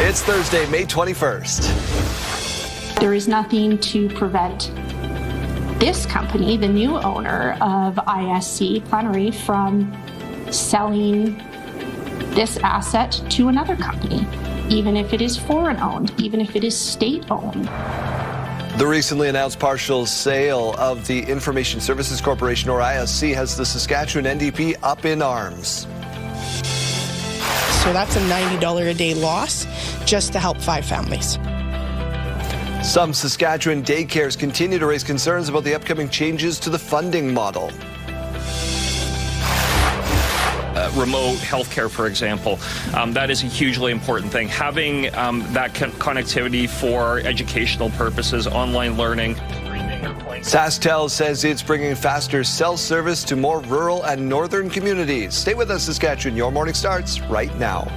It's Thursday, May 21st. There is nothing to prevent this company, the new owner of ISC Plenary, from selling this asset to another company, even if it is foreign-owned, even if it is state-owned. The recently announced partial sale of the Information Services Corporation, or ISC, has the Saskatchewan NDP up in arms. So that's a $90 a day loss just to help 5 families. Some Saskatchewan daycares continue to raise concerns about the upcoming changes to the funding model. Remote healthcare, for example, that is a hugely important thing. Having that connectivity for educational purposes, online learning. SaskTel says it's bringing faster cell service to more rural and northern communities. Stay with us, Saskatchewan. Your morning starts right now.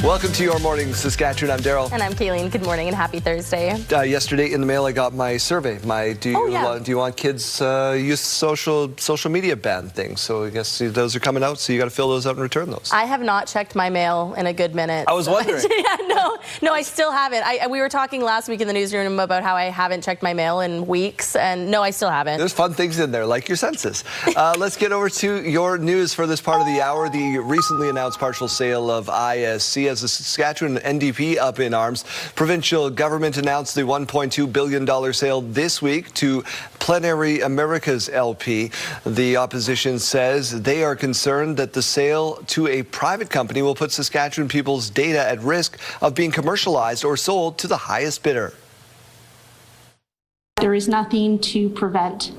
Welcome to Your Morning, Saskatchewan. I'm Daryl. And I'm Kayleen. Good morning and happy Thursday. Yesterday in the mail, I got my survey. Do you want kids use social media ban things? So I guess those are coming out, so you got to fill those out and return those. I have not checked my mail in a good minute. I was wondering. No, I still haven't. We were talking last week in the newsroom about how I haven't checked my mail in weeks, and no, I still haven't. There's fun things in there, like your census. Let's get over to your news for this part of the hour. The recently announced partial sale of ISC. As the Saskatchewan NDP up in arms, provincial government announced the $1.2 billion sale this week to Plenary Americas LP. The opposition says they are concerned that the sale to a private company will put Saskatchewan people's data at risk of being commercialized or sold to the highest bidder. There is nothing to prevent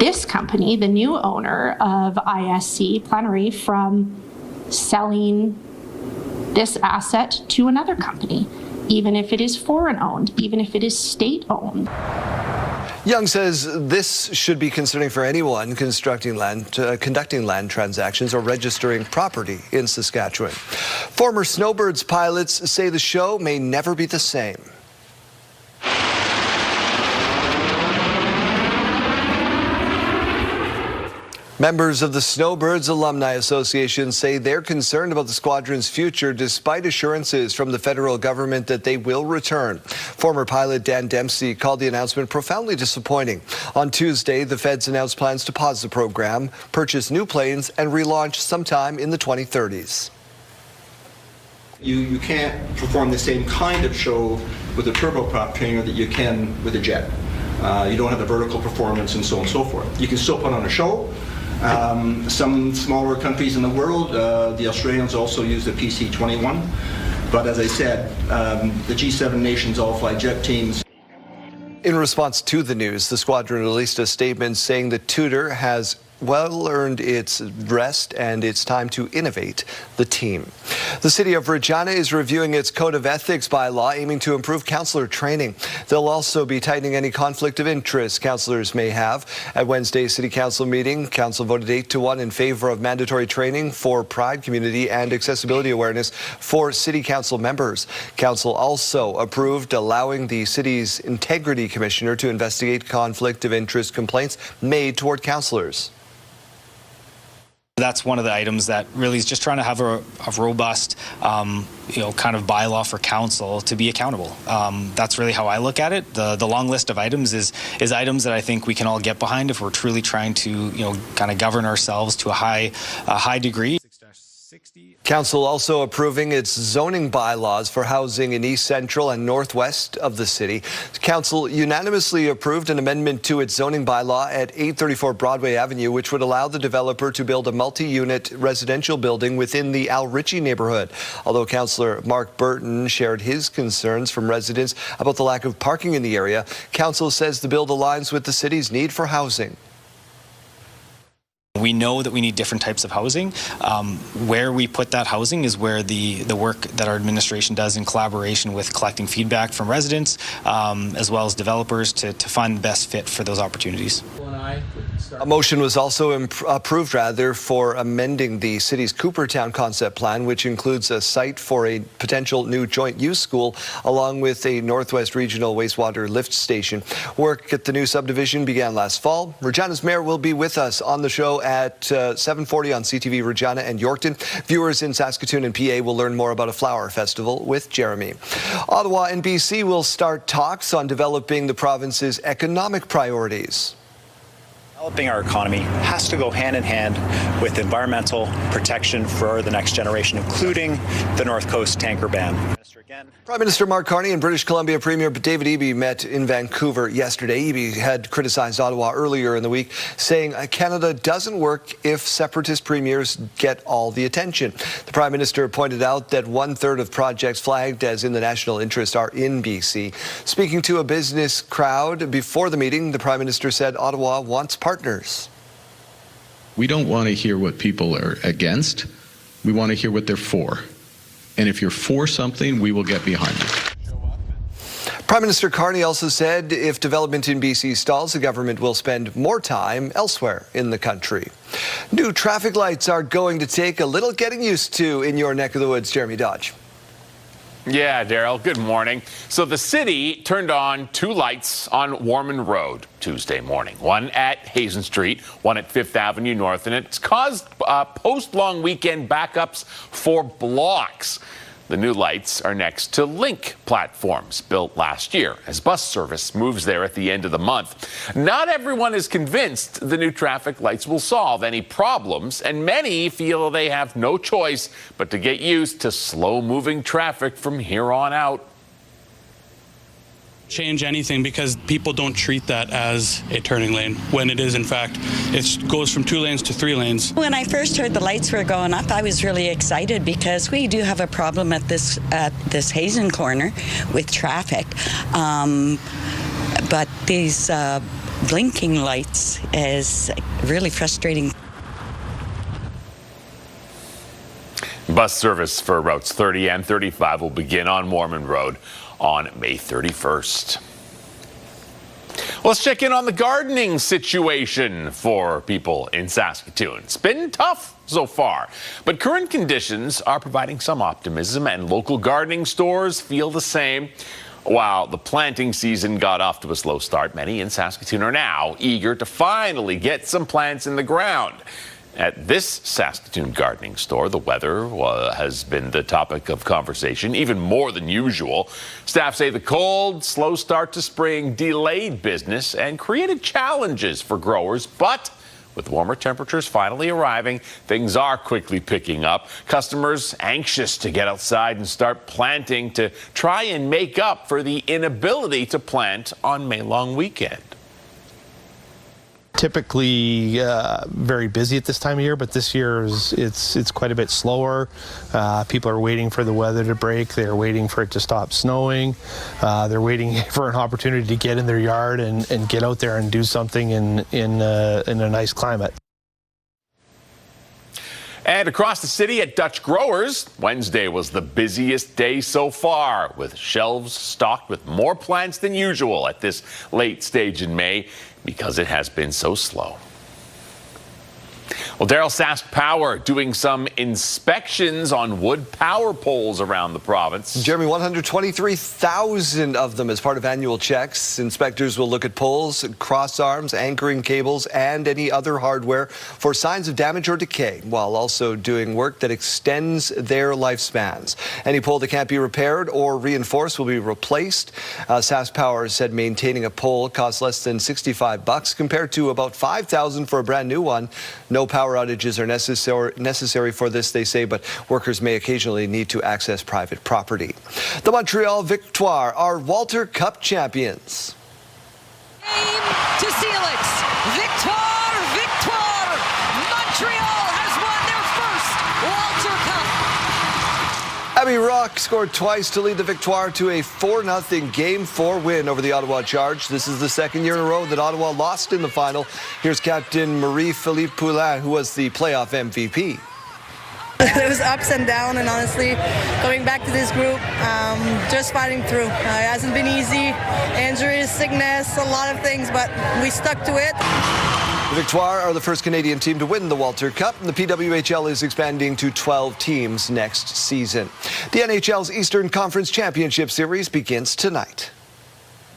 this company, the new owner of ISC Plenary, from selling this asset to another company, even if it is foreign-owned, even if it is state-owned. Young says this should be concerning for anyone conducting land transactions or registering property in Saskatchewan. Former Snowbirds pilots say the show may never be the same. Members of the Snowbirds Alumni Association say they're concerned about the squadron's future despite assurances from the federal government that they will return. Former pilot Dan Dempsey called the announcement profoundly disappointing. On Tuesday, the feds announced plans to pause the program, purchase new planes, and relaunch sometime in the 2030s. You can't perform the same kind of show with a turboprop trainer that you can with a jet. You don't have the vertical performance and so on and so forth. You can still put on a show. Some smaller countries in the world, the Australians also use the PC-21. But as I said, the G7 nations all fly jet teams. In response to the news, the squadron released a statement saying that Tudor has well earned its rest and it's time to innovate the team. The city of Regina is reviewing its code of ethics bylaw, aiming to improve councillor training. They'll also be tightening any conflict of interest councillors may have. At Wednesday's city council meeting, council voted 8-1 in favor of mandatory training for pride, community and accessibility awareness for city council members. Council also approved allowing the city's integrity commissioner to investigate conflict of interest complaints made toward councillors. That's one of the items that really is just trying to have a robust, kind of bylaw for council to be accountable. That's really how I look at it. The long list of items is items that I think we can all get behind if we're truly trying to, kind of govern ourselves to a high degree. Council also approving its zoning bylaws for housing in East Central and Northwest of the city. Council unanimously approved an amendment to its zoning bylaw at 834 Broadway Avenue, which would allow the developer to build a multi-unit residential building within the Al Ritchie neighborhood. Although Councillor Mark Burton shared his concerns from residents about the lack of parking in the area, Council says the bill aligns with the city's need for housing. We know that we need different types of housing. Where we put that housing is where the work that our administration does in collaboration with collecting feedback from residents as well as developers to find the best fit for those opportunities. A motion was also approved, for amending the city's Coopertown concept plan, which includes a site for a potential new joint-use school, along with a Northwest Regional wastewater lift station. Work at the new subdivision began last fall. Regina's mayor will be with us on the show at 7:40 on CTV Regina and Yorkton. Viewers in Saskatoon and PA will learn more about a flower festival with Jeremy. Ottawa and BC will start talks on developing the province's economic priorities. Developing our economy has to go hand in hand with environmental protection for the next generation, including the North Coast tanker ban. Prime Minister Mark Carney and British Columbia Premier David Eby met in Vancouver yesterday. Eby had criticized Ottawa earlier in the week, saying Canada doesn't work if separatist premiers get all the attention. The Prime Minister pointed out that 1/3 of projects flagged as in the national interest are in BC. Speaking to a business crowd before the meeting, the Prime Minister said Ottawa wants partners. We don't want to hear what people are against. We want to hear what they're for. And if you're for something, we will get behind you. Prime Minister Carney also said if development in BC stalls, the government will spend more time elsewhere in the country. New traffic lights are going to take a little getting used to in your neck of the woods. Jeremy Dodge. Yeah, Daryl, good morning. So the city turned on 2 lights on Warman Road Tuesday morning. One at Hazen Street, one at 5th Avenue North, and it's caused post-long weekend backups for blocks. The new lights are next to Link platforms built last year as bus service moves there at the end of the month. Not everyone is convinced the new traffic lights will solve any problems, and many feel they have no choice but to get used to slow-moving traffic from here on out. Change anything because people don't treat that as a turning lane when it is, in fact, it goes from 2 lanes to 3 lanes. When I first heard the lights were going up, I was really excited because we do have a problem at this Hazen corner with traffic. But these blinking lights is really frustrating. Bus service for routes 30 and 35 will begin on Warman Road on May 31st. Let's check in on the gardening situation for people in Saskatoon. It's been tough so far, but current conditions are providing some optimism, and local gardening stores feel the same. While the planting season got off to a slow start, many in Saskatoon are now eager to finally get some plants in the ground. At this Saskatoon gardening store, the weather has been the topic of conversation, even more than usual. Staff say the cold, slow start to spring delayed business and created challenges for growers, but with warmer temperatures finally arriving, things are quickly picking up. Customers anxious to get outside and start planting to try and make up for the inability to plant on May long weekend. Typically very busy at this time of year, but this year it's quite a bit slower. People are waiting for the weather to break. They're waiting for it to stop snowing. They're waiting for an opportunity to get in their yard and get out there and do something in a nice climate. And across the city at Dutch Growers, Wednesday was the busiest day so far, with shelves stocked with more plants than usual at this late stage in May because it has been so slow. Well, Daryl, Sask Power doing some inspections on wood power poles around the province. Jeremy, 123,000 of them as part of annual checks. Inspectors will look at poles, cross arms, anchoring cables, and any other hardware for signs of damage or decay, while also doing work that extends their lifespans. Any pole that can't be repaired or reinforced will be replaced. Sask Power said maintaining a pole costs less than $65 compared to about $5,000 for a brand new one. No power outages are necessary for this, they say, but workers may occasionally need to access private property. The Montreal Victoire are Walter Cup champions. Aim to seal it. Victoire, Victoire. Montreal has won their first Walter Cup. Abby Rock scored twice to lead the Victoire to a 4-0 Game 4 win over the Ottawa Charge. This is the second year in a row that Ottawa lost in the final. Here's captain Marie-Philippe Poulin, who was the playoff MVP. It was ups and downs, and honestly, going back to this group, just fighting through. It hasn't been easy. Injuries, sickness, a lot of things, but we stuck to it. The Victoire are the first Canadian team to win the Walter Cup, and the PWHL is expanding to 12 teams next season. The NHL's Eastern Conference Championship Series begins tonight.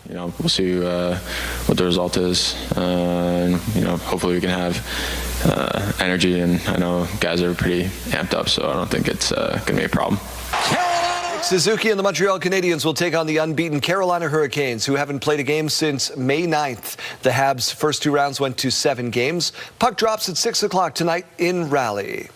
We'll see what the result is. Hopefully we can have energy, and I know guys are pretty amped up, so I don't think it's going to be a problem. Suzuki and the Montreal Canadiens will take on the unbeaten Carolina Hurricanes, who haven't played a game since May 9th. The Habs' first 2 rounds went to 7 games. Puck drops at 6 o'clock tonight in Raleigh.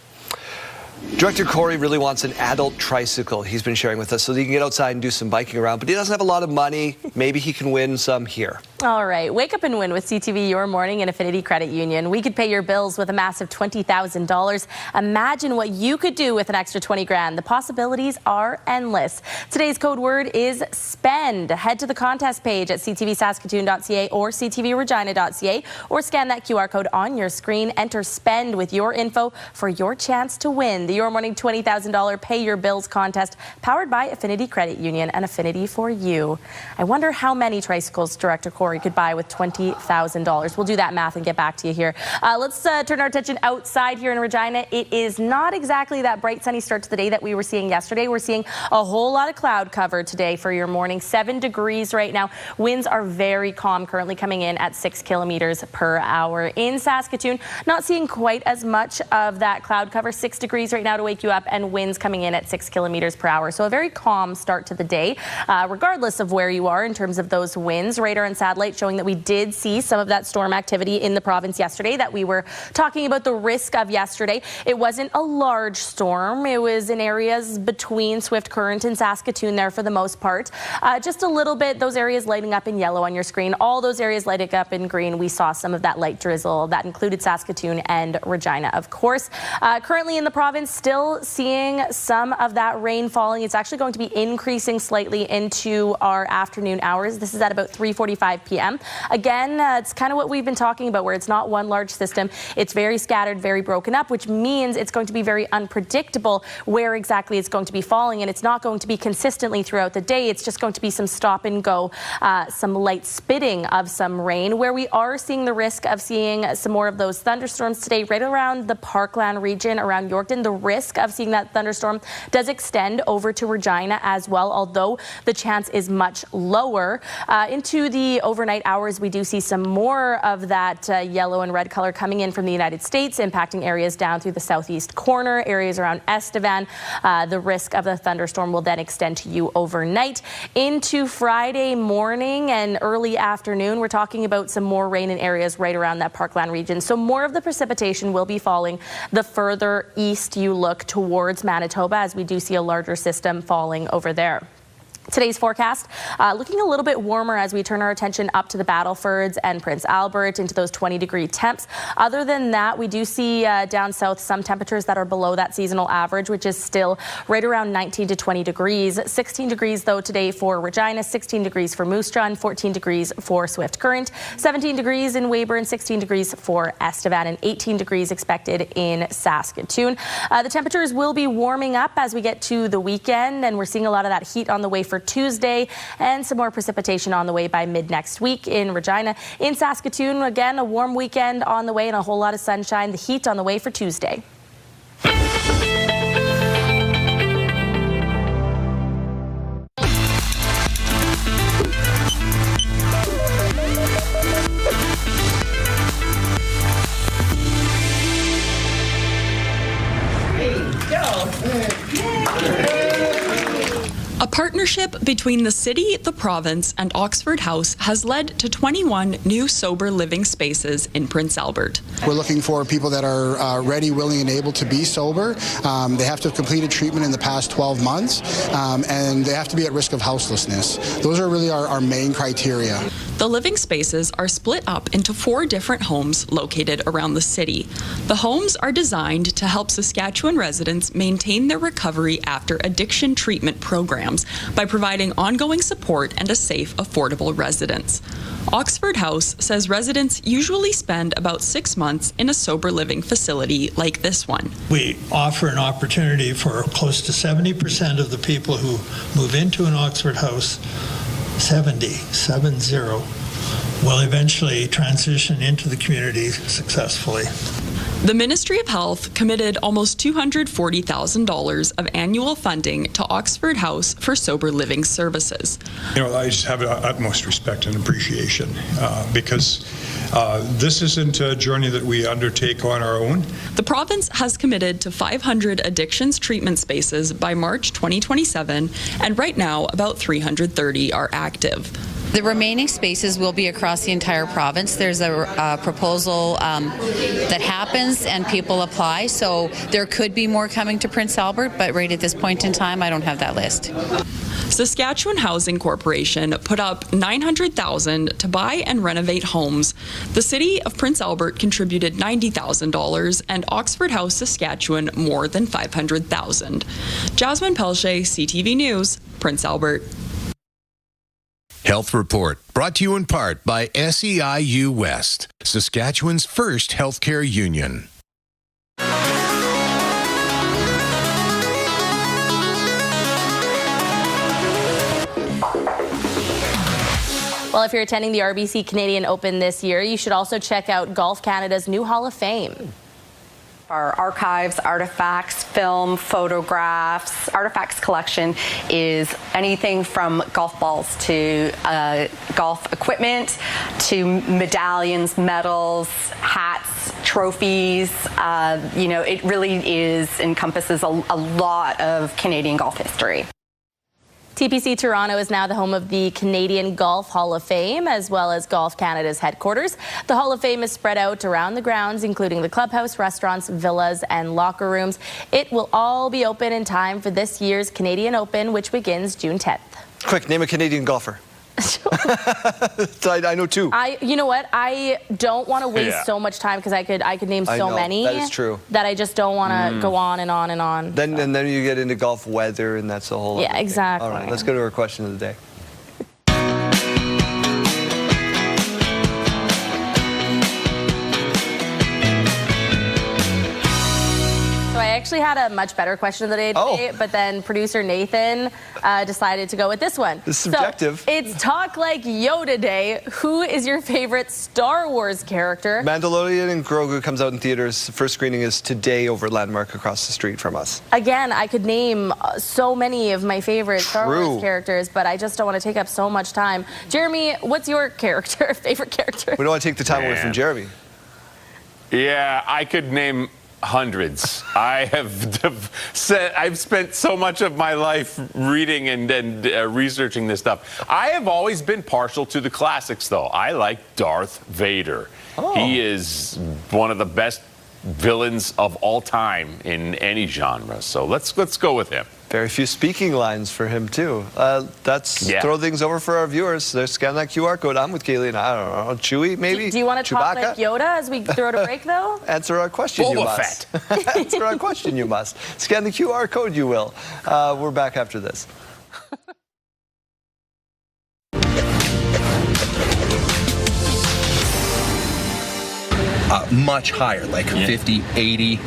Director Corey really wants an adult tricycle he's been sharing with us so that he can get outside and do some biking around, but he doesn't have a lot of money. Maybe he can win some here. All right, wake up and win with CTV Your Morning and Affinity Credit Union. We could pay your bills with a massive $20,000. Imagine what you could do with an extra 20 grand. The possibilities are endless. Today's code word is spend. Head to the contest page at ctvsaskatoon.ca or ctvregina.ca or scan that QR code on your screen. Enter spend with your info for your chance to win the Your Morning $20,000 Pay Your Bills contest, powered by Affinity Credit Union and Affinity for You. I wonder how many tricycles Director Corey could buy with $20,000. We'll do that math and get back to you here. Let's turn our attention outside here in Regina. It is not exactly that bright sunny start to the day that we were seeing yesterday. We're seeing a whole lot of cloud cover today for your morning. 7 degrees right now. Winds are very calm, currently coming in at 6 kilometers per hour. In Saskatoon, not seeing quite as much of that cloud cover. 6 degrees right now to wake you up, and winds coming in at 6 kilometers per hour. So a very calm start to the day, regardless of where you are in terms of those winds. Radar and satellite showing that we did see some of that storm activity in the province yesterday that we were talking about the risk of yesterday. It wasn't a large storm. It was in areas between Swift Current and Saskatoon there for the most part. Just a little bit, those areas lighting up in yellow on your screen. All those areas lighting up in green. We saw some of that light drizzle. That included Saskatoon and Regina, of course. Currently in the province, still seeing some of that rain falling. It's actually going to be increasing slightly into our afternoon hours. This is at about 3:45 p.m. Again, it's kind of what we've been talking about, where it's not one large system. It's very scattered, very broken up, which means it's going to be very unpredictable where exactly it's going to be falling, and it's not going to be consistently throughout the day. It's just going to be some stop and go, some light spitting of some rain, where we are seeing the risk of seeing some more of those thunderstorms today right around the Parkland region, around Yorkton. The risk of seeing that thunderstorm does extend over to Regina as well, although the chance is much lower. Into the overnight hours, we do see some more of that yellow and red color coming in from the United States, impacting areas down through the southeast corner, areas around Estevan. The risk of the thunderstorm will then extend to you overnight. Into Friday morning and early afternoon, we're talking about some more rain in areas right around that Parkland region. So more of the precipitation will be falling the further east you look towards Manitoba, as we do see a larger system falling over there. Today's forecast looking a little bit warmer as we turn our attention up to the Battlefords and Prince Albert into those 20-degree temps. Other than that, we do see down south some temperatures that are below that seasonal average, which is still right around 19 to 20 degrees. 16 degrees though today for Regina, 16 degrees for Moose Jaw, 14 degrees for Swift Current, 17 degrees in Weyburn, 16 degrees for Estevan, and 18 degrees expected in Saskatoon. The temperatures will be warming up as we get to the weekend, and we're seeing a lot of that heat on the way for Tuesday, and some more precipitation on the way by mid next week in Regina. In Saskatoon, again, a warm weekend on the way and a whole lot of sunshine. The heat on the way for Tuesday. A partnership between the city, the province, and Oxford House has led to 21 new sober living spaces in Prince Albert. We're looking for people that are ready, willing, and able to be sober. They have to have completed treatment in the past 12 months, and they have to be at risk of houselessness. Those are really our main criteria. The living spaces are split up into 4 different homes located around the city. The homes are designed to help Saskatchewan residents maintain their recovery after addiction treatment programs by providing ongoing support and a safe, affordable residence. Oxford House says residents usually spend about 6 months in a sober living facility like this one. We offer an opportunity for close to 70% of the people who move into an Oxford House, 70, will eventually transition into the community successfully. The Ministry of Health committed almost $240,000 of annual funding to Oxford House for sober living services. I just have utmost respect and appreciation because this isn't a journey that we undertake on our own. The province has committed to 500 addictions treatment spaces by March 2027, and right now about 330 are active. The remaining spaces will be across the entire province. There's a proposal that happens and people apply, so there could be more coming to Prince Albert, but right at this point in time, I don't have that list. Saskatchewan Housing Corporation put up $900,000 to buy and renovate homes. The city of Prince Albert contributed $90,000 and Oxford House Saskatchewan more than $500,000. Jasmine Pelche, CTV News, Prince Albert. Health Report, brought to you in part by SEIU West, Saskatchewan's first healthcare union. Well, if you're attending the RBC Canadian Open this year, you should also check out Golf Canada's new Hall of Fame. Our archives, artifacts, film, photographs, artifacts collection is anything from golf balls to golf equipment to medallions, medals, hats, trophies. It really encompasses a lot of Canadian golf history. TPC Toronto is now the home of the Canadian Golf Hall of Fame, as well as Golf Canada's headquarters. The Hall of Fame is spread out around the grounds, including the clubhouse, restaurants, villas, and locker rooms. It will all be open in time for this year's Canadian Open, which begins June 10th. Quick, name a Canadian golfer. I know two. You know what? I don't want to waste so much time because I could name so many. That is true. That I just don't want to go on and on and on. Then you get into golf weather, and that's a whole. Yeah, exactly. All right, let's go to our question of the day. I actually had a much better question of the day today, but then producer Nathan decided to go with this one. It's subjective. So, it's Talk Like Yoda Day. Who is your favorite Star Wars character? Mandalorian and Grogu comes out in theaters. First screening is today over Landmark across the street from us. Again, I could name so many of my favorite Star Wars characters, but I just don't want to take up so much time. Jeremy, what's your favorite character? We don't want to take the time away from Jeremy. Yeah, I could name hundreds. I've spent so much of my life reading and researching this stuff. I have always been partial to the classics, though. I like Darth Vader. He is one of the best villains of all time in any genre. So let's go with him. Very few speaking lines for him, too. Throw things over for our viewers. There's scan that QR code. I'm with Kaylee, and I don't know, Chewie, maybe? Do you want to talk like Yoda as we throw to break, though? Answer our question, you must. Answer our question, you must. Scan the QR code, you will. We're back after this. Much higher, like 50, 80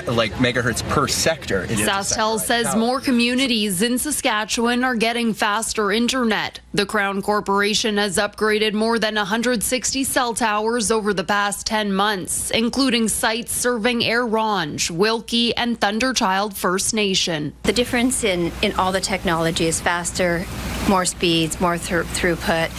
like megahertz per sector. SaskTel says more communities in Saskatchewan are getting faster internet. The Crown Corporation has upgraded more than 160 cell towers over the past 10 months, including sites serving Air Ronge, Wilkie, and Thunderchild First Nation. The difference in all the technology is faster, more speeds, more throughput,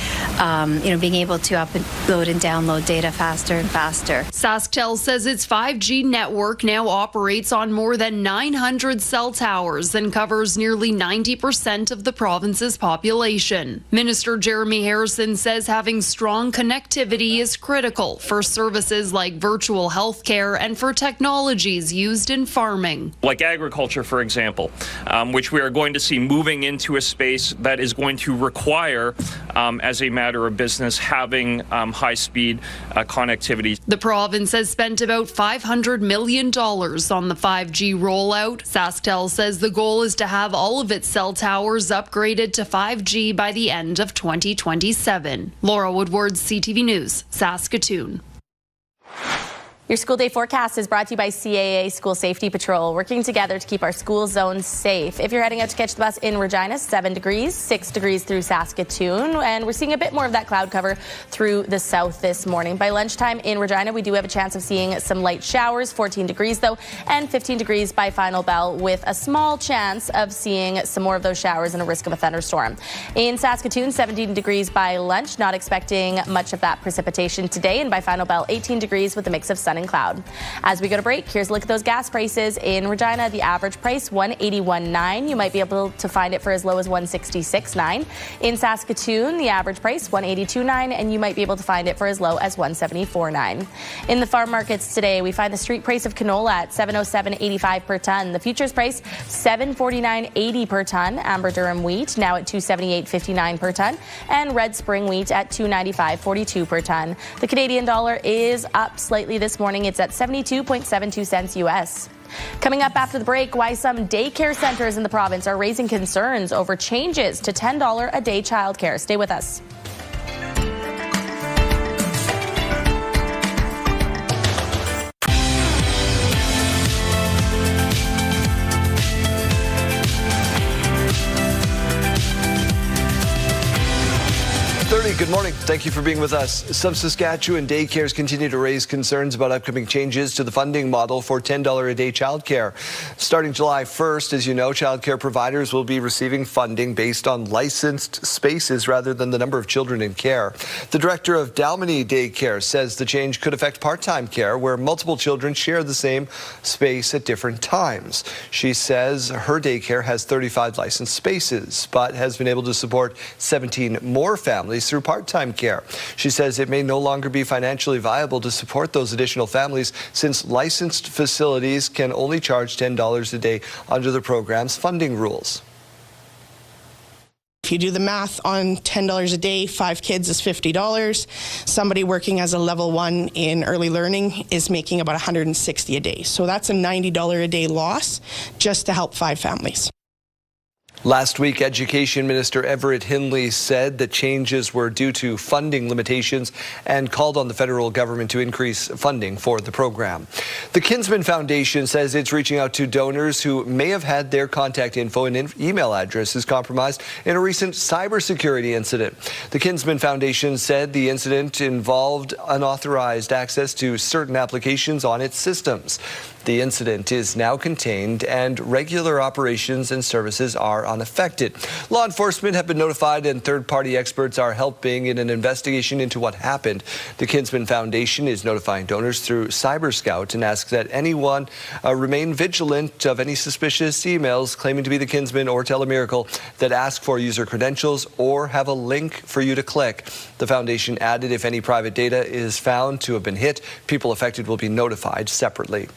being able to upload and download data faster and faster. SaskTel says its 5G network now operates on more than 900 cell towers and covers nearly 90% of the province's population. Minister Jeremy Harrison says having strong connectivity is critical for services like virtual healthcare and for technologies used in farming. Like agriculture, for example, which we are going to see moving into a space that is going to require, as a matter of business, having high-speed connectivity. The province has spent about $500 million on the 5G rollout. SaskTel says the goal is to have all of its cell towers upgraded to 5G by the end of 2027. Laura Woodward, CTV News, Saskatoon. Your school day forecast is brought to you by CAA School Safety Patrol, working together to keep our school zones safe. If you're heading out to catch the bus in Regina, 7 degrees, 6 degrees through Saskatoon, and we're seeing a bit more of that cloud cover through the south this morning. By lunchtime in Regina, we do have a chance of seeing some light showers, 14 degrees though, and 15 degrees by final bell, with a small chance of seeing some more of those showers and a risk of a thunderstorm. In Saskatoon, 17 degrees by lunch, not expecting much of that precipitation today, and by final bell, 18 degrees with a mix of sun and cloud. As we go to break, here's a look at those gas prices in Regina. The average price, $181.9. You might be able to find it for as low as $166.9. In Saskatoon, the average price, $182.9, and you might be able to find it for as low as $174.9. In the farm markets today, we find the street price of canola at $707.85 per ton. The futures price, $749.80 per ton. Amber Durham wheat now at $278.59 per ton, and red spring wheat at $295.42 per ton. The Canadian dollar is up slightly this morning. It's at 72.72 cents U.S. Coming up after the break, why some daycare centers in the province are raising concerns over changes to $10 a day childcare. Stay with us. Good morning. Thank you for being with us. Some Saskatchewan daycares continue to raise concerns about upcoming changes to the funding model for $10 a day childcare. Starting July 1st, as you know, childcare providers will be receiving funding based on licensed spaces rather than the number of children in care. The director of Dalmany Daycare says the change could affect part-time care, where multiple children share the same space at different times. She says her daycare has 35 licensed spaces, but has been able to support 17 more families through part-time care. She says it may no longer be financially viable to support those additional families, since licensed facilities can only charge $10 a day under the program's funding rules. If you do the math on $10 a day, 5 kids is $50. Somebody working as a level 1 in early learning is making about $160 a day. So that's a $90 a day loss just to help 5 families. Last week, Education Minister Everett Hindley said that changes were due to funding limitations and called on the federal government to increase funding for the program. The Kinsman Foundation says it's reaching out to donors who may have had their contact info and email addresses compromised in a recent cybersecurity incident. The Kinsman Foundation said the incident involved unauthorized access to certain applications on its systems. The incident is now contained and regular operations and services are unaffected. Law enforcement have been notified and third-party experts are helping in an investigation into what happened. The Kinsman Foundation is notifying donors through CyberScout and asks that anyone remain vigilant of any suspicious emails claiming to be the Kinsman or Telemiracle that ask for user credentials or have a link for you to click. The foundation added if any private data is found to have been hit, people affected will be notified separately.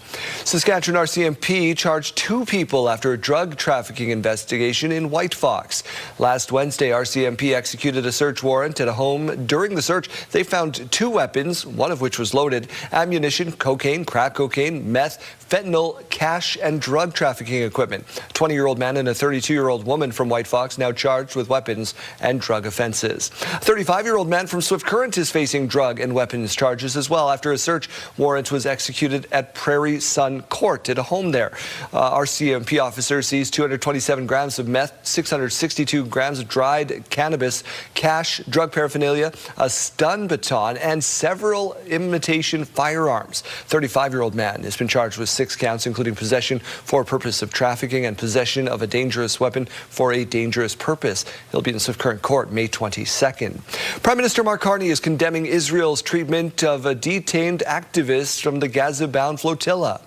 Saskatchewan RCMP charged 2 people after a drug trafficking investigation in White Fox. Last Wednesday, RCMP executed a search warrant at a home. During the search, they found 2 weapons, one of which was loaded, ammunition, cocaine, crack cocaine, meth, fentanyl, cash, and drug trafficking equipment. A 20-year-old man and a 32-year-old woman from White Fox now charged with weapons and drug offenses. A 35-year-old man from Swift Current is facing drug and weapons charges as well after a search warrant was executed at Prairie Sun Court at a home there. RCMP officers seized 227 grams of meth, 662 grams of dried cannabis, cash, drug paraphernalia, a stun baton, and several imitation firearms. 35-year-old man has been charged with 6 counts, including possession for purpose of trafficking and possession of a dangerous weapon for a dangerous purpose. He'll be in Swift Current Court May 22nd. Prime Minister Mark Carney is condemning Israel's treatment of a detained activist from the Gaza-bound flotilla.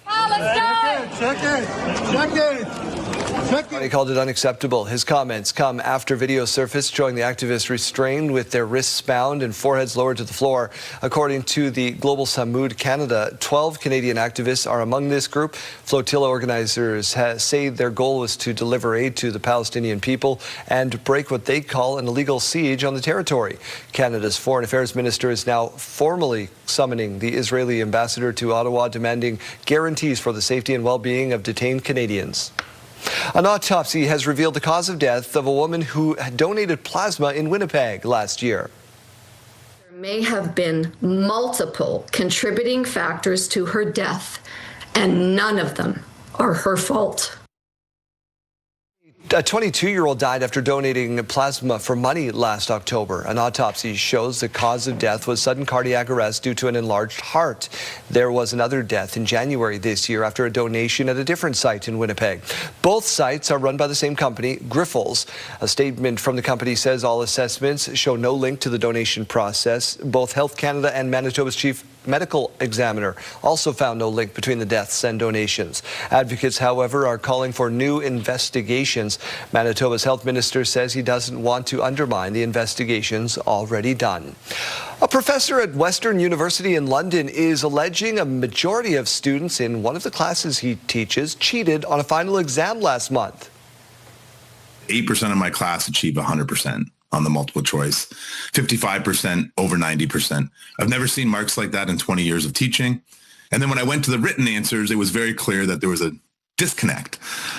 Palestine! Check it! He called it unacceptable. His comments come after video surfaced showing the activists restrained with their wrists bound and foreheads lowered to the floor. According to the Global Samud Canada, 12 Canadian activists are among this group. Flotilla organizers say their goal was to deliver aid to the Palestinian people and break what they call an illegal siege on the territory. Canada's Foreign Affairs Minister is now formally summoning the Israeli ambassador to Ottawa, demanding guarantees for the safety and well-being of detained Canadians. An autopsy has revealed the cause of death of a woman who had donated plasma in Winnipeg last year. There may have been multiple contributing factors to her death, and none of them are her fault. A 22-year-old died after donating plasma for money last October. An autopsy shows the cause of death was sudden cardiac arrest due to an enlarged heart. There was another death in January this year after a donation at a different site in Winnipeg. Both sites are run by the same company, Grifols. A statement from the company says all assessments show no link to the donation process. Both Health Canada and Manitoba's chief medical examiner also found no link between the deaths and donations. Advocates, however, are calling for new investigations. Manitoba's health minister says he doesn't want to undermine the investigations already done. A professor at Western University in London is alleging a majority of students in one of the classes he teaches cheated on a final exam last month. 8% of my class achieved 100% on the multiple choice, 55%, over 90%. I've never seen marks like that in 20 years of teaching. And then when I went to the written answers, it was very clear that there was a disconnect.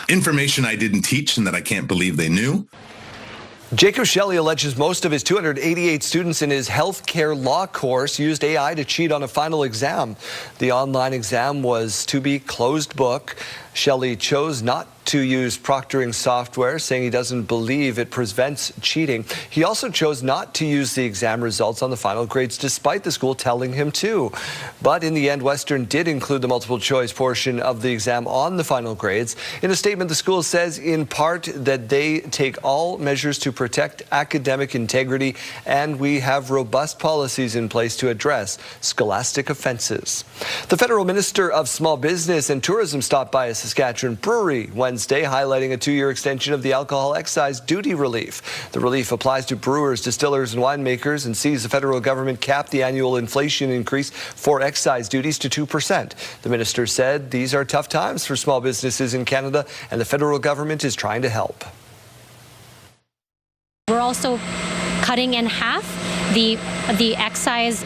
Information I didn't teach and that I can't believe they knew. Jacob Shelley alleges most of his 288 students in his healthcare law course used AI to cheat on a final exam. The online exam was to be closed book. Shelley chose not to use proctoring software, saying he doesn't believe it prevents cheating. He also chose not to use the exam results on the final grades, despite the school telling him to. But in the end, Western did include the multiple choice portion of the exam on the final grades. In a statement, the school says in part that they take all measures to protect academic integrity, and we have robust policies in place to address scholastic offenses. The federal minister of Small Business and Tourism stopped by a Saskatchewan brewery Wednesday, highlighting a 2-year extension of the alcohol excise duty relief. The relief applies to brewers, distillers, and winemakers and sees the federal government cap the annual inflation increase for excise duties to 2%. The minister said these are tough times for small businesses in Canada, and the federal government is trying to help. We're also cutting in half the excise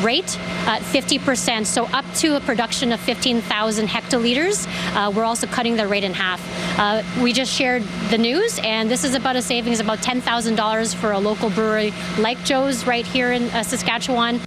rate, 50%, so up to a production of 15,000 hectoliters. We're also cutting the rate in half. We just shared the news, and this is about a savings of about $10,000 for a local brewery like Joe's right here in Saskatchewan.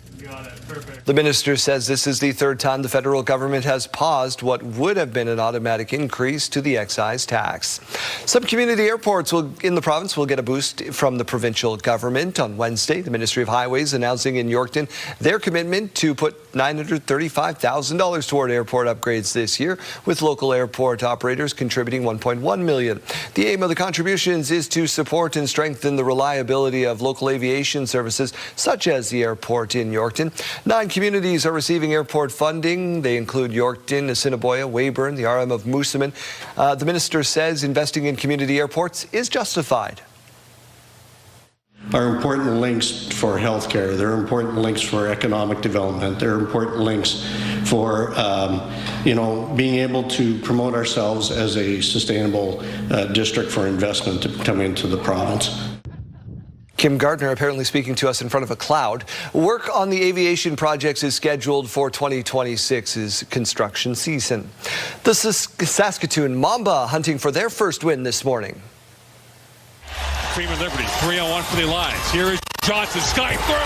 The minister says this is the third time the federal government has paused what would have been an automatic increase to the excise tax. Some community airports in the province will get a boost from the provincial government. On Wednesday, the Ministry of Highways announcing in Yorkton their commitment to put $935,000 toward airport upgrades this year, with local airport operators contributing $1.1 million. The aim of the contributions is to support and strengthen the reliability of local aviation services, such as the airport in Yorkton. 9 communities are receiving airport funding. They include Yorkton, Assiniboia, Weyburn, the RM of Moosomin. The minister says investing in community airports is justified. Are important links for healthcare. They're important links for economic development. They're important links for, being able to promote ourselves as a sustainable district for investment to come into the province. Kim Gardner apparently speaking to us in front of a cloud. Work on the aviation projects is scheduled for 2026's construction season. The Saskatoon Mamba hunting for their first win this morning. Cream and Liberty, 3-on-1 for the Alliance. Here is Johnson, sky through.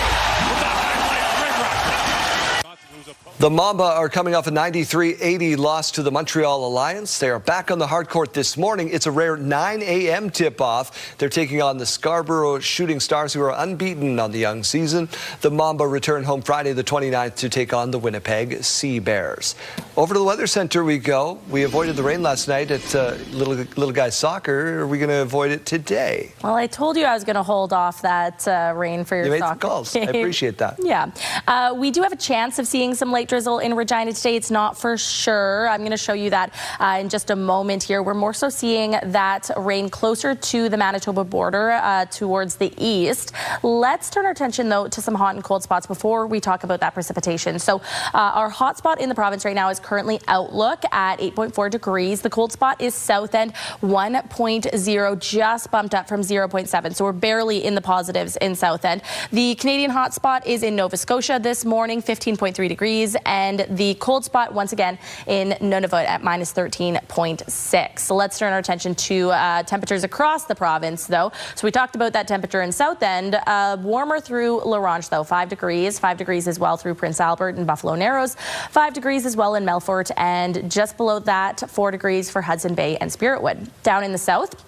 The Mamba are coming off a 93-80 loss to the Montreal Alliance. They are back on the hard court this morning. It's a rare 9 a.m. tip-off. They're taking on the Scarborough Shooting Stars, who are unbeaten on the young season. The Mamba return home Friday the 29th to take on the Winnipeg Sea Bears. Over to the Weather Center we go. We avoided the rain last night at little guys soccer. Are we going to avoid it today? Well, I told you I was going to hold off that rain for your soccer. You made soccer some calls. game. I appreciate that. Yeah. We do have a chance of seeing some some light drizzle in Regina today. It's not for sure. I'm going to show you that in just a moment here. We're more so seeing that rain closer to the Manitoba border towards the east. Let's turn our attention, though, to some hot and cold spots before we talk about that precipitation. So our hot spot in the province right now is currently Outlook at 8.4 degrees. The cold spot is South End 1.0, just bumped up from 0.7. So we're barely in the positives in South End. The Canadian hot spot is in Nova Scotia this morning, 15.3 degrees. And the cold spot, once again, in Nunavut at minus 13.6. So let's turn our attention to temperatures across the province, though. So we talked about that temperature in South End. Warmer through La Ronge, though, 5 degrees. 5 degrees as well through Prince Albert and Buffalo Narrows. 5 degrees as well in Melfort. And just below that, 4 degrees for Hudson Bay and Spiritwood. Down in the south,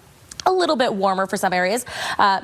a little bit warmer for some areas.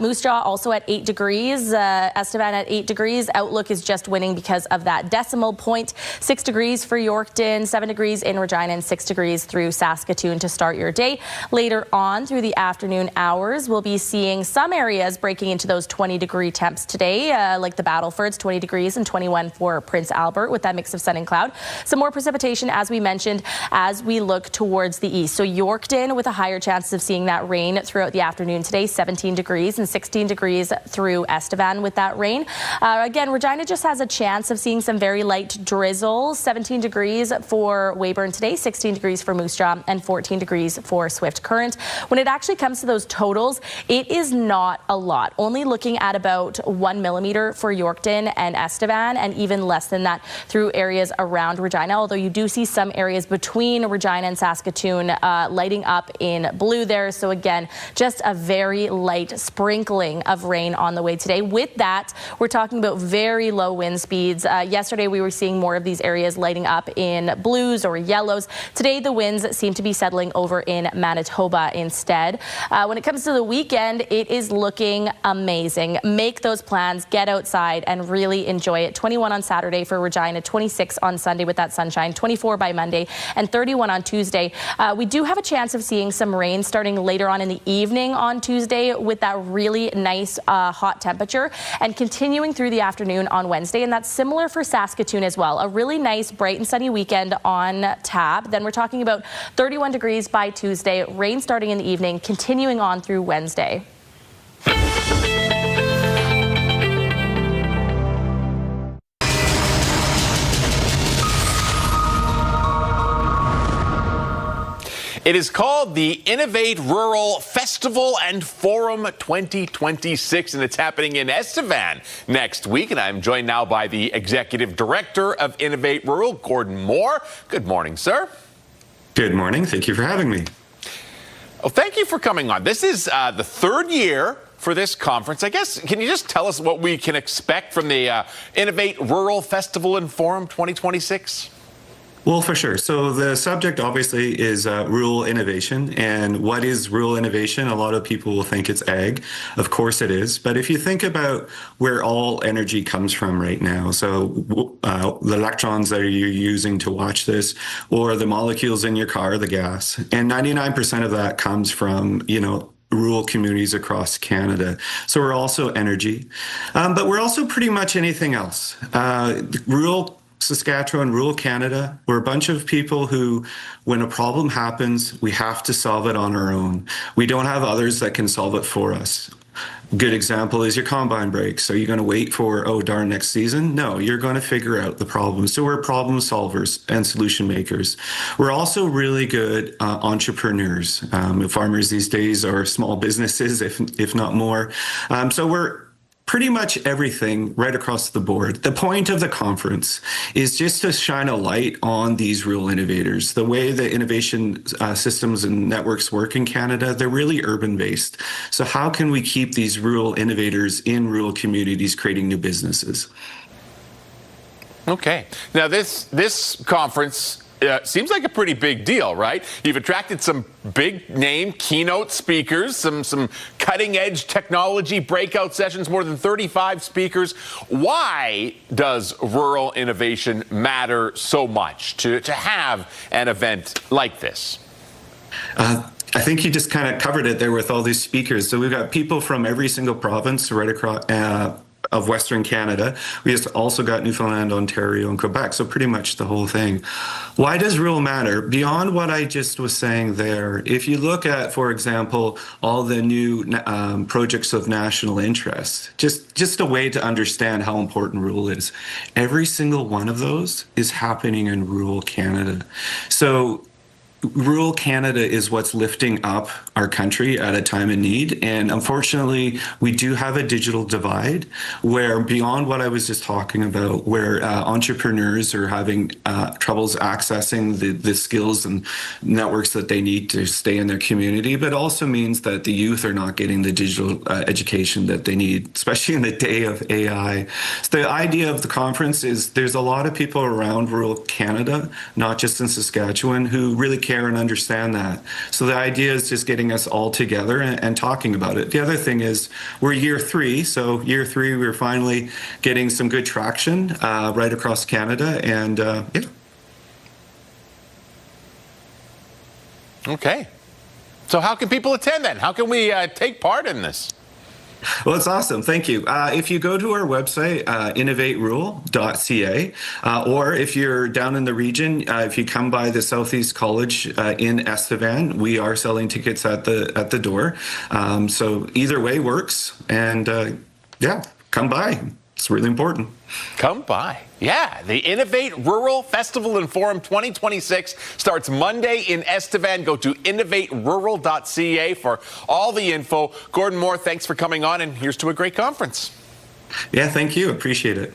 Moose Jaw also at 8 degrees. Estevan at 8 degrees. Outlook is just winning because of that decimal point. 6 degrees for Yorkton, 7 degrees in Regina, and 6 degrees through Saskatoon to start your day. Later on through the afternoon hours, we'll be seeing some areas breaking into those 20-degree temps today, like the Battlefords, 20 degrees and 21 for Prince Albert with that mix of sun and cloud. Some more precipitation, as we mentioned, as we look towards the east. So Yorkton with a higher chance of seeing that rain throughout the afternoon today, 17 degrees and 16 degrees through Estevan with that rain. Again, Regina just has a chance of seeing some very light drizzle. 17 degrees for Weyburn today, 16 degrees for Moose Jaw, and 14 degrees for Swift Current. When it actually comes to those totals, it is not a lot. Only looking at about 1 millimeter for Yorkton and Estevan, and even less than that through areas around Regina, although you do see some areas between Regina and Saskatoon lighting up in blue there. So again, just a very light sprinkling of rain on the way today. With that, we're talking about very low wind speeds. Yesterday, we were seeing more of these areas lighting up in blues or yellows. Today, the winds seem to be settling over in Manitoba instead. When it comes to the weekend, it is looking amazing. Make those plans, get outside, and really enjoy it. 21 on Saturday for Regina, 26 on Sunday with that sunshine, 24 by Monday, and 31 on Tuesday. We do have a chance of seeing some rain starting later on in the evening on Tuesday with that really nice hot temperature, and continuing through the afternoon on Wednesday. And that's similar for Saskatoon as well. A really nice bright and sunny weekend on tap. Then we're talking about 31 degrees by Tuesday, rain starting in the evening, continuing on through Wednesday. It is called the Innovate Rural Festival and Forum 2026, and it's happening in Estevan next week. And I'm joined now by the Executive Director of Innovate Rural, Gordon Moore. Good morning, sir. Good morning. Thank you for having me. Oh, thank you for coming on. This is the third year for this conference. I guess, can you just tell us what we can expect from the Innovate Rural Festival and Forum 2026? Well, for sure. So the subject obviously is rural innovation. And what is rural innovation? A lot of people will think it's ag. Of course it is. But if you think about where all energy comes from right now, so the electrons that you're using to watch this, or the molecules in your car, the gas, and 99% of that comes from, rural communities across Canada. So we're also energy, but we're also pretty much anything else. Rural Saskatchewan, rural Canada, we're a bunch of people who, when a problem happens, we have to solve it on our own. We don't have others that can solve it for us. Good example is your combine breaks. Are you going to wait for, oh darn, next season? No, you're going to figure out the problem. So we're problem solvers and solution makers. We're also really good entrepreneurs. Farmers these days are small businesses, if not more. So we're pretty much everything right across the board. The point of the conference is just to shine a light on these rural innovators. The way the innovation systems and networks work in Canada, they're really urban-based. So how can we keep these rural innovators in rural communities creating new businesses? Okay. Now, this conference seems like a pretty big deal, right? You've attracted some big name keynote speakers, some cutting edge technology breakout sessions, more than 35 speakers. Why does rural innovation matter so much to have an event like this? I think you just kind of covered it there with all these speakers. So we've got people from every single province right across of Western Canada. We just also got Newfoundland, Ontario, and Quebec, so pretty much the whole thing. Why does rural matter? Beyond what I just was saying there, if you look at, for example, all the new projects of national interest, just a way to understand how important rural is. Every single one of those is happening in rural Canada. So rural Canada is what's lifting up our country at a time of need. And unfortunately, we do have a digital divide where, beyond what I was just talking about, where entrepreneurs are having troubles accessing the skills and networks that they need to stay in their community, but also means that the youth are not getting the digital education that they need, especially in the day of AI. So the idea of the conference is there's a lot of people around rural Canada, not just in Saskatchewan, who really care and understand that. So the idea is just getting us all together and talking about it. The other thing is we're year 3, so year 3 we're finally getting some good traction right across Canada, and yeah. Okay. So how can people attend then? How can we take part in this? Well, it's awesome. Thank you. If you go to our website, innovaterural.ca, or if you're down in the region, if you come by the Southeast College in Estevan, we are selling tickets at the door. So either way works. And yeah, come by. It's really important. Come by. Yeah, the Innovate Rural Festival and Forum 2026 starts Monday in Estevan. Go to innovaterural.ca for all the info. Gordon Moore, thanks for coming on, and here's to a great conference. Yeah, thank you. Appreciate it.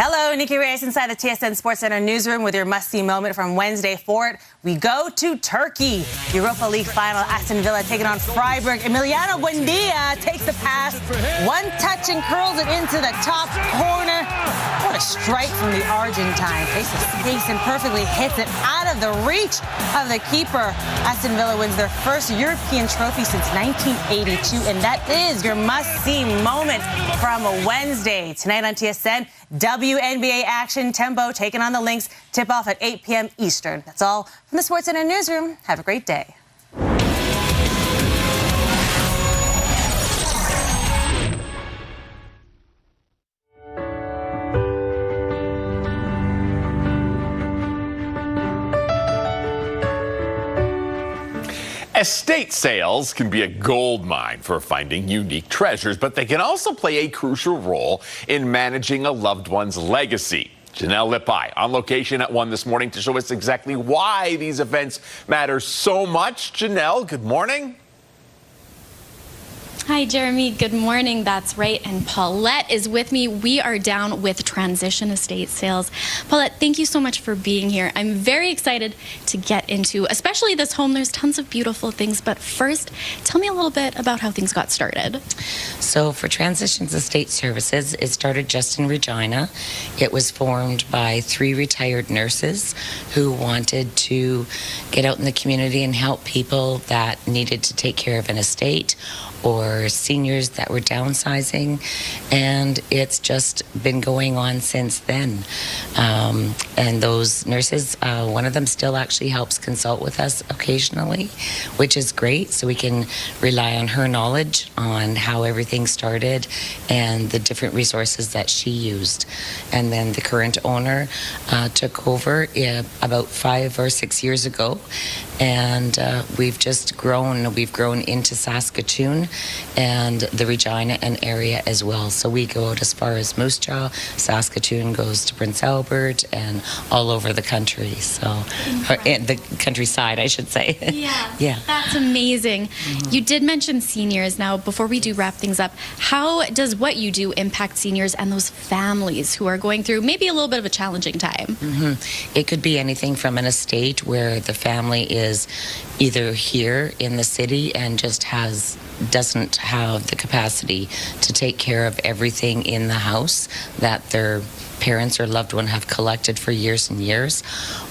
Hello, Nikki Reyes inside the TSN Sports Center newsroom with your must-see moment from Wednesday forward. We go to Turkey. Europa League final, Aston Villa taking on Freiburg. Emiliano Buendia takes the pass. One touch and curls it into the top corner. What a strike from the Argentine. Takes the space and perfectly hits it out of the reach of the keeper. Aston Villa wins their first European trophy since 1982, and that is your must-see moment from a Wednesday. Tonight on TSN, WNBA action, Tempo taking on the Lynx. Tip off at 8 p.m. Eastern. That's all from the Sports Center newsroom. Have a great day. Estate sales can be a gold mine for finding unique treasures, but they can also play a crucial role in managing a loved one's legacy. Janelle Lippi on location at 1 this morning to show us exactly why these events matter so much. Janelle, good morning. Hi, Jeremy. Good morning. That's right. And Paulette is with me. We are down with Transition Estate Sales. Paulette, thank you so much for being here. I'm very excited to get into, especially this home. There's tons of beautiful things. But first, tell me a little bit about how things got started. So for Transitions Estate Services, it started just in Regina. It was formed by 3 retired nurses who wanted to get out in the community and help people that needed to take care of an estate or seniors that were downsizing, and it's just been going on since then. And those nurses, one of them still actually helps consult with us occasionally, which is great, so we can rely on her knowledge on how everything started and the different resources that she used. And then the current owner took over about 5 or 6 years ago, and we've just grown. We've grown into Saskatchewan and the Regina and area as well. So we go out as far as Moose Jaw. Saskatchewan goes to Prince Albert and all over the country. So the countryside, I should say. Yeah, yeah. That's amazing. Mm-hmm. You did mention seniors. Now, before we do wrap things up, how does what you do impact seniors and those families who are going through maybe a little bit of a challenging time? Mm-hmm. It could be anything from an estate where the family is either here in the city and just doesn't have the capacity to take care of everything in the house that their parents or loved one have collected for years and years,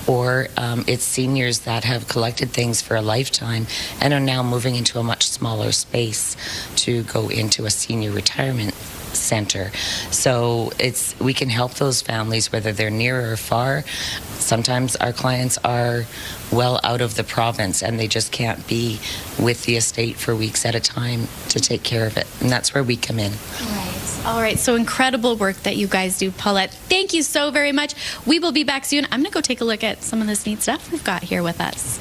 or it's seniors that have collected things for a lifetime and are now moving into a much smaller space to go into a senior retirement center. So we can help those families whether they're near or far. Sometimes our clients are well out of the province and they just can't be with the estate for weeks at a time to take care of it. And that's where we come in. All right. So incredible work that you guys do, Paulette. Thank you so very much. We will be back soon. I'm going to go take a look at some of this neat stuff we've got here with us.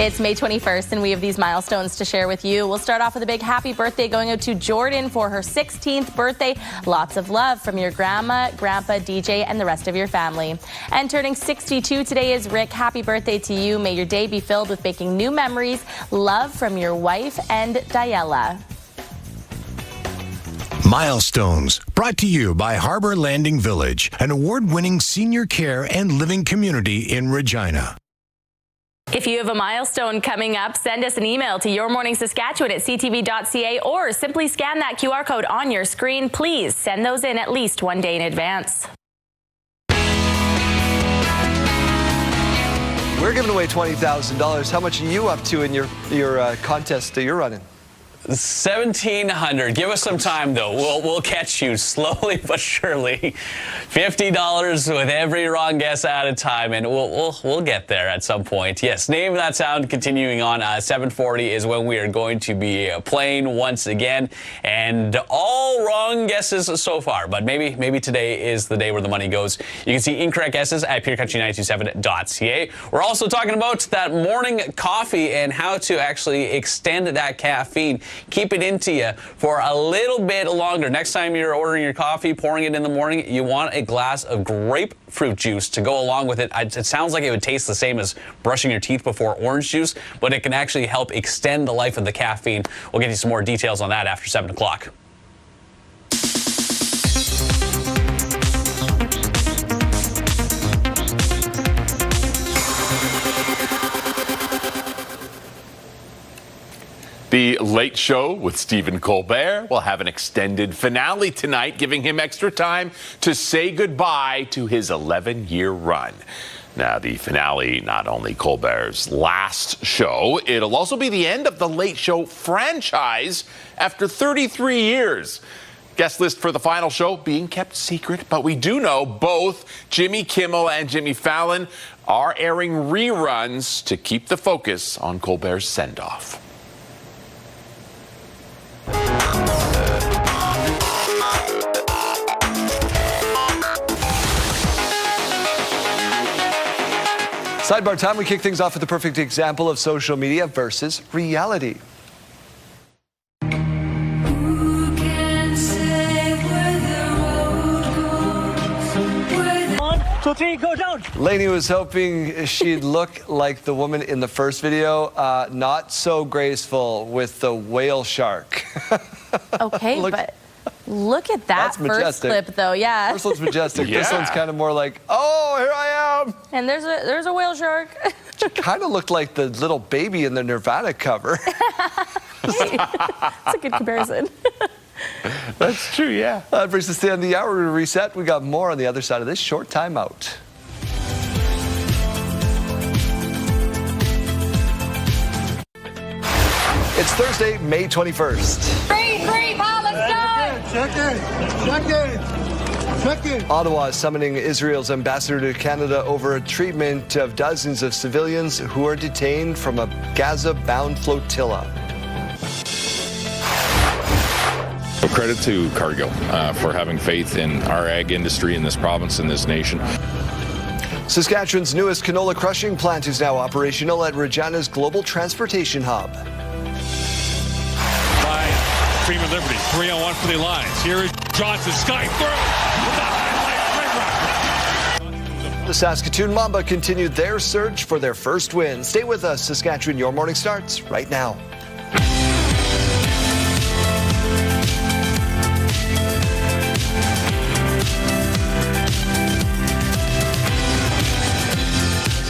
It's May 21st, and we have these milestones to share with you. We'll start off with a big happy birthday going out to Jordan for her 16th birthday. Lots of love from your grandma, grandpa, DJ, and the rest of your family. And turning 62 today is Rick. Happy birthday to you. May your day be filled with making new memories. Love from your wife and Diella. Milestones, brought to you by Harbor Landing Village, an award-winning senior care and living community in Regina. If you have a milestone coming up, send us an email to yourmorningsaskatchewan@ctv.ca or simply scan that QR code on your screen. Please send those in at least one day in advance. We're giving away $20,000. How much are you up to in your contest that you're running? 1,700. Give us some time, though. We'll catch you slowly but surely. $50 with every wrong guess at a time, and we'll get there at some point. Yes, name that sound. Continuing on, 7:40 is when we are going to be playing once again, and all wrong guesses so far. But maybe today is the day where the money goes. You can see incorrect guesses at purecountry927.ca. We're also talking about that morning coffee and how to actually extend that caffeine. Keep it into you for a little bit longer. Next time you're ordering your coffee, pouring it in the morning, you want a glass of grapefruit juice to go along with it. It sounds like it would taste the same as brushing your teeth before orange juice, but it can actually help extend the life of the caffeine. We'll get you some more details on that after 7 o'clock. The Late Show with Stephen Colbert will have an extended finale tonight, giving him extra time to say goodbye to his 11-year run. Now, the finale, not only Colbert's last show, it'll also be the end of the Late Show franchise after 33 years. Guest list for the final show being kept secret, but we do know both Jimmy Kimmel and Jimmy Fallon are airing reruns to keep the focus on Colbert's send-off. Sidebar time, we kick things off with the perfect example of social media versus reality. Lainey was hoping she'd look like the woman in the first video, not so graceful with the whale shark. Okay, but look at that first clip, though. Yeah. First one's majestic. Yeah. This one's kind of more like, oh, here I am. And there's a whale shark. She kind of looked like the little baby in the Nirvana cover. Hey, that's a good comparison. That's true, yeah. That brings us to the end of the hour. We reset. We got more on the other side of this short timeout. It's Thursday, May 21st. Free Palestine! Check in. Ottawa is summoning Israel's ambassador to Canada over treatment of dozens of civilians who are detained from a Gaza-bound flotilla. Well, credit to Cargill for having faith in our ag industry in this province and this nation. Saskatchewan's newest canola crushing plant is now operational at Regina's Global Transportation Hub. By Freeman Liberty, 3-on-1 for the Alliance. Here is Johnson, sky through. The Saskatoon Mamba continued their search for their first win. Stay with us, Saskatchewan. Your morning starts right now.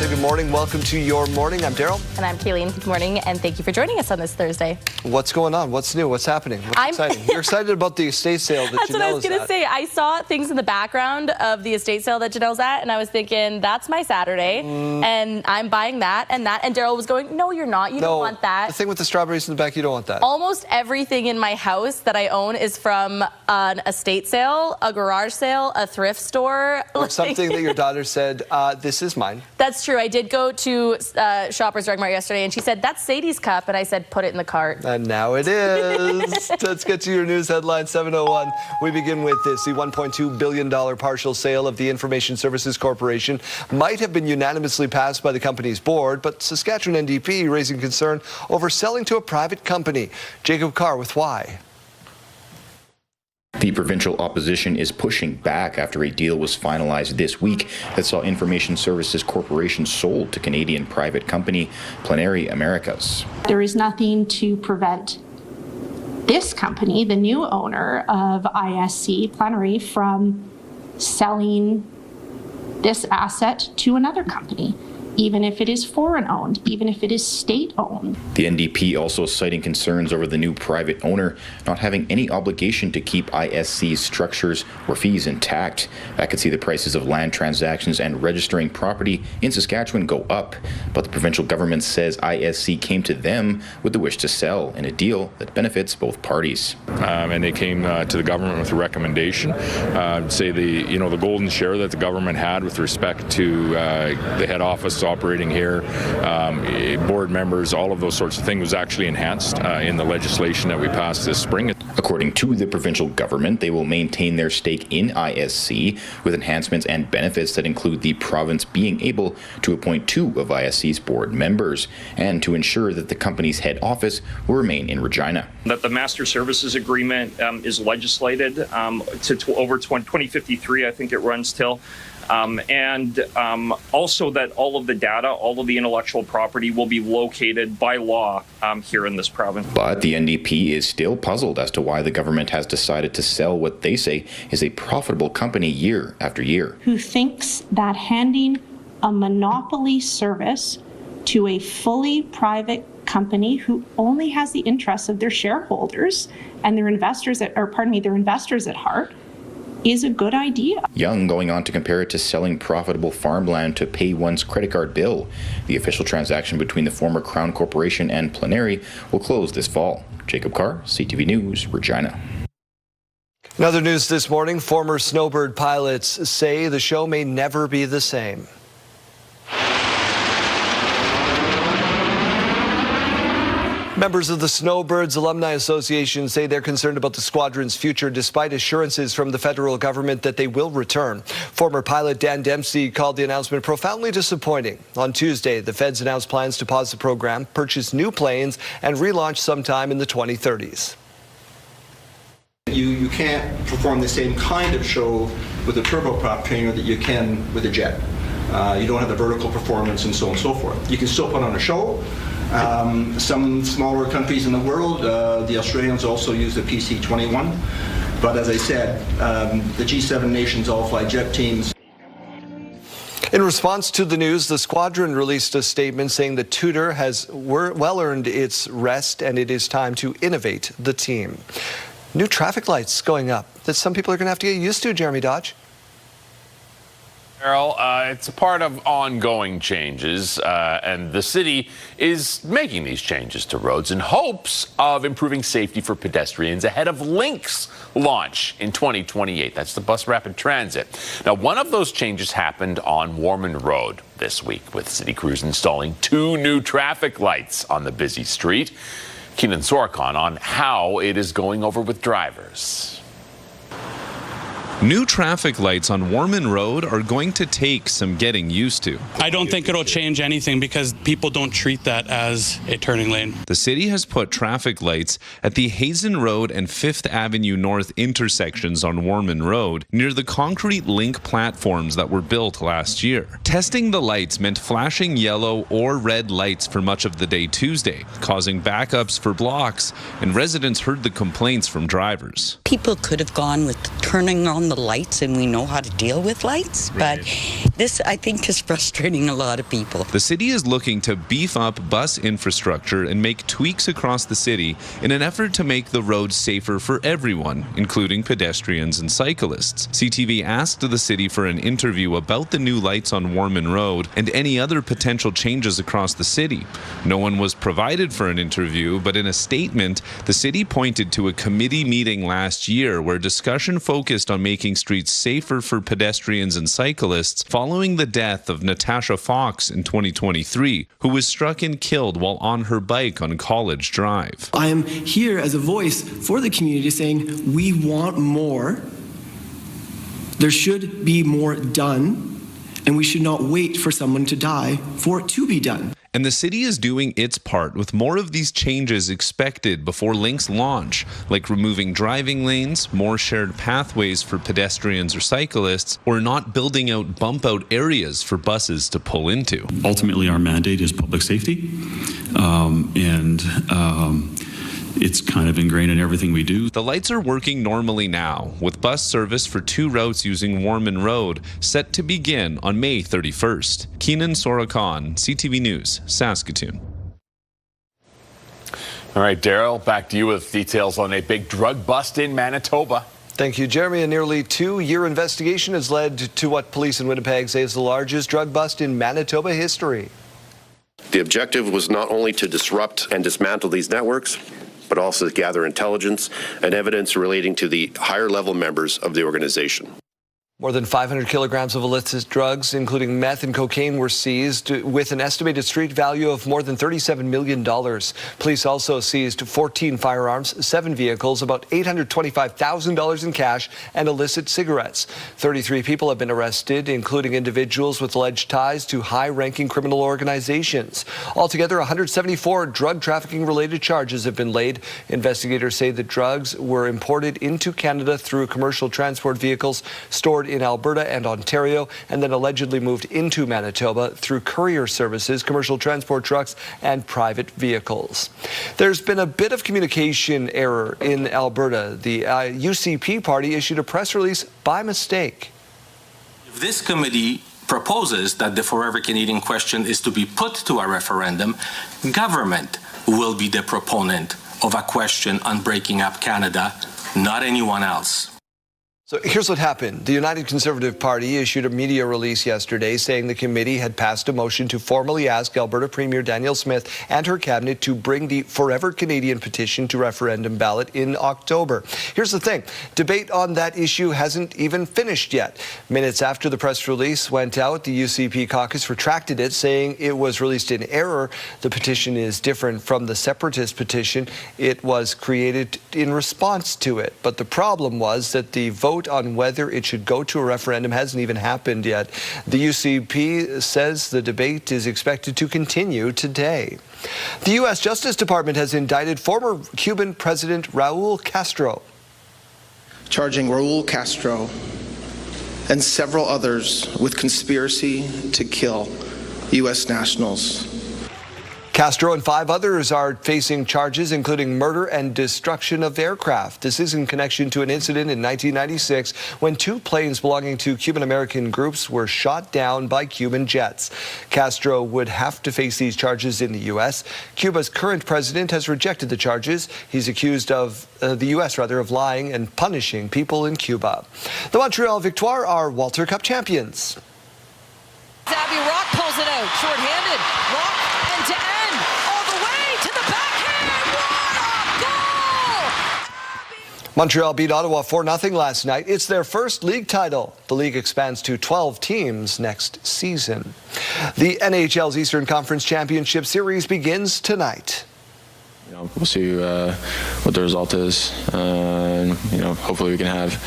good morning. Welcome to Your Morning. I'm Daryl. And I'm Kayleen. Good morning, and thank you for joining us on this Thursday. What's going on? What's new? What's happening? What's exciting? You're excited about the estate sale that That's what I was Janelle going to say. I saw things in the background of the estate sale that Janelle's at, and I was thinking, that's my Saturday, and I'm buying that and that. And Daryl was going, no, you're not. You don't want that. The thing with the strawberries in the back, you don't want that. Almost everything in my house that I own is from an estate sale, a garage sale, a thrift store. Or something that your daughter said, this is mine. That's true. I did go to Shoppers Drug Mart yesterday, and she said, that's Sadie's cup, and I said, put it in the cart. And now it is. Let's get to your news headline 7:01. We begin with this. The $1.2 billion partial sale of the Information Services Corporation might have been unanimously passed by the company's board, but Saskatchewan NDP raising concern over selling to a private company. Jacob Carr with why. The provincial opposition is pushing back after a deal was finalized this week that saw Information Services Corporation sold to Canadian private company Plenary Americas. There is nothing to prevent this company, the new owner of ISC, Plenary, from selling this asset to another company, even if it is foreign-owned, even if it is state-owned. The NDP also citing concerns over the new private owner not having any obligation to keep ISC's structures or fees intact. That could see the prices of land transactions and registering property in Saskatchewan go up. But the provincial government says ISC came to them with the wish to sell in a deal that benefits both parties. And they came to the government with a recommendation, say the golden share that the government had with respect to the head office operating here, board members, all of those sorts of things was actually enhanced in the legislation that we passed this spring. According to the provincial government, they will maintain their stake in ISC with enhancements and benefits that include the province being able to appoint 2 of ISC's board members and to ensure that the company's head office will remain in Regina. That the master services agreement is legislated to over 2053, I think it runs till. Also that all of the data, all of the intellectual property will be located by law here in this province. But the NDP is still puzzled as to why the government has decided to sell what they say is a profitable company year after year. Who thinks that handing a monopoly service to a fully private company who only has the interests of their shareholders and their investors at heart is a good idea. Young going on to compare it to selling profitable farmland to pay one's credit card bill. The official transaction between the former Crown Corporation and Plenary will close this fall. Jacob Carr, CTV News, Regina. In other news this morning, former Snowbird pilots say the show may never be the same. Members of the Snowbirds Alumni Association say they're concerned about the squadron's future despite assurances from the federal government that they will return. Former pilot Dan Dempsey called the announcement profoundly disappointing. On Tuesday, the feds announced plans to pause the program, purchase new planes, and relaunch sometime in the 2030s. You can't perform the same kind of show with a turboprop trainer that you can with a jet. You don't have the vertical performance and so on and so forth. You can still put on a show. Some smaller countries in the world, the Australians also use the PC-21. But as I said, the G7 nations all fly jet teams. In response to the news, the squadron released a statement saying the tutor has well earned its rest and it is time to innovate the team. New traffic lights going up that some people are going to have to get used to, Jeremy Dodge. Carol, it's a part of ongoing changes, and the city is making these changes to roads in hopes of improving safety for pedestrians ahead of Link's launch in 2028. That's the bus rapid transit. Now, one of those changes happened on Warman Road this week, with city crews installing 2 new traffic lights on the busy street. Keenan Sorokon on how it is going over with drivers. New traffic lights on Warman Road are going to take some getting used to. I don't think it'll change anything because people don't treat that as a turning lane. The city has put traffic lights at the Hazen Road and 5th Avenue North intersections on Warman Road near the concrete link platforms that were built last year. Testing the lights meant flashing yellow or red lights for much of the day Tuesday, causing backups for blocks, and residents heard the complaints from drivers. People could have gone with turning on the lights, and we know how to deal with lights, but This, I think, is frustrating a lot of people. The city is looking to beef up bus infrastructure and make tweaks across the city in an effort to make the roads safer for everyone, including pedestrians and cyclists. CTV asked the city for an interview about the new lights on Warman Road and any other potential changes across the city. No one was provided for an interview, but in a statement, the city pointed to a committee meeting last year where discussion focused on making streets safer for pedestrians and cyclists following the death of Natasha Fox in 2023, who was struck and killed while on her bike on College Drive. I am here as a voice for the community saying we want more. There should be more done, and we should not wait for someone to die for it to be done. And the city is doing its part with more of these changes expected before links launch, like removing driving lanes, more shared pathways for pedestrians or cyclists, or not building out bump-out areas for buses to pull into. Ultimately, our mandate is public safety, it's kind of ingrained in everything we do. The lights are working normally now, with bus service for 2 routes using Warman Road set to begin on May 31st. Keenan Sorakan, CTV News, Saskatoon. All right, Daryl, back to you with details on a big drug bust in Manitoba. Thank you, Jeremy. A nearly 2-year investigation has led to what police in Winnipeg say is the largest drug bust in Manitoba history. The objective was not only to disrupt and dismantle these networks, but also to gather intelligence and evidence relating to the higher-level members of the organization. More than 500 kilograms of illicit drugs, including meth and cocaine, were seized with an estimated street value of more than $37 million. Police also seized 14 firearms, 7 vehicles, about $825,000 in cash, and illicit cigarettes. 33 people have been arrested, including individuals with alleged ties to high-ranking criminal organizations. Altogether, 174 drug trafficking-related charges have been laid. Investigators say the drugs were imported into Canada through commercial transport vehicles stored in Alberta and Ontario, and then allegedly moved into Manitoba through courier services, commercial transport trucks, and private vehicles. There's been a bit of communication error in Alberta. The UCP party issued a press release by mistake. If this committee proposes that the Forever Canadian question is to be put to a referendum, government will be the proponent of a question on breaking up Canada, not anyone else. So here's what happened. The United Conservative Party issued a media release yesterday saying the committee had passed a motion to formally ask Alberta Premier Danielle Smith and her cabinet to bring the Forever Canadian petition to referendum ballot in October. Here's the thing. Debate on that issue hasn't even finished yet. Minutes after the press release went out, the UCP caucus retracted it, saying it was released in error. The petition is different from the separatist petition. It was created in response to it. But the problem was that the vote on whether it should go to a referendum hasn't even happened yet. The UCP says the debate is expected to continue today. The U.S. Justice Department has indicted former Cuban President Raul Castro, charging Raul Castro and several others with conspiracy to kill U.S. nationals. Castro and 5 others are facing charges, including murder and destruction of aircraft. This is in connection to an incident in 1996 when 2 planes belonging to Cuban-American groups were shot down by Cuban jets. Castro would have to face these charges in the U.S. Cuba's current president has rejected the charges. He's accused of the U.S. of lying and punishing people in Cuba. The Montreal Victoire are Walter Cup champions. Abby Rock pulls it out, short-handed. Rock end-to-end. Montreal beat Ottawa 4-0 last night. It's their first league title. The league expands to 12 teams next season. The NHL's Eastern Conference Championship Series begins tonight. We'll see what the result is. Hopefully we can have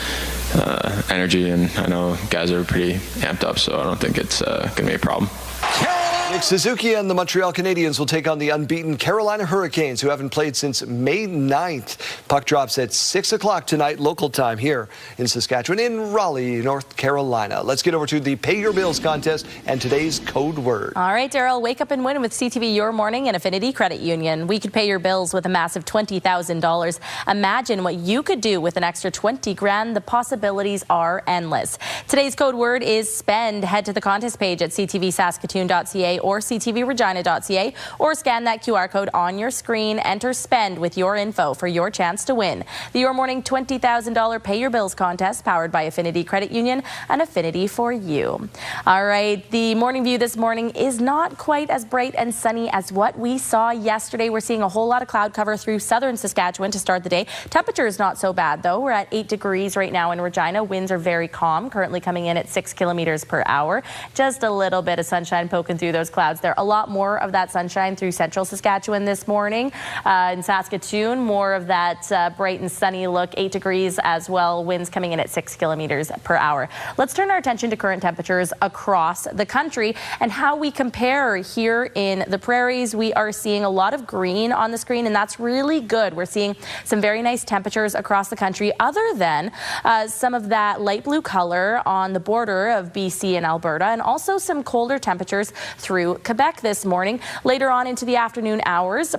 energy, and I know guys are pretty amped up, so I don't think it's going to be a problem. Carolina Nick Suzuki and the Montreal Canadiens will take on the unbeaten Carolina Hurricanes, who haven't played since May 9th. Puck drops at 6 o'clock tonight, local time here in Saskatchewan, in Raleigh, North Carolina. Let's get over to the Pay Your Bills contest and today's code word. All right, Daryl, wake up and win with CTV Your Morning and Affinity Credit Union. We could pay your bills with a massive $20,000. Imagine what you could do with an extra 20 grand. The possibilities are endless. Today's code word is spend. Head to the contest page at ctvsaskatoon.ca or ctvregina.ca or scan that QR code on your screen. Enter spend with your info for your chance to win. The Your Morning $20,000 Pay Your Bills contest, powered by Affinity Credit Union, and Affinity for you. All right, the morning view this morning is not quite as bright and sunny as what we saw yesterday. We're seeing a whole lot of cloud cover through southern Saskatchewan to start the day. Temperature is not so bad, though. We're at 8 degrees right now in Regina. Winds are very calm, currently coming in at 6 kilometers per hour. Just a little bit of sunshine poking through those clouds there. A lot more of that sunshine through central Saskatchewan this morning. In Saskatoon, more of that bright and sunny look, 8 degrees as well. Winds coming in at 6 kilometers per hour. Let's turn our attention to current temperatures across the country and how we compare here in the prairies. We are seeing a lot of green on the screen, and that's really good. We're seeing some very nice temperatures across the country, other than some of that light blue color on the border of BC and Alberta, and also some colder temperatures through Quebec this morning. Later on into the afternoon hours,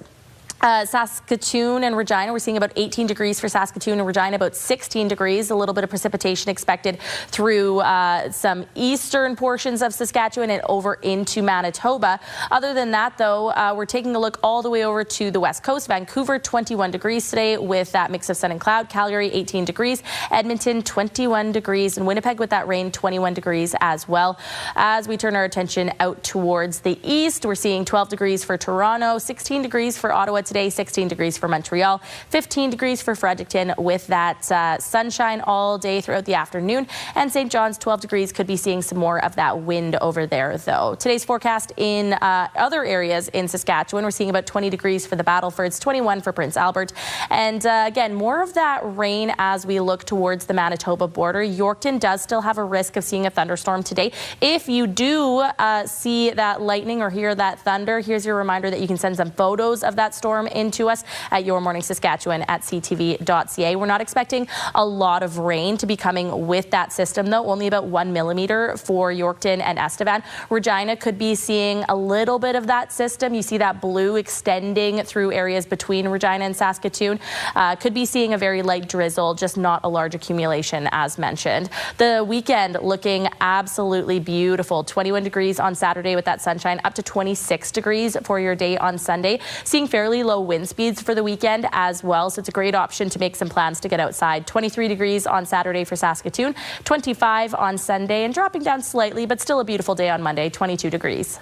Saskatoon and Regina, we're seeing about 18 degrees for Saskatoon and Regina, about 16 degrees. A little bit of precipitation expected through some eastern portions of Saskatchewan and over into Manitoba. Other than that, though, we're taking a look all the way over to the west coast. Vancouver, 21 degrees today with that mix of sun and cloud. Calgary, 18 degrees. Edmonton, 21 degrees. And Winnipeg with that rain, 21 degrees as well. As we turn our attention out towards the east, we're seeing 12 degrees for Toronto, 16 degrees for Ottawa today, 16 degrees for Montreal, 15 degrees for Fredericton with that sunshine all day throughout the afternoon. And St. John's, 12 degrees, could be seeing some more of that wind over there, though. Today's forecast in other areas in Saskatchewan, we're seeing about 20 degrees for the Battlefords, 21 for Prince Albert. And again, more of that rain as we look towards the Manitoba border. Yorkton does still have a risk of seeing a thunderstorm today. If you do see that lightning or hear that thunder, here's your reminder that you can send some photos of that storm into us at Your Morning Saskatchewan at ctv.ca. We're not expecting a lot of rain to be coming with that system, though. Only about 1 millimeter for Yorkton and Estevan. Regina could be seeing a little bit of that system. You see that blue extending through areas between Regina and Saskatoon. Could be seeing a very light drizzle, just not a large accumulation as mentioned. The weekend looking absolutely beautiful. 21 degrees on Saturday with that sunshine, up to 26 degrees for your day on Sunday. Seeing fairly low wind speeds for the weekend as well, so it's a great option to make some plans to get outside. 23 degrees on Saturday for Saskatoon, 25 on Sunday, and dropping down slightly, but still a beautiful day on Monday, 22 degrees.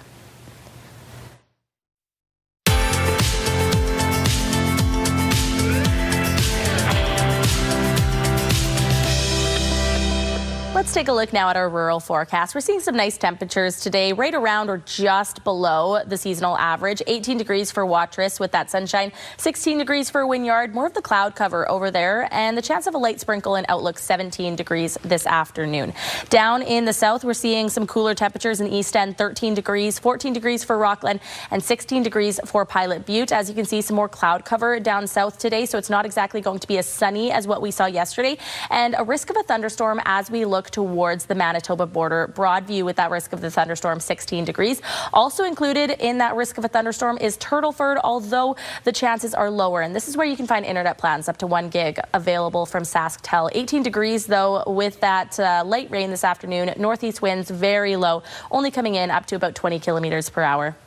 Let's take a look now at our rural forecast. We're seeing some nice temperatures today, right around or just below the seasonal average. 18 degrees for Watrous with that sunshine, 16 degrees for Wynyard, more of the cloud cover over there, and the chance of a light sprinkle in Outlook, 17 degrees this afternoon. Down in the south, we're seeing some cooler temperatures in East End, 13 degrees, 14 degrees for Rockland, and 16 degrees for Pilot Butte. As you can see, some more cloud cover down south today, so it's not exactly going to be as sunny as what we saw yesterday, and a risk of a thunderstorm as we look towards the Manitoba border. Broadview with that risk of the thunderstorm, 16 degrees. Also included in that risk of a thunderstorm is Turtleford, although the chances are lower. And this is where you can find internet plans up to 1 gig available from SaskTel. 18 degrees, though, with that light rain this afternoon. Northeast winds very low, only coming in up to about 20 kilometers per hour.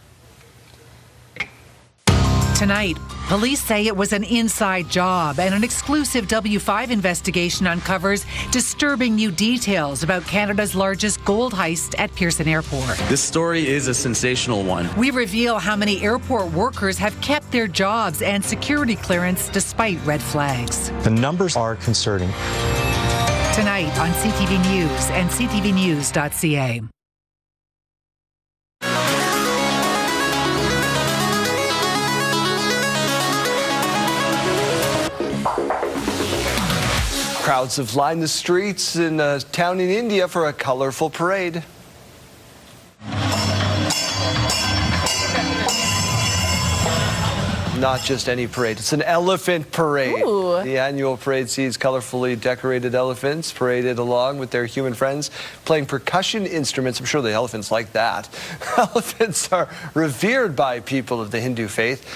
Tonight, police say it was an inside job, and an exclusive W5 investigation uncovers disturbing new details about Canada's largest gold heist at Pearson Airport. This story is a sensational one. We reveal how many airport workers have kept their jobs and security clearance despite red flags. The numbers are concerning. Tonight on CTV News and ctvnews.ca. Crowds have lined the streets in a town in India for a colorful parade. Not just any parade, it's an elephant parade. Ooh. The annual parade sees colorfully decorated elephants paraded along with their human friends playing percussion instruments. I'm sure the elephants like that. Elephants are revered by people of the Hindu faith.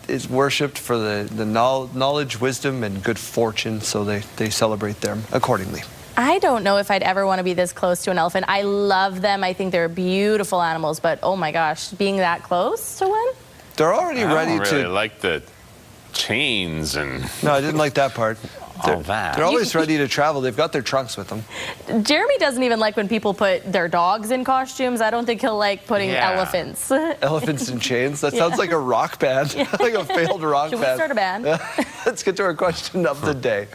It's worshipped for the knowledge, wisdom, and good fortune, so they celebrate them accordingly. I don't know if I'd ever want to be this close to an elephant. I love them. I think they're beautiful animals, but oh my gosh, being that close to one? They're already ready I don't really to... like the chains and... No, I didn't like that part. All that. They're always ready to travel. They've got their trunks with them. Jeremy doesn't even like when people put their dogs in costumes. I don't think he'll like putting elephants. Elephants in chains? That sounds like a rock band, like a failed rock Should band. we start a band? Let's get to our question of the day.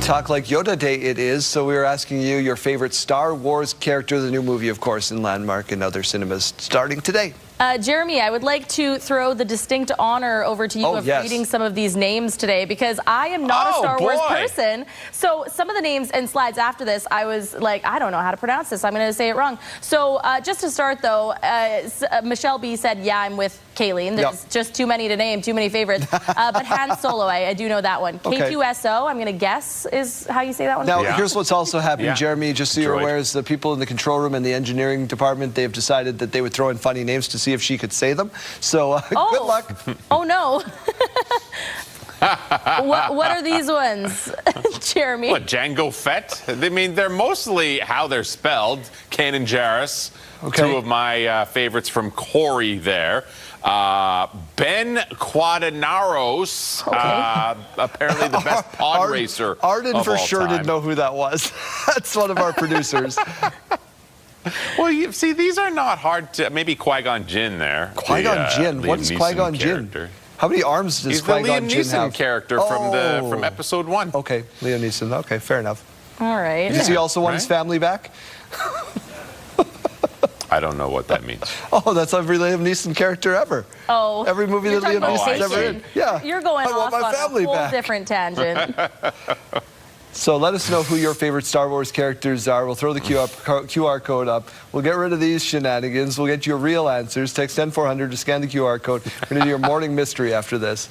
Talk Like Yoda Day it is, so we were asking you your favorite Star Wars character, the new movie, of course, in Landmark and other cinemas starting today. Jeremy, I would like to throw the distinct honor over to you of reading some of these names today, because I am not a Star Wars person. So some of the names and slides after this, I was like, I don't know how to pronounce this. I'm going to say it wrong. So just to start, though, Michelle B said, yeah, I'm with Kayleen. There's just too many to name, too many favorites. But Han Solo, I do know that one. Okay. K2SO, I'm going to guess is how you say that one. Now, here's what's also happening, Jeremy, just so you're aware, is the people in the control room and the engineering department, they have decided that they would throw in funny names to see if she could say them. So good luck. Oh, no. what are these ones, Jeremy? What, Jango Fett? I mean, they're mostly how they're spelled. Kane and Jarrus, two of my favorites from Corey there. Ben Quadinaros, apparently the best pod racer Arden of for all sure time. didn't know who that was. That's one of our producers. Well, you see, these are not hard to... Maybe Qui-Gon Jinn there. Qui-Gon Jinn? What is Qui-Gon Jinn? How many arms does Qui-Gon Jinn have? He's the Liam Neeson character from Episode 1. Okay, Liam Neeson. Okay, fair enough. All right. Does he also want his family back? I don't know what that means. Oh, that's every Liam Neeson character ever. Oh. Every movie that Liam Neeson's ever in. Yeah. You're going off on a whole different tangent. So let us know who your favorite Star Wars characters are. We'll throw the QR code up. We'll get rid of these shenanigans. We'll get you real answers. Text 10400 to scan the QR code. We're going to do your morning mystery after this.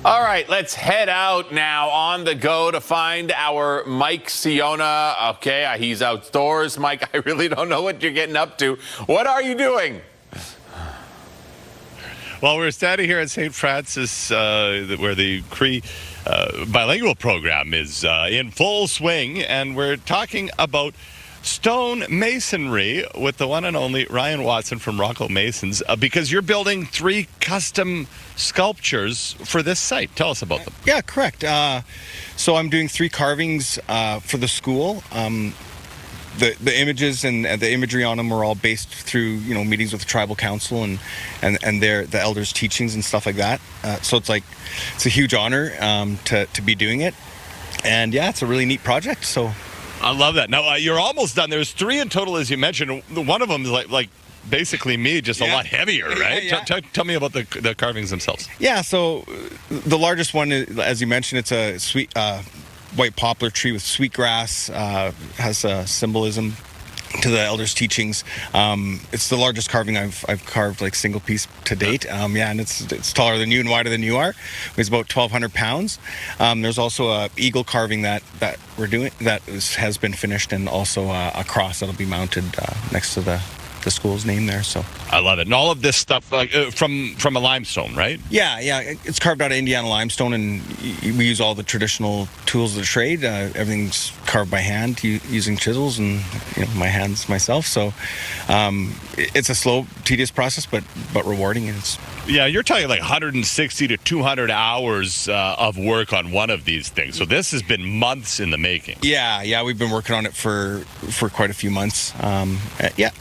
All right, let's head out now on the go to find our Mike Siona. Okay, he's outdoors. Mike, I really don't know what you're getting up to. What are you doing? Well, we're standing here at St. Francis, where the Cree bilingual program is in full swing, and we're talking about stone masonry with the one and only Ryan Watson from Rocco Masons, because you're building 3 custom sculptures for this site. Tell us about them. Yeah, correct. So I'm doing 3 carvings for the school. The images and the imagery on them are all based through meetings with the tribal council and the elders' teachings and stuff like that. So it's a huge honor to be doing it, and yeah, it's a really neat project. So. I love that. Now, you're almost done. There's 3 in total, as you mentioned. One of them is like basically me, just a lot heavier, right? Yeah. Tell me about the carvings themselves. Yeah, so the largest one, as you mentioned, it's a sweet white poplar tree with sweetgrass. Has a symbolism to the elders' teachings. It's the largest carving I've carved, single piece to date. And it's taller than you and wider than you are. Weighs about 1,200 pounds. There's also a eagle carving that we're doing that has been finished, and also a cross that'll be mounted next to the school's name there. So I love it. And all of this stuff from a limestone, right? Yeah. It's carved out of Indiana limestone, and we use all the traditional tools of the trade. Everything's carved by hand using chisels and my hands myself. So it's a slow, tedious process, but rewarding. And you're talking 160 to 200 hours of work on one of these things. So this has been months in the making. Yeah, we've been working on it for quite a few months. It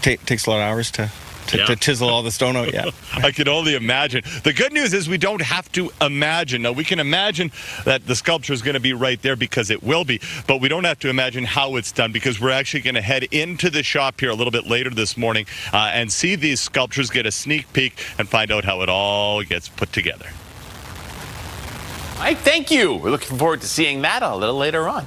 takes a lot of hours to to chisel all the stone out. Yeah. I can only imagine. The good news is we don't have to imagine. Now, we can imagine that the sculpture is going to be right there because it will be, but we don't have to imagine how it's done because we're actually going to head into the shop here a little bit later this morning and see these sculptures, get a sneak peek, and find out how it all gets put together. Mike, thank you. We're looking forward to seeing that a little later on.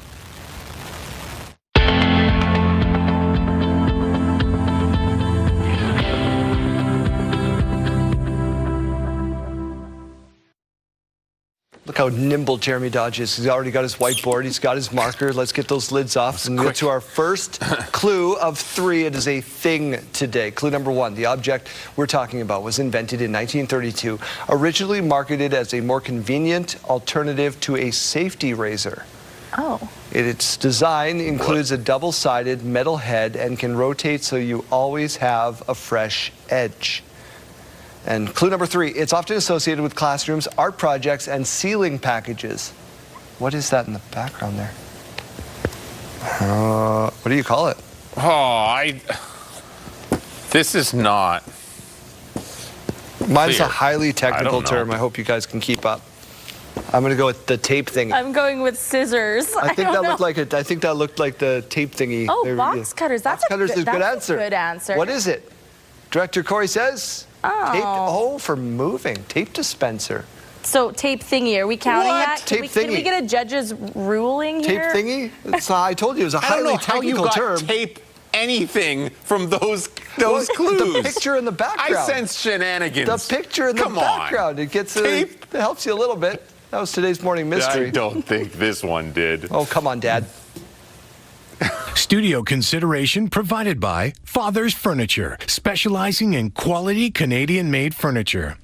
Look how nimble Jeremy Dodge is. He's already got his whiteboard. He's got his marker. Let's get those lids off and get to our first clue of 3. It is a thing today. Clue number 1. The object we're talking about was invented in 1932, originally marketed as a more convenient alternative to a safety razor. Oh. Its design includes a double-sided metal head and can rotate so you always have a fresh edge. And clue number 3, it's often associated with classrooms, art projects, and ceiling packages. What is that in the background there? What do you call it? This is not. Mine's clear. a highly technical term. I hope you guys can keep up. I'm going to go with the tape thingy. I'm going with scissors. I think that looked like the tape thingy. Oh, box cutters. That's a good answer. What is it? Director Corey says. Oh. For moving. Tape dispenser. So tape thingy, are we counting that? Can we get a judge's ruling here? Tape thingy? I told you it was a highly technical term. I don't know how you got tape anything from those clues. The picture in the background. I sense shenanigans. The picture in the background. It gets it helps you a little bit. That was today's morning mystery. I don't think this one did. Oh, come on, Dad. Studio consideration provided by Father's Furniture, specializing in quality Canadian-made furniture.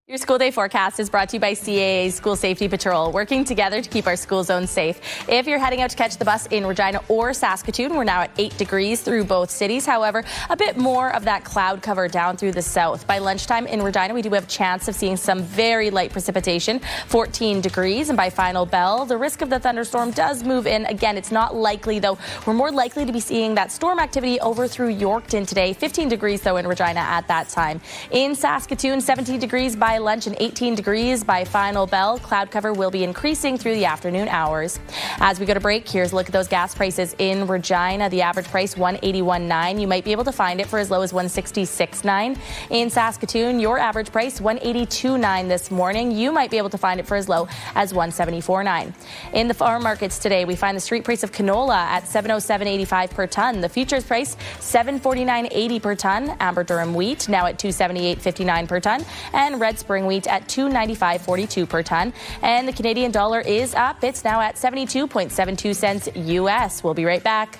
Your school day forecast is brought to you by CAA School Safety Patrol, working together to keep our school zones safe. If you're heading out to catch the bus in Regina or Saskatoon, we're now at 8 degrees through both cities. However, a bit more of that cloud cover down through the south. By lunchtime in Regina, we do have a chance of seeing some very light precipitation, 14 degrees. And by final bell, the risk of the thunderstorm does move in. Again, it's not likely, though. We're more likely to be seeing that storm activity over through Yorkton today. 15 degrees, though, in Regina at that time. In Saskatoon, 17 degrees by lunch and 18 degrees by final bell. Cloud cover will be increasing through the afternoon hours. As we go to break, here's a look at those gas prices in Regina. The average price $181.9. You might be able to find it for as low as $166.9. In Saskatoon, your average price $182.9 this morning. You might be able to find it for as low as $174.9. In the farm markets today, we find the street price of canola at $707.85 per ton. The futures price $749.80 per ton. Amber Durham wheat now at $278.59 per ton, and red spring wheat at $295.42 per ton. And the Canadian dollar is up. It's now at 72.72 cents US. We'll be right back.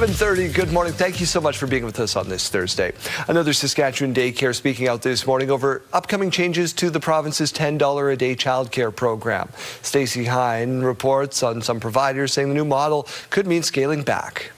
.30, good morning. Thank you so much for being with us on this Thursday. Another Saskatchewan daycare speaking out this morning over upcoming changes to the province's $10 a day childcare program. Stacey Hine reports on some providers saying the new model could mean scaling back.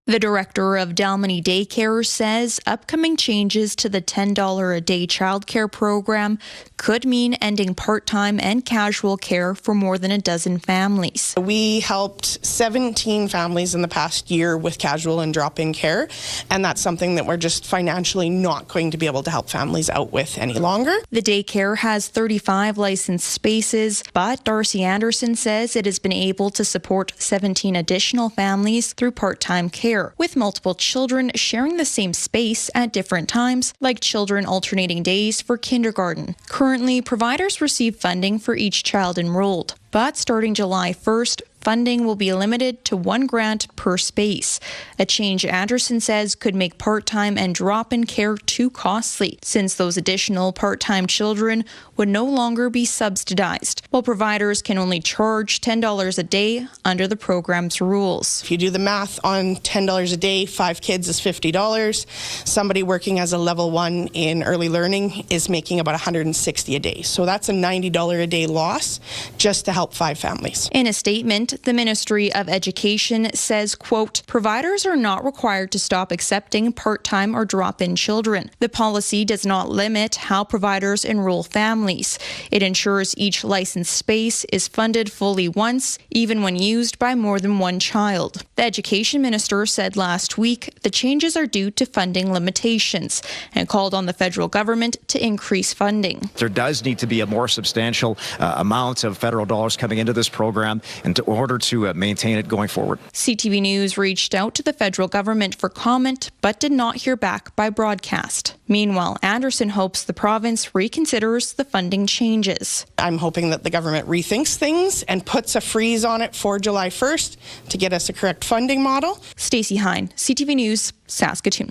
The director of Dalmany Daycare says upcoming changes to the $10 a day childcare program could mean ending part-time and casual care for more than a dozen families. We helped 17 families in the past year with casual and drop-in care, and that's something that we're just financially not going to be able to help families out with any longer. The daycare has 35 licensed spaces, but Darcy Anderson says it has been able to support 17 additional families through part-time care, with multiple children sharing the same space at different times, like children alternating days for kindergarten. Currently, providers receive funding for each child enrolled, but starting July 1st, Funding will be limited to 1 grant per space, a change Anderson says could make part-time and drop-in care too costly, since those additional part-time children would no longer be subsidized, while providers can only charge $10 a day under the program's rules. If you do the math on $10 a day, 5 kids is $50. Somebody working as a level 1 in early learning is making about $160 a day. So that's a $90 a day loss just to help 5 families. In a statement, the Ministry of Education says, quote, providers are not required to stop accepting part-time or drop-in children. The policy does not limit how providers enroll families. It ensures each licensed space is funded fully once, even when used by more than 1 child. The Education Minister said last week the changes are due to funding limitations and called on the federal government to increase funding. There does need to be a more substantial amount of federal dollars coming into this program in order to maintain it going forward. CTV News reached out to the federal government for comment, but did not hear back by broadcast. Meanwhile, Anderson hopes the province reconsiders the funding changes. I'm hoping that the government rethinks things and puts a freeze on it for July 1st to get us a correct funding model. Stacey Hine, CTV News, Saskatoon.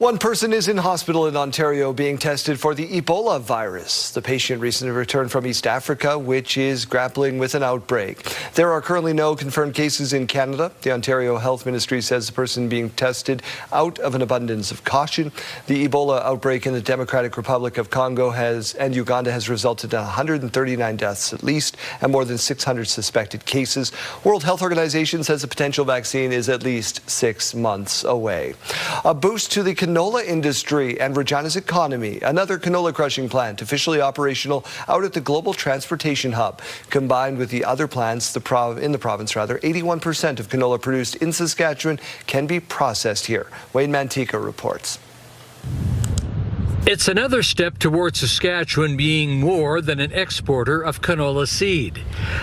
1 person is in hospital in Ontario being tested for the Ebola virus. The patient recently returned from East Africa, which is grappling with an outbreak. There are currently no confirmed cases in Canada. The Ontario Health Ministry says the person being tested out of an abundance of caution. The Ebola outbreak in the Democratic Republic of Congo and Uganda has resulted in 139 deaths at least and more than 600 suspected cases. World Health Organization says the potential vaccine is at least 6 months away. A boost to the canola industry and Regina's economy. Another canola crushing plant officially operational out at the Global Transportation Hub. Combined with the other plants in the province, 81% of canola produced in Saskatchewan can be processed here. Wayne Mantika reports. It's another step towards Saskatchewan being more than an exporter of canola seed.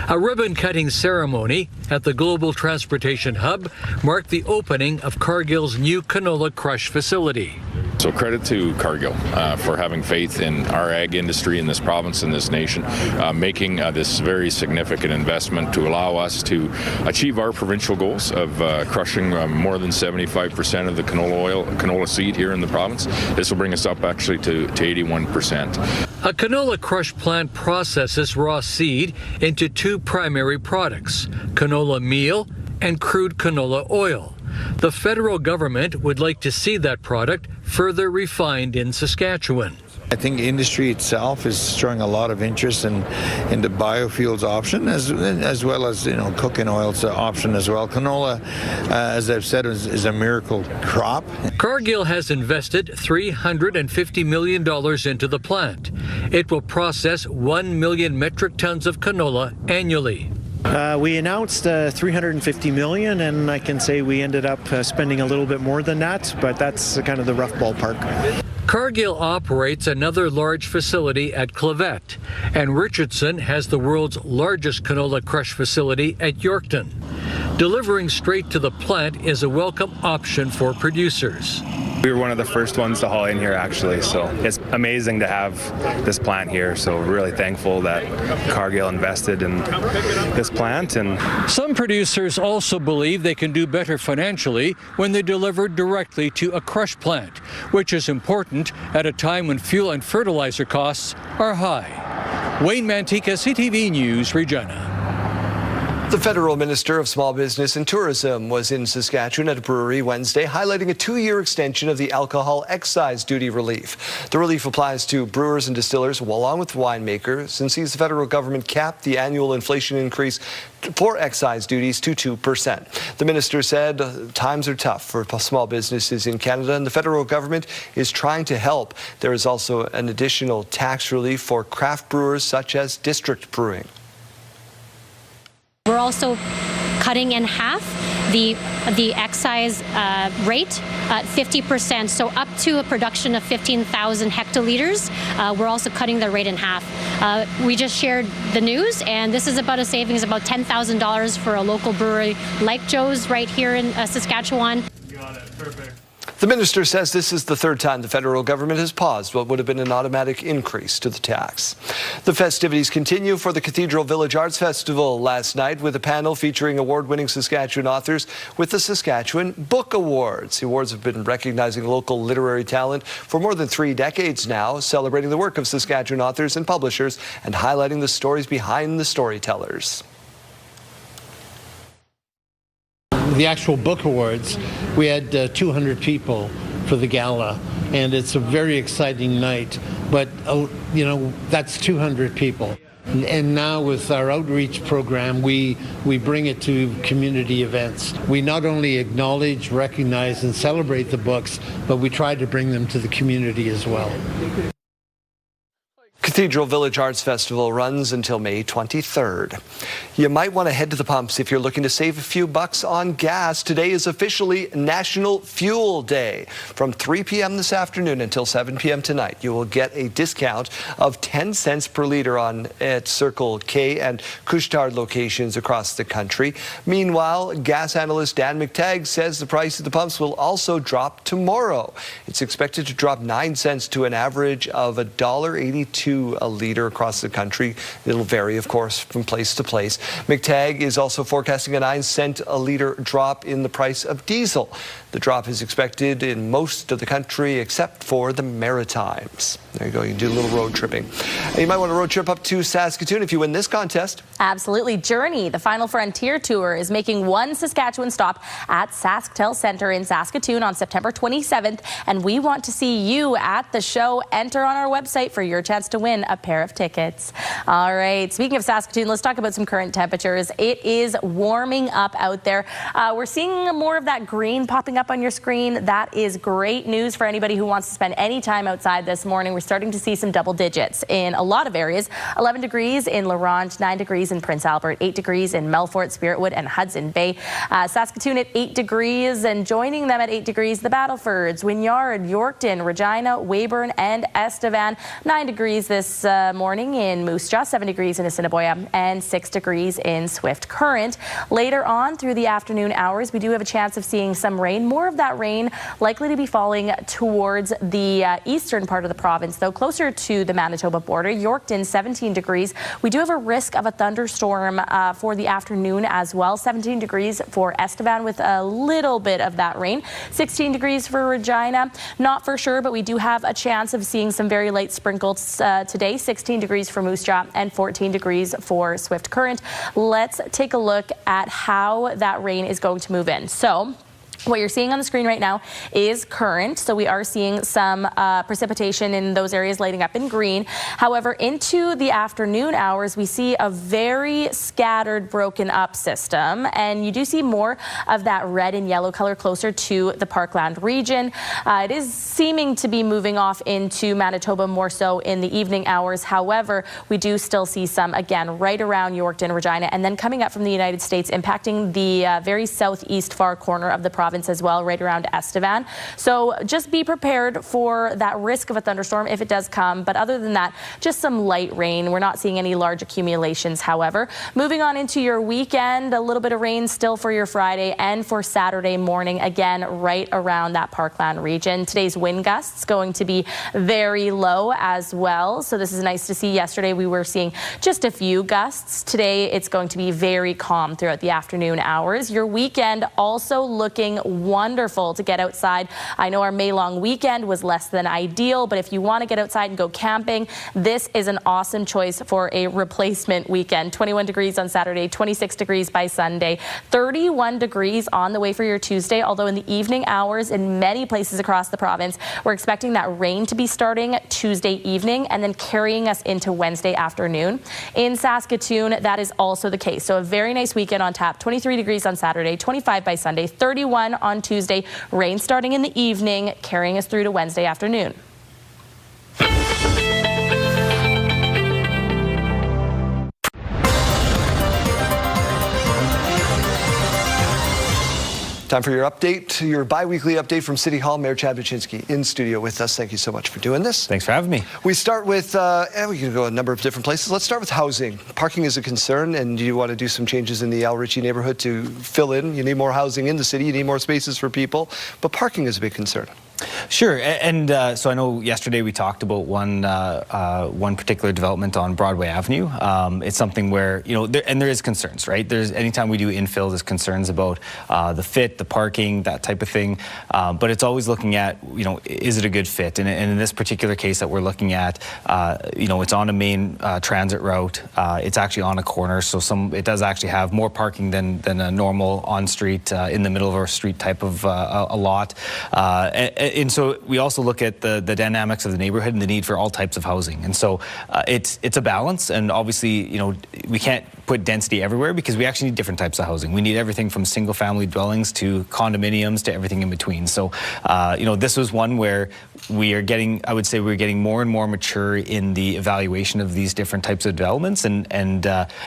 A ribbon-cutting ceremony at the Global Transportation Hub marked the opening of Cargill's new canola crush facility. So credit to Cargill for having faith in our ag industry in this province and this nation, making this very significant investment to allow us to achieve our provincial goals of crushing more than 75% of the canola seed here in the province. This will bring us up actually to 81%. A canola crush plant processes raw seed into 2 primary products, canola meal and crude canola oil. The federal government would like to see that product further refined in Saskatchewan. I think industry itself is showing a lot of interest in the biofuels option as well as cooking oils option as well. Canola, as I've said, is a miracle crop. Cargill has invested $350 million into the plant. It will process 1 million metric tons of canola annually. We announced $350 million, and I can say we ended up spending a little bit more than that, but that's kind of the rough ballpark. Cargill operates another large facility at Clavette, and Richardson has the world's largest canola crush facility at Yorkton. Delivering straight to the plant is a welcome option for producers. We were one of the first ones to haul in here, actually, so it's amazing to have this plant here. So we're really thankful that Cargill invested in this plant. And some producers also believe they can do better financially when they deliver directly to a crush plant, which is important at a time when fuel and fertilizer costs are high. Wayne Mantika, CTV News, Regina. The federal minister of Small Business and Tourism was in Saskatchewan at a brewery Wednesday, highlighting a 2-year extension of the alcohol excise duty relief. The relief applies to brewers and distillers along with winemakers and sees the federal government cap the annual inflation increase for excise duties to 2%. The minister said times are tough for small businesses in Canada and the federal government is trying to help. There is also an additional tax relief for craft brewers such as district brewing. We're also cutting in half the excise rate, 50%. So up to a production of 15,000 hectoliters, we're also cutting the rate in half. We just shared the news, and this is about a savings of about $10,000 for a local brewery like Joe's right here in Saskatchewan. Got it. Perfect. The minister says this is the third time the federal government has paused what would have been an automatic increase to the tax. The festivities continue for the Cathedral Village Arts Festival last night with a panel featuring award-winning Saskatchewan authors with the Saskatchewan Book Awards. The awards have been recognizing local literary talent for more than 3 decades now, celebrating the work of Saskatchewan authors and publishers and highlighting the stories behind the storytellers. The actual book awards, we had 200 people for the gala, and it's a very exciting night, but you know, that's 200 people. And now with our outreach program, we bring it to community events. We not only acknowledge, recognize, and celebrate the books, but we try to bring them to the community as well. Cathedral Village Arts Festival runs until May 23rd. You might want to head to the pumps if you're looking to save a few bucks on gas. Today is officially National Fuel Day. From 3 p.m. this afternoon until 7 p.m. tonight, you will get a discount of 10 cents per liter at Circle K and Couche-Tard locations across the country. Meanwhile, gas analyst Dan McTagg says the price at the pumps will also drop tomorrow. It's expected to drop 9 cents to an average of $1.82 a liter across the country. It'll vary, of course, from place to place. McTagg is also forecasting a 9 cent a liter drop in the price of diesel. The drop is expected in most of the country except for the Maritimes. There you go. You can do a little road tripping. You might want to road trip up to Saskatoon if you win this contest. Absolutely. Journey, the Final Frontier Tour, is making one Saskatchewan stop at SaskTel Centre in Saskatoon on September 27th, and we want to see you at the show. Enter on our website for your chance to win a pair of tickets. All right. Speaking of Saskatoon, let's talk about some current temperatures. It is warming up out there. We're seeing more of that green popping up on your screen. That is great news for anybody who wants to spend any time outside this morning. We're starting to see some double digits in a lot of areas. 11 degrees in La Ronge, 9 degrees in Prince Albert, 8 degrees in Melfort, Spiritwood, and Hudson Bay. Saskatoon at 8 degrees, and joining them at 8 degrees, the Battlefords, Wynyard, Yorkton, Regina, Weyburn, and Estevan. 9 degrees this morning in Moose Jaw, 7 degrees in Assiniboia, and 6 degrees in Swift Current. Later on through the afternoon hours, we do have a chance of seeing some rain. More of that rain likely to be falling towards the eastern part of the province, though closer to the Manitoba border. Yorkton, 17 degrees. We do have a risk of a thunderstorm for the afternoon as well. 17 degrees for Estevan with a little bit of that rain. 16 degrees for Regina. Not for sure, but we do have a chance of seeing some very light sprinkles today. 16 degrees for Moose Jaw and 14 degrees for Swift Current. Let's take a look at how that rain is going to move in. So what you're seeing on the screen right now is current, so we are seeing some precipitation in those areas lighting up in green. However, into the afternoon hours, we see a very scattered, broken up system, and you do see more of that red and yellow color closer to the Parkland region. It is seeming to be moving off into Manitoba more so in the evening hours. However, we do still see some, again, right around Yorkton, Regina, and then coming up from the United States, impacting the very southeast far corner of the province as well, right around Estevan. So just be prepared for that risk of a thunderstorm if it does come. But other than that, just some light rain. We're not seeing any large accumulations, however. Moving on into your weekend, a little bit of rain still for your Friday and for Saturday morning, again, right around that Parkland region. Today's wind gusts going to be very low as well. So this is nice to see. Yesterday we were seeing just a few gusts. Today it's going to be very calm throughout the afternoon hours. Your weekend also looking wonderful to get outside. I know our May long weekend was less than ideal, but if you want to get outside and go camping, this is an awesome choice for a replacement weekend. 21 degrees on Saturday, 26 degrees by Sunday, 31 degrees on the way for your Tuesday, although in the evening hours in many places across the province, we're expecting that rain to be starting Tuesday evening and then carrying us into Wednesday afternoon. In Saskatoon, that is also the case. So a very nice weekend on tap. 23 degrees on Saturday, 25 by Sunday, 31 on Tuesday, rain starting in the evening, carrying us through to Wednesday afternoon. Time for your update, your bi-weekly update from City Hall. Mayor Chad Buczynski in studio with us. Thank you so much for doing this. Thanks for having me. We start with, we can go a number of different places. Let's start with housing. Parking is a concern, and you want to do some changes in the Al Ritchie neighborhood to fill in. You need more housing in the city. You need more spaces for people, but parking is a big concern. Sure, and so I know yesterday we talked about one particular development on Broadway Avenue. It's something where, there is concerns, right? Anytime we do infill, there's concerns about the fit, the parking, that type of thing. But it's always looking at, is it a good fit? And in this particular case that we're looking at, it's on a main transit route. It's actually on a corner, so it does actually have more parking than a normal on-street, in the middle of our street type of a lot. And so we also look at the dynamics of the neighborhood and the need for all types of housing. And so it's a balance, and obviously, we can't put density everywhere because we actually need different types of housing. We need everything from single family dwellings to condominiums to everything in between. So, this was one where we're getting more and more mature in the evaluation of these different types of developments, and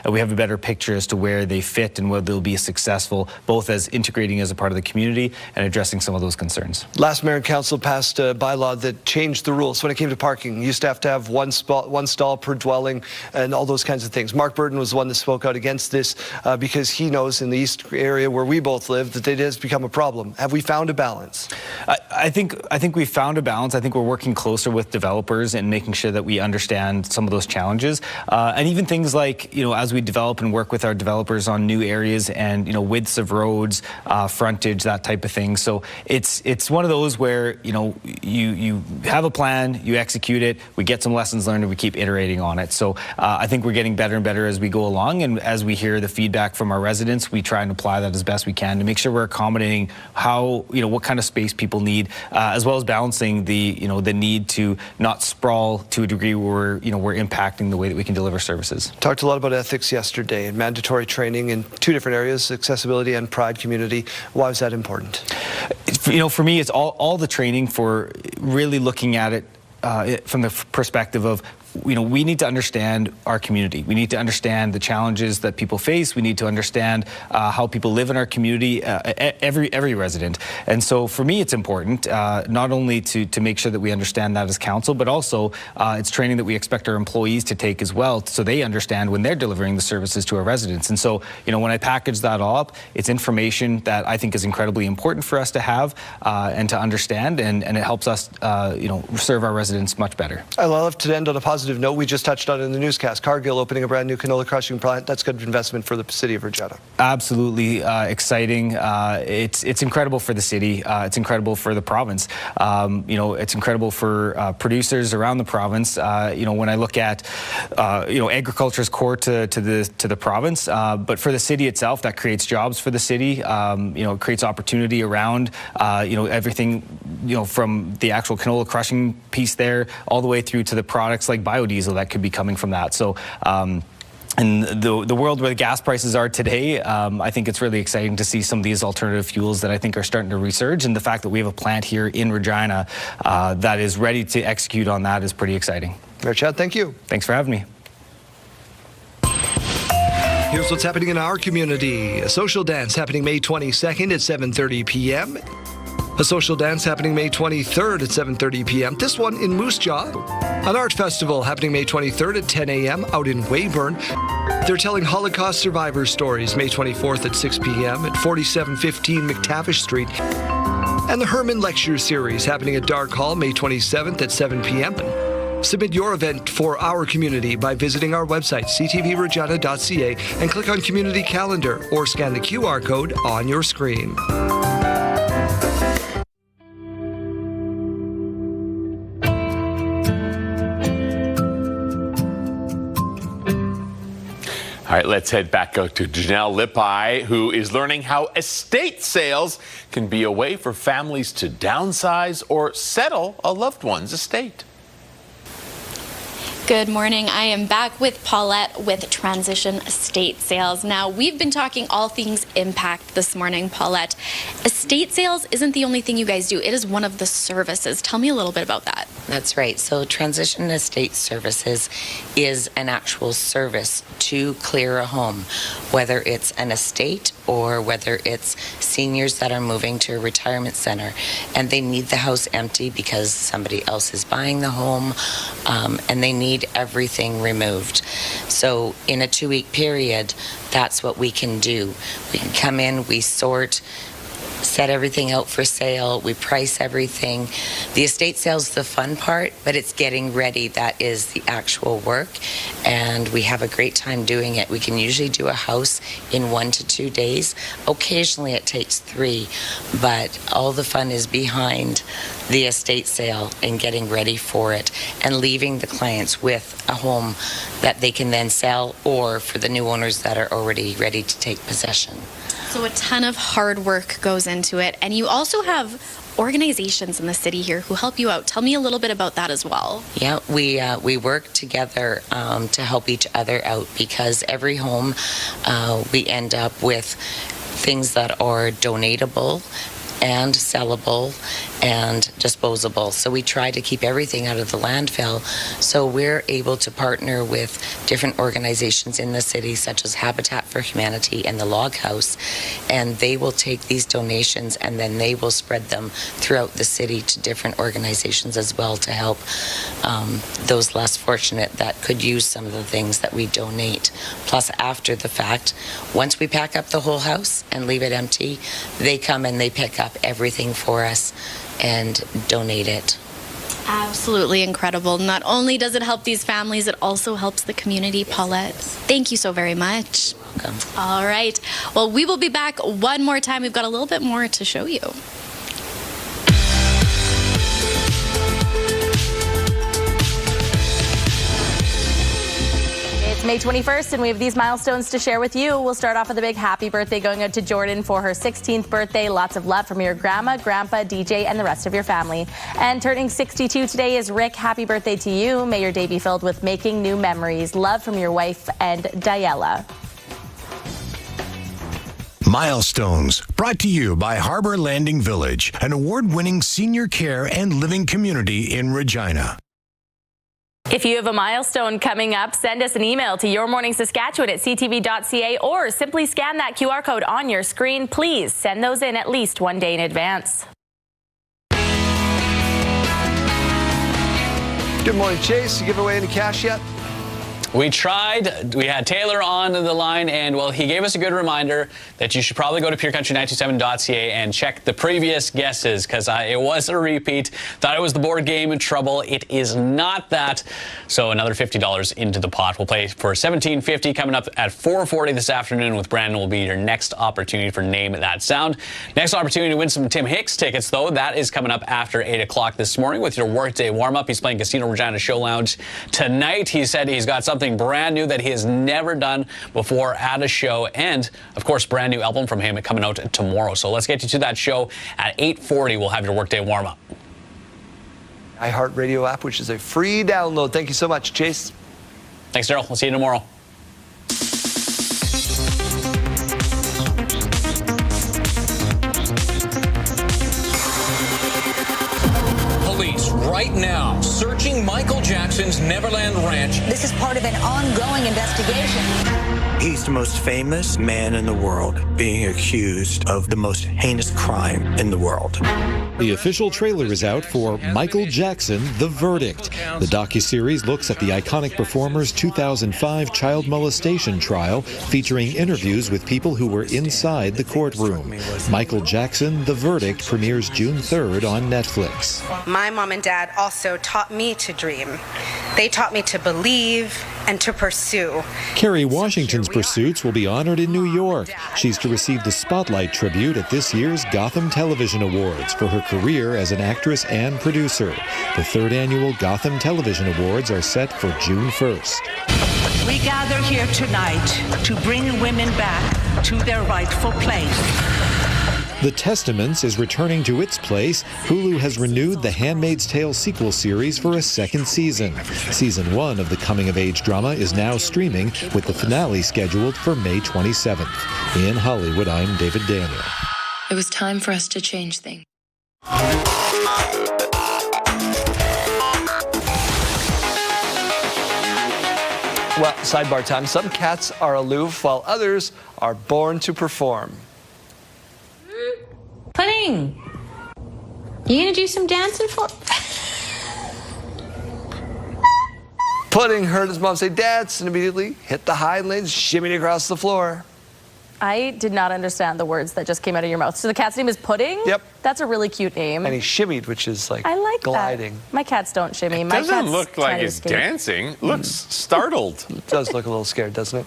we have a better picture as to where they fit and whether they'll be successful, both as integrating as a part of the community and addressing some of those concerns. Last mayor and council passed a bylaw that changed the rules when it came to parking. You used to have one stall per dwelling and all those kinds of things. Mark Burton was the one that spoke out against this because he knows in the east area where we both live that it has become a problem. Have we found a balance? I think we've found a balance. I think we're working closer with developers and making sure that we understand some of those challenges. And even things like, as we develop and work with our developers on new areas and, widths of roads, frontage, that type of thing. So it's one of those where, you have a plan, you execute it, we get some lessons learned, and we keep iterating on it. So I think we're getting better and better as we go along. And as we hear the feedback from our residents, we try and apply that as best we can to make sure we're accommodating what kind of space people need, as well as balancing the need to not sprawl to a degree where we're impacting the way that we can deliver services. Talked a lot about ethics yesterday and mandatory training in two different areas, accessibility and pride community. Why is that important? For me, it's all the training for really looking at it from the perspective of, we need to understand our community. We need to understand the challenges that people face. We need to understand how people live in our community, every resident. And so for me, it's important not only to make sure that we understand that as council, but also it's training that we expect our employees to take as well, so they understand when they're delivering the services to our residents. And so, when I package that all up, it's information that I think is incredibly important for us to have and to understand, and it helps us, serve our residents much better. I love to end on a positive note. We just touched on it in the newscast. Cargill opening a brand new canola crushing plant. That's good investment for the city of Regina. Absolutely exciting. It's incredible for the city. It's incredible for the province. It's incredible for producers around the province. When I look at, agriculture is core to the province, but for the city itself, that creates jobs for the city. It creates opportunity around, everything, from the actual canola crushing piece there, all the way through to the products like biodiesel that could be coming from that. So, in the world where the gas prices are today, I think it's really exciting to see some of these alternative fuels that I think are starting to resurge, and the fact that we have a plant here in Regina that is ready to execute on that is pretty exciting. Mayor Chad, thank you. Thanks for having me. Here's what's happening in our community. A social dance happening May 22nd at 7:30 p.m. A social dance happening May 23rd at 7:30 p.m. This one in Moose Jaw. An art festival happening May 23rd at 10 a.m. out in Weyburn. They're telling Holocaust survivor stories May 24th at 6 p.m. at 4715 McTavish Street. And the Herman Lecture Series happening at Dark Hall May 27th at 7 p.m. Submit your event for our community by visiting our website, ctvregina.ca, and click on Community Calendar or scan the QR code on your screen. All right, let's head back out to Janelle Lippi, who is learning how estate sales can be a way for families to downsize or settle a loved one's estate. Good morning. I am back with Paulette with Transition Estate Sales. Now, we've been talking all things impact this morning, Paulette. Estate sales isn't the only thing you guys do. It is one of the services. Tell me a little bit about that. That's right. So Transition Estate Services is an actual service to clear a home, whether it's an estate or whether it's seniors that are moving to a retirement center and they need the house empty because somebody else is buying the home, and they need everything removed. So in a 2-week period, that's what we can do. We can come in, we sort, set everything out for sale, we price everything. The estate sale's the fun part, but it's getting ready. That is the actual work, and we have a great time doing it. We can usually do a house in 1 to 2 days. Occasionally it takes 3, but all the fun is behind the estate sale and getting ready for it and leaving the clients with a home that they can then sell, or for the new owners that are already ready to take possession. So a ton of hard work goes into it, and you also have organizations in the city here who help you out. Tell me a little bit about that as well. Yeah, we work together to help each other out, because every home we end up with things that are donatable and sellable and disposable. So we try to keep everything out of the landfill. So we're able to partner with different organizations in the city, such as Habitat for Humanity and the Log House, and they will take these donations and then they will spread them throughout the city to different organizations as well, to help those less fortunate that could use some of the things that we donate. Plus, after the fact, once we pack up the whole house and leave it empty, they come and they pick up everything for us and donate it. Absolutely incredible. Not only does it help these families, it also helps the community. Paulette, thank you so very much. Welcome. All right. Well, we will be back one more time. We've got a little bit more to show you. It's May 21st, and we have these milestones to share with you. We'll start off with a big happy birthday going out to Jordan for her 16th birthday. Lots of love from your grandma, grandpa, DJ, and the rest of your family. And turning 62 today is Rick. Happy birthday to you. May your day be filled with making new memories. Love from your wife and Diella. Milestones, brought to you by Harbor Landing Village, an award-winning senior care and living community in Regina. If you have a milestone coming up, send us an email to yourmorningsaskatchewan@ctv.ca or simply scan that QR code on your screen. Please send those in at least 1 day in advance. Good morning, Chase. You give away any cash yet? We tried. We had Taylor on the line, and, well, he gave us a good reminder that you should probably go to purecountry927.ca and check the previous guesses, because it was a repeat. Thought it was the board game in trouble. It is not that. So another $50 into the pot. We'll play for $17.50 coming up at 4:40 this afternoon with Brandon. Will be your next opportunity for Name That Sound. Next opportunity to win some Tim Hicks tickets, though. That is coming up after 8 o'clock this morning with your workday warm-up. He's playing Casino Regina Show Lounge tonight. He said he's got something brand new that he has never done before at a show, and of course brand new album from him coming out tomorrow. So let's get you to that show at 8:40. We'll have your workday warm up. iHeartRadio app, which is a free download. Thank you so much, Chase. Thanks, Daryl. We'll see you tomorrow. Right now, searching Michael Jackson's Neverland Ranch. This is part of an ongoing investigation. He's the most famous man in the world, being accused of the most heinous crime in the world. The official trailer is out for Michael Jackson, The Verdict. The docuseries looks at the iconic performer's 2005 child molestation trial, featuring interviews with people who were inside the courtroom. Michael Jackson, The Verdict premieres June 3rd on Netflix. My mom and dad also taught me to dream. They taught me to believe and to pursue. Kerry Washington's pursuits will be honored in New York. She's to receive the Spotlight tribute at this year's Gotham Television Awards for her career as an actress and producer. The 3rd annual Gotham Television Awards are set for June 1st. We gather here tonight to bring women back to their rightful place. The Testaments is returning to its place. Hulu has renewed the Handmaid's Tale sequel series for a 2nd season. Season 1 of the coming-of-age drama is now streaming, with the finale scheduled for May 27th. In Hollywood, I'm David Daniel. It was time for us to change things. Well, sidebar time. Some cats are aloof while others are born to perform. Pudding, you gonna do some dancing for? Pudding heard his mom say dance and immediately hit the hind legs, shimmied across the floor. I did not understand the words that just came out of your mouth. So the cat's name is Pudding? Yep. That's a really cute name. And he shimmied, which is like I like gliding. That. My cats don't shimmy. It My doesn't cats look like try to he's escape. dancing. It looks startled. It does look a little scared, doesn't it?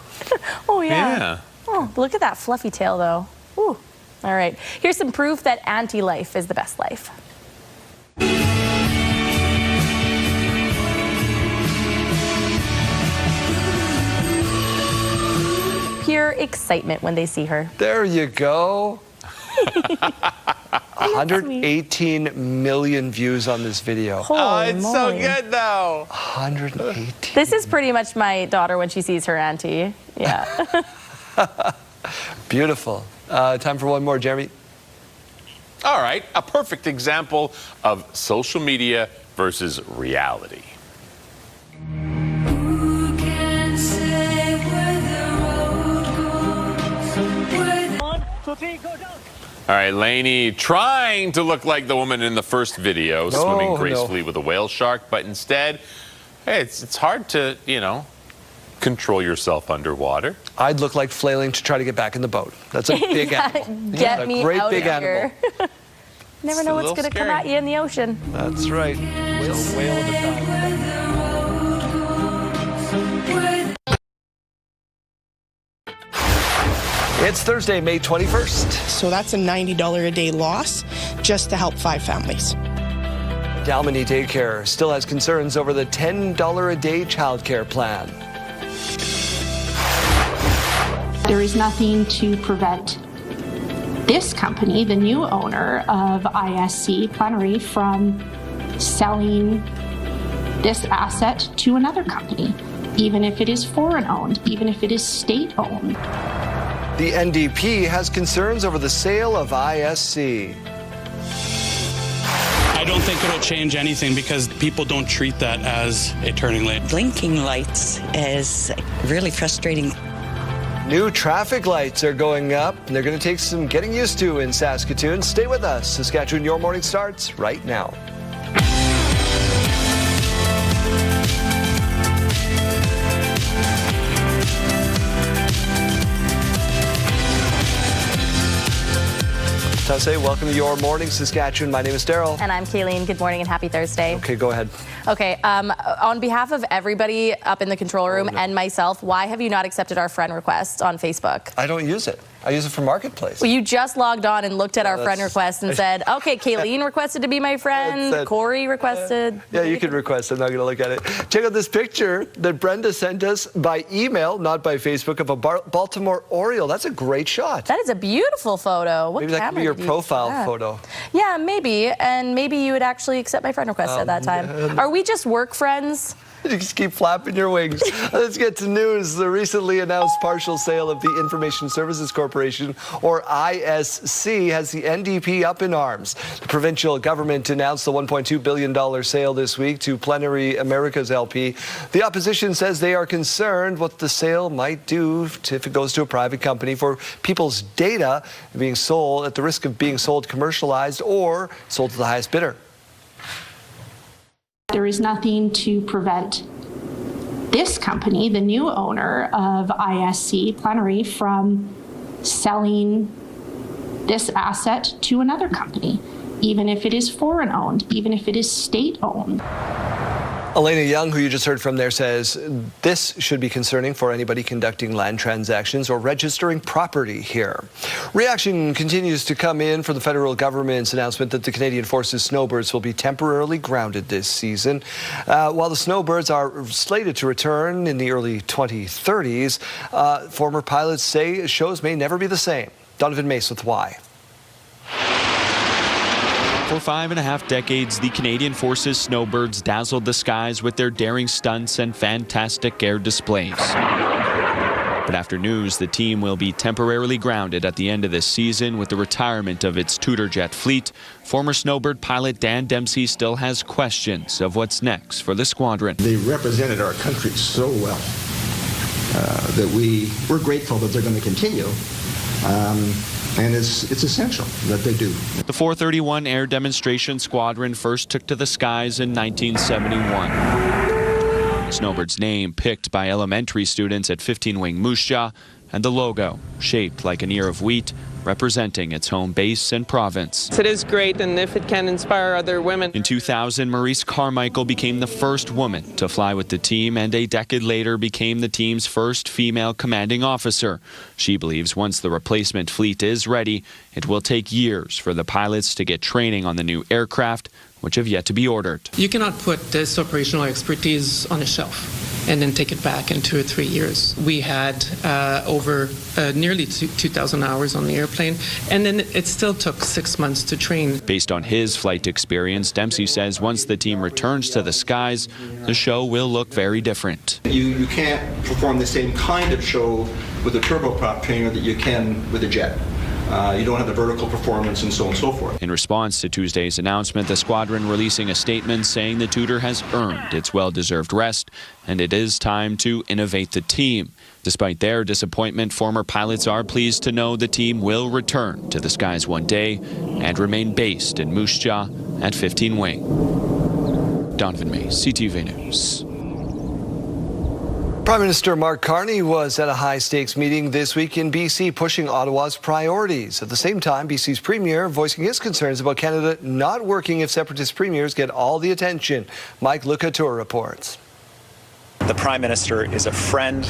Oh, yeah. Yeah. Oh, look at that fluffy tail, though. Ooh. All right. Here's some proof that anti-life is the best life. Pure excitement when they see her. There you go. 118 million views on this video. Holy it's moly. so good, though. 118. This is pretty much my daughter when she sees her auntie. Yeah. Beautiful. Time for one more, Jeremy. All right, a perfect example of social media versus reality. All right, Lainey trying to look like the woman in the first video, swimming gracefully with a whale shark, but instead, hey, it's hard to, control yourself underwater. I'd look like flailing to try to get back in the boat. That's a big animal. Get me a great out big of animal. here. Never know what's going to come at you in the ocean. That's right. Whale at a time. It's Thursday, May 21st. So that's a $90 a day loss just to help 5 families. Dalmany Daycare still has concerns over the $10 a day childcare plan. There is nothing to prevent this company, the new owner of ISC Plenary, from selling this asset to another company, even if it is foreign owned, even if it is state owned. The NDP has concerns over the sale of ISC. I don't think it'll change anything because people don't treat that as a turning lane. Blinking lights is really frustrating. New traffic lights are going up, and they're going to take some getting used to in Saskatoon. Stay with us. Saskatchewan, your morning starts right now. Tase, welcome to your morning, Saskatchewan. My name is Daryl. And I'm Kayleen. Good morning and happy Thursday. Okay, go ahead. Okay, on behalf of everybody up in the control room and myself, why have you not accepted our friend request on Facebook? I don't use it. I use it for Marketplace. Well, you just logged on and looked at our friend request and said, okay, Kayleen requested to be my friend, Corey requested. Yeah, you can request. I'm not going to look at it. Check out this picture that Brenda sent us by email, not by Facebook, of a Baltimore Oriole. That's a great shot. That is a beautiful photo. What maybe that could be your profile photo. Yeah, maybe. And maybe you would actually accept my friend request at that time. Man. Are we just work friends? You just keep flapping your wings. Let's get to news. The recently announced partial sale of the Information Services Corporation, or ISC, has the NDP up in arms. The provincial government announced the $1.2 billion sale this week to Plenary America's LP. The opposition says they are concerned what the sale might do if it goes to a private company for people's data being sold at the risk of being sold commercialized or sold to the highest bidder. There is nothing to prevent this company, the new owner of ISC Plenary, from selling this asset to another company, even if it is foreign owned, even if it is state owned. Elena Young, who you just heard from there, says this should be concerning for anybody conducting land transactions or registering property here. Reaction continues to come in for the federal government's announcement that the Canadian Forces snowbirds will be temporarily grounded this season. While the snowbirds are slated to return in the early 2030s, former pilots say shows may never be the same. Donovan Mace with why. For 5.5 decades, the Canadian Forces snowbirds dazzled the skies with their daring stunts and fantastic air displays. But after news, the team will be temporarily grounded at the end of this season with the retirement of its Tudor jet fleet. Former snowbird pilot Dan Dempsey still has questions of what's next for the squadron. They represented our country so well. that we're grateful that they're going to continue. And it's essential that they do. The 431 Air Demonstration Squadron first took to the skies in 1971. Snowbird's name picked by elementary students at 15 Wing Moose Jaw, and the logo, shaped like an ear of wheat, representing its home base and province. It is great, and if it can inspire other women. In 2000, Maurice Carmichael became the first woman to fly with the team, and a decade later became the team's first female commanding officer. She believes once the replacement fleet is ready, it will take years for the pilots to get training on the new aircraft, which have yet to be ordered. You cannot put this operational expertise on a shelf and then take it back in 2 or 3 years. We had over nearly 2,000 hours on the airplane, and then it still took 6 months to train. Based on his flight experience, Dempsey says once the team returns to the skies, the show will look very different. You can't perform the same kind of show with a turboprop trainer that you can with a jet. You don't have the vertical performance and so on and so forth. In response to Tuesday's announcement, the squadron releasing a statement saying the Tudor has earned its well-deserved rest and it is time to innovate the team. Despite their disappointment, former pilots are pleased to know the team will return to the skies one day and remain based in Moose Jaw at 15 Wing. Donovan May, CTV News. Prime Minister Mark Carney was at a high-stakes meeting this week in BC pushing Ottawa's priorities. At the same time, BC's Premier voicing his concerns about Canada not working if separatist premiers get all the attention. Mike Lucatour reports. The Prime Minister is a friend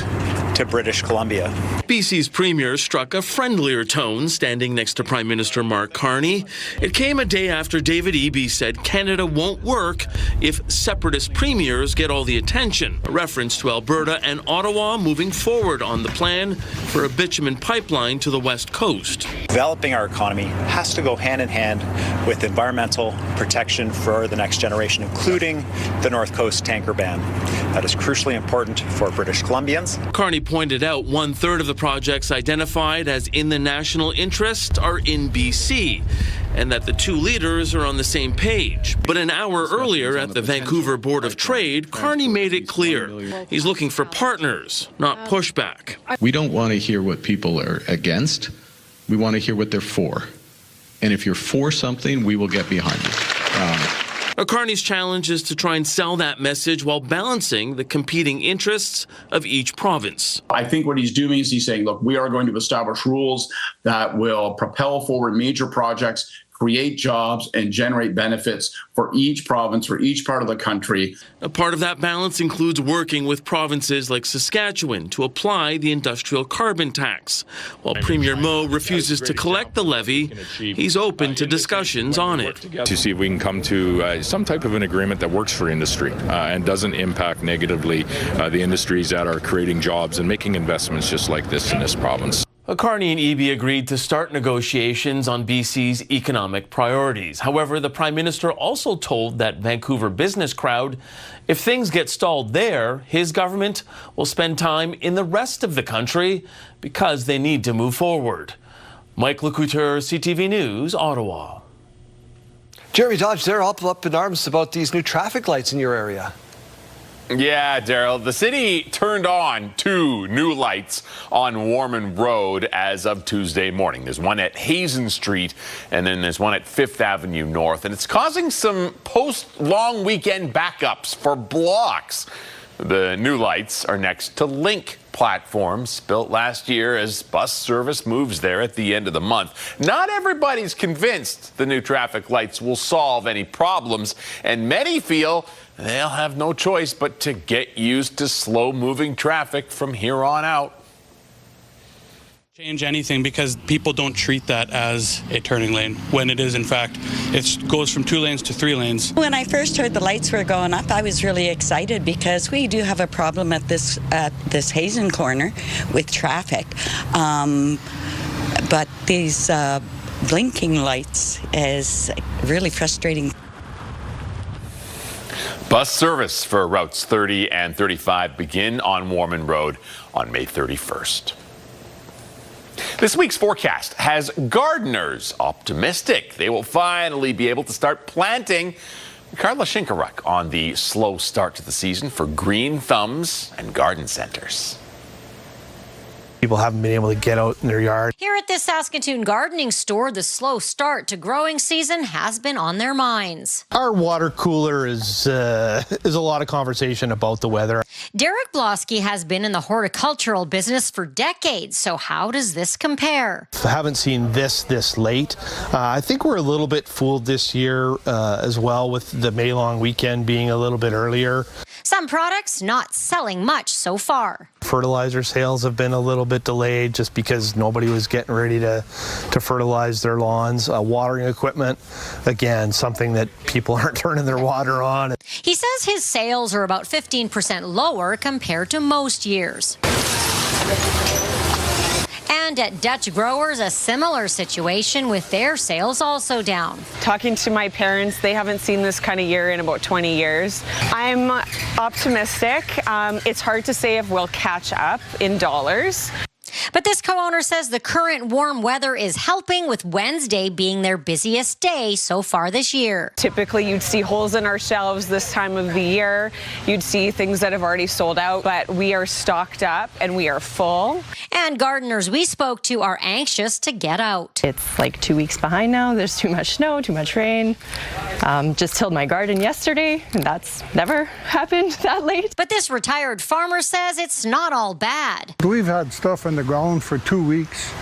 to British Columbia. BC's Premier struck a friendlier tone standing next to Prime Minister Mark Carney. It came a day after David Eby said Canada won't work if separatist premiers get all the attention, a reference to Alberta and Ottawa moving forward on the plan for a bitumen pipeline to the West Coast. Developing our economy has to go hand in hand with environmental protection for the next generation, including the North Coast tanker ban. That is crucially important for British Columbians. Carney pointed out 1/3 of the projects identified as in the national interest are in BC, and that the two leaders are on the same page. But an hour earlier at the Vancouver Board of Trade, Carney made it clear he's looking for partners, not pushback. We don't want to hear what people are against. We want to hear what they're for. And if you're for something, we will get behind you. Carney's challenge is to try and sell that message while balancing the competing interests of each province. I think what he's doing is he's saying, look, we are going to establish rules that will propel forward major projects, create jobs, and generate benefits for each province, for each part of the country. A part of that balance includes working with provinces like Saskatchewan to apply the industrial carbon tax. While Premier Moe refuses to collect the levy, he's open to discussions on it. To see if we can come to some type of an agreement that works for industry and doesn't impact negatively the industries that are creating jobs and making investments just like this in this province. Carney and Eby agreed to start negotiations on BC's economic priorities. However, the Prime Minister also told that Vancouver business crowd if things get stalled there, his government will spend time in the rest of the country because they need to move forward. Mike Lecouteur, CTV News, Ottawa. Jeremy Dodge, they're all up in arms about these new traffic lights in your area. Yeah, Daryl, the city turned on 2 new lights on Warman Road as of Tuesday morning. There's one at Hazen Street and then there's one at 5th Avenue North, and it's causing some post-long weekend backups for blocks. The new lights are next to Link platforms built last year as bus service moves there at the end of the month. Not everybody's convinced the new traffic lights will solve any problems, and many feel they'll have no choice but to get used to slow-moving traffic from here on out. Change anything because people don't treat that as a turning lane when it is, in fact, it goes from 2 lanes to 3 lanes. When I first heard the lights were going up, I was really excited because we do have a problem at this Hazen corner with traffic. But these blinking lights is really frustrating. Bus service for routes 30 and 35 begin on Warman Road on May 31st. This week's forecast has gardeners optimistic. They will finally be able to start planting. Carla Shinkaruk on the slow start to the season for green thumbs and garden centers. People haven't been able to get out in their yard. Here at this Saskatoon gardening store, the slow start to growing season has been on their minds. Our water cooler is a lot of conversation about the weather. Derek Blosky has been in the horticultural business for decades, so how does this compare? I haven't seen this late. I think we're a little bit fooled this year as well, with the May long weekend being a little bit earlier. Some products not selling much so far. Fertilizer sales have been a little bit delayed just because nobody was getting ready to fertilize their lawns. Watering equipment, again, something that people aren't turning their water on. He says his sales are about 15% lower compared to most years. And at Dutch Growers, a similar situation with their sales also down. Talking to my parents, they haven't seen this kind of year in about 20 years. I'm optimistic. It's hard to say if we'll catch up in dollars. But this co-owner says the current warm weather is helping, with Wednesday being their busiest day so far this year. Typically, you'd see holes in our shelves this time of the year. You'd see things that have already sold out, but we are stocked up and we are full. And gardeners we spoke to are anxious to get out. It's like 2 weeks behind now. There's too much snow, too much rain. Just tilled my garden yesterday, and that's never happened that late. But this retired farmer says it's not all bad. We've had stuff in the ground for 2 weeks,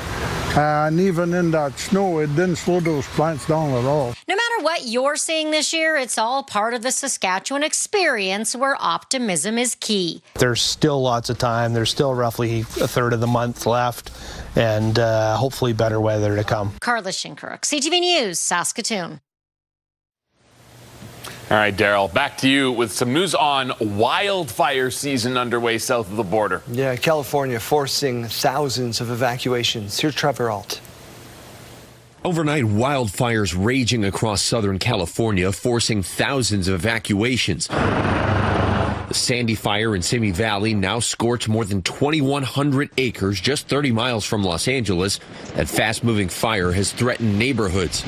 and even in that snow, it didn't slow those plants down at all. No matter what you're seeing this year, it's all part of the Saskatchewan experience where optimism is key. There's still lots of time. There's still roughly a third of the month left, and hopefully better weather to come. Carla Shinkaruk, CTV News, Saskatoon. All right, Daryl, back to you with some news on wildfire season underway south of the border. Yeah, California forcing thousands of evacuations. Here's Trevor Alt. Overnight, wildfires raging across Southern California, forcing thousands of evacuations. The Sandy Fire in Simi Valley now scorched more than 2,100 acres just 30 miles from Los Angeles. That fast-moving fire has threatened neighborhoods.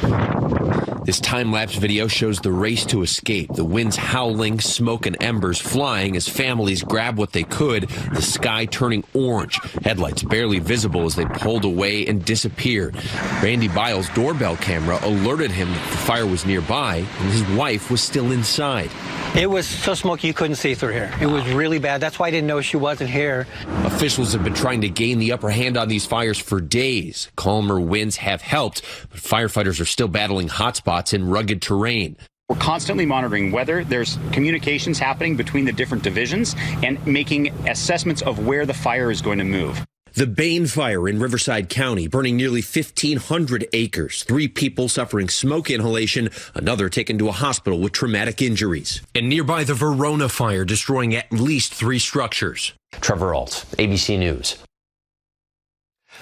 This time-lapse video shows the race to escape. The winds howling, smoke and embers flying as families grab what they could, the sky turning orange. Headlights barely visible as they pulled away and disappeared. Randy Biles' doorbell camera alerted him that the fire was nearby and his wife was still inside. It was so smoky you couldn't see through here. It was really bad. That's why I didn't know she wasn't here. Officials have been trying to gain the upper hand on these fires for days. Calmer winds have helped, but firefighters are still battling hotspots in rugged terrain. We're constantly monitoring weather. There's communications happening between the different divisions and making assessments of where the fire is going to move. The Bain Fire in Riverside County, burning nearly 1,500 acres. 3 people suffering smoke inhalation, another taken to a hospital with traumatic injuries. And nearby, the Verona Fire, destroying at least 3 structures. Trevor Alt, ABC News.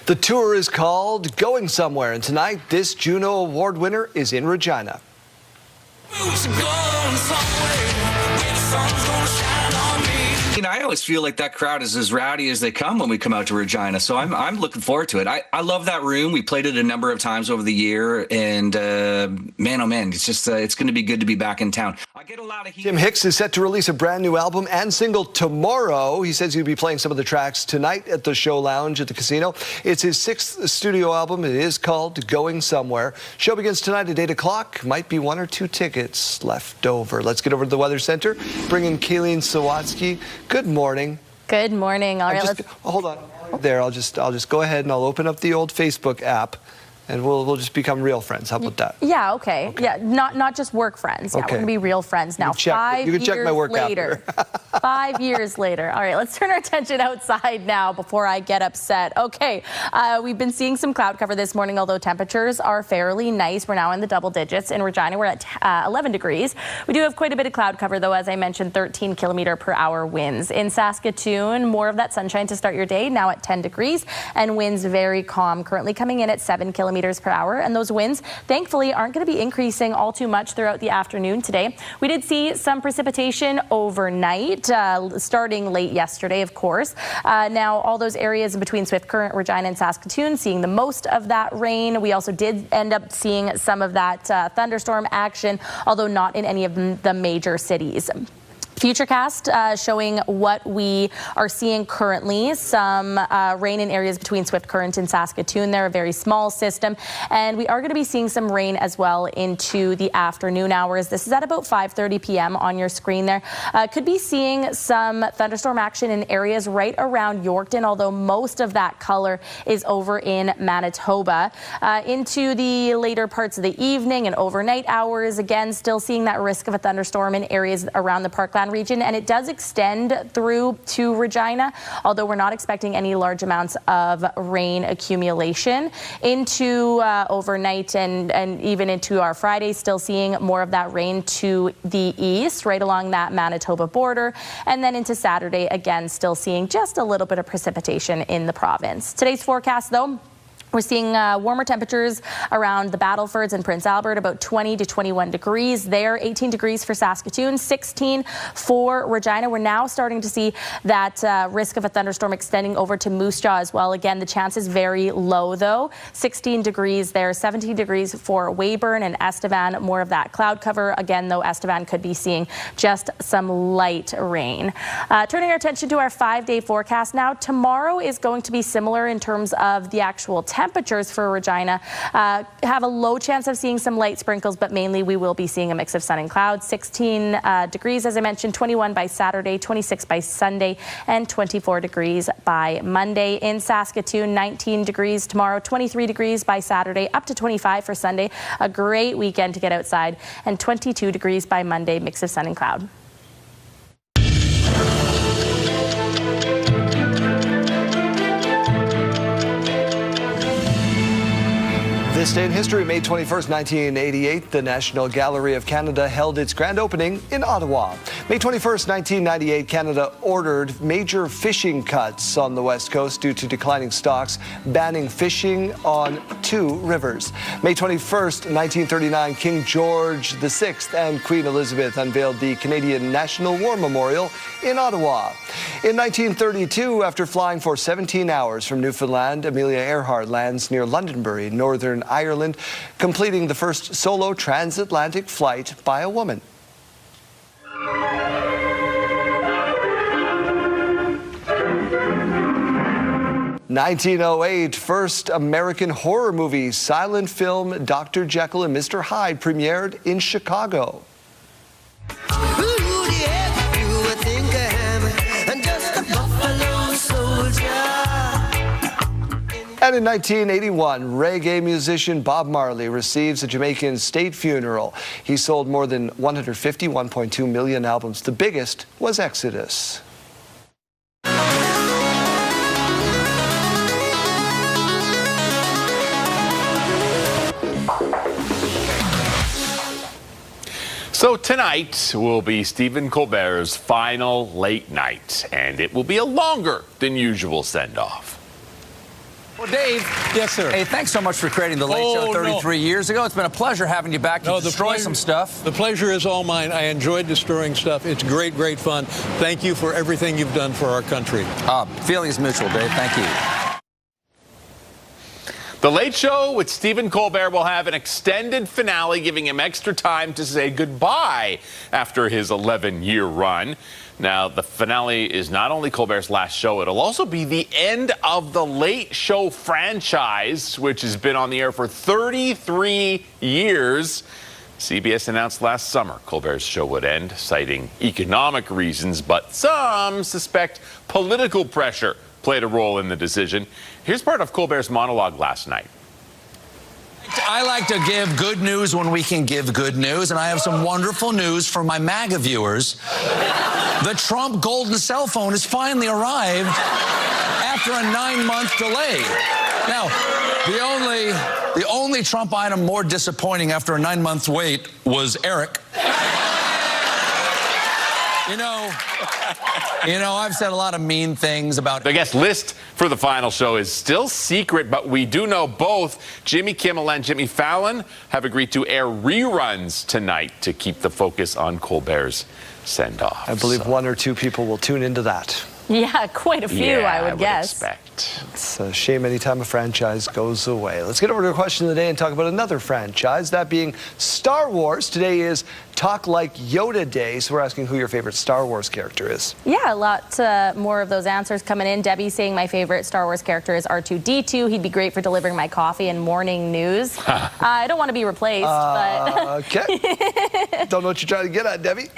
The tour is called Going Somewhere, and tonight, this Juno Award winner is in Regina. I always feel like that crowd is as rowdy as they come when we come out to Regina, so I'm looking forward to it. I love that room. We played it a number of times over the year, and man, oh man, it's just it's going to be good to be back in town. I get a lot of heat. Tim Hicks is set to release a brand new album and single tomorrow. He says he'll be playing some of the tracks tonight at the Show Lounge at the casino. It's his 6th studio album. It is called Going Somewhere. Show begins tonight at 8 o'clock. Might be 1 or 2 tickets left over. Let's get over to the Weather Center. Bring in Kayleen Sawatsky. Good morning. Good morning. All right, hold on. There, I'll just go ahead and I'll open up the old Facebook app, and we'll just become real friends. How about that? Yeah, okay. Yeah, not just work friends. Yeah, okay. We're going to be real friends now. You can check my work later. 5 years later. All right, let's turn our attention outside now before I get upset. Okay, we've been seeing some cloud cover this morning, although temperatures are fairly nice. We're now in the double digits. In Regina, we're at 11 degrees. We do have quite a bit of cloud cover, though, as I mentioned, 13 km/h winds. In Saskatoon, more of that sunshine to start your day, now at 10 degrees, and winds very calm, currently coming in at 7 km/h. And those winds, thankfully, aren't going to be increasing all too much throughout the afternoon today. We did see some precipitation overnight, starting late yesterday, of course. Now, all those areas between Swift Current, Regina, and Saskatoon seeing the most of that rain. We also did end up seeing some of that thunderstorm action, although not in any of the major cities. Futurecast showing what we are seeing currently. Some rain in areas between Swift Current and Saskatoon. They're a very small system. And we are going to be seeing some rain as well into the afternoon hours. This is at about 5:30 p.m. on your screen there. Could be seeing some thunderstorm action in areas right around Yorkton, although most of that color is over in Manitoba. Into the later parts of the evening and overnight hours, again, still seeing that risk of a thunderstorm in areas around the Parkland region, and it does extend through to Regina, although we're not expecting any large amounts of rain accumulation into overnight and even into our Friday. Still seeing more of that rain to the east, right along that Manitoba border, and then into Saturday, again, still seeing just a little bit of precipitation in the province. Today's forecast, though, we're seeing warmer temperatures around the Battlefords and Prince Albert, about 20 to 21 degrees there, 18 degrees for Saskatoon, 16 for Regina. We're now starting to see that risk of a thunderstorm extending over to Moose Jaw as well. Again, the chance is very low, though. 16 degrees there, 17 degrees for Weyburn and Estevan. More of that cloud cover. Again, though, Estevan could be seeing just some light rain. Turning our attention to our 5-day forecast now. Tomorrow is going to be similar in terms of the actual temperatures for Regina. Have a low chance of seeing some light sprinkles, but mainly we will be seeing a mix of sun and clouds. 16 degrees, as I mentioned, 21 by Saturday, 26 by Sunday, and 24 degrees by Monday. In Saskatoon, 19 degrees tomorrow, 23 degrees by Saturday, up to 25 for Sunday. A great weekend to get outside, and 22 degrees by Monday, mix of sun and cloud. This day in history, May 21st, 1988, the National Gallery of Canada held its grand opening in Ottawa. May 21st, 1998, Canada ordered major fishing cuts on the West Coast due to declining stocks, banning fishing on 2 rivers. May 21st, 1939, King George VI and Queen Elizabeth unveiled the Canadian National War Memorial in Ottawa. In 1932, after flying for 17 hours from Newfoundland, Amelia Earhart lands near Londonderry, Northern Ireland, completing the first solo transatlantic flight by a woman. 1908, first American horror movie, silent film Dr. Jekyll and Mr. Hyde premiered in Chicago. And in 1981, reggae musician Bob Marley receives a Jamaican state funeral. He sold more than 151.2 million albums. The biggest was Exodus. So tonight will be Stephen Colbert's final late night, and it will be a longer than usual send-off. Well, Dave. Yes, sir. Hey, thanks so much for creating The Late Show 33 years ago. It's been a pleasure having you back to destroy some stuff. The pleasure is all mine. I enjoyed destroying stuff. It's great, great fun. Thank you for everything you've done for our country. Feeling is mutual, Dave. Thank you. The Late Show with Stephen Colbert will have an extended finale, giving him extra time to say goodbye after his 11-year run. Now, the finale is not only Colbert's last show, it'll also be the end of the Late Show franchise, which has been on the air for 33 years. CBS announced last summer Colbert's show would end, citing economic reasons, but some suspect political pressure played a role in the decision. Here's part of Colbert's monologue last night. I like to give good news when we can give good news, and I have some wonderful news for my MAGA viewers. The Trump golden cell phone has finally arrived after a 9-month delay. Now, the only Trump item more disappointing after a 9-month wait was Eric. You know, I've said a lot of mean things about... The guest list for the final show is still secret, but we do know both Jimmy Kimmel and Jimmy Fallon have agreed to air reruns tonight to keep the focus on Colbert's send-off. I believe 1 or 2 people will tune into that. Yeah, quite a few, I would guess. Expect. It's a shame anytime a franchise goes away. Let's get over to a question of the day and talk about another franchise, that being Star Wars. Today is Talk Like Yoda Day, so we're asking who your favorite Star Wars character is. Yeah, a lot more of those answers coming in. Debbie saying my favorite Star Wars character is R2-D2. He'd be great for delivering my coffee and morning news. I don't want to be replaced, but... Okay. Don't know what you're trying to get at, Debbie.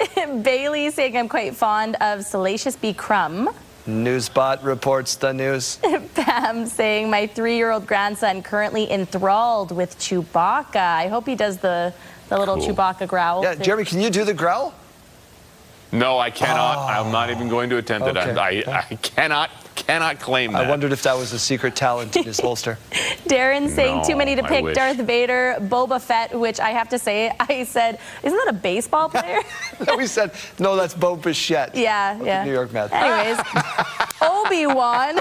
Bailey saying I'm quite fond of Salacious B. Crumb. Newsbot reports the news. Pam saying my 3-year-old grandson currently enthralled with Chewbacca. I hope he does the little Chewbacca growl. Yeah, Jeremy, can you do the growl? No, I cannot. I'm not even going to attempt it. Okay. I cannot claim that. I wondered if that was a secret talent in his holster. Darren saying too many to I pick. wish. Darth Vader, Boba Fett, which I have to say, I said, isn't that a baseball player? No, we said, no, that's Bo Bichette. Yeah. The New York Mets. Anyways, Obi-Wan,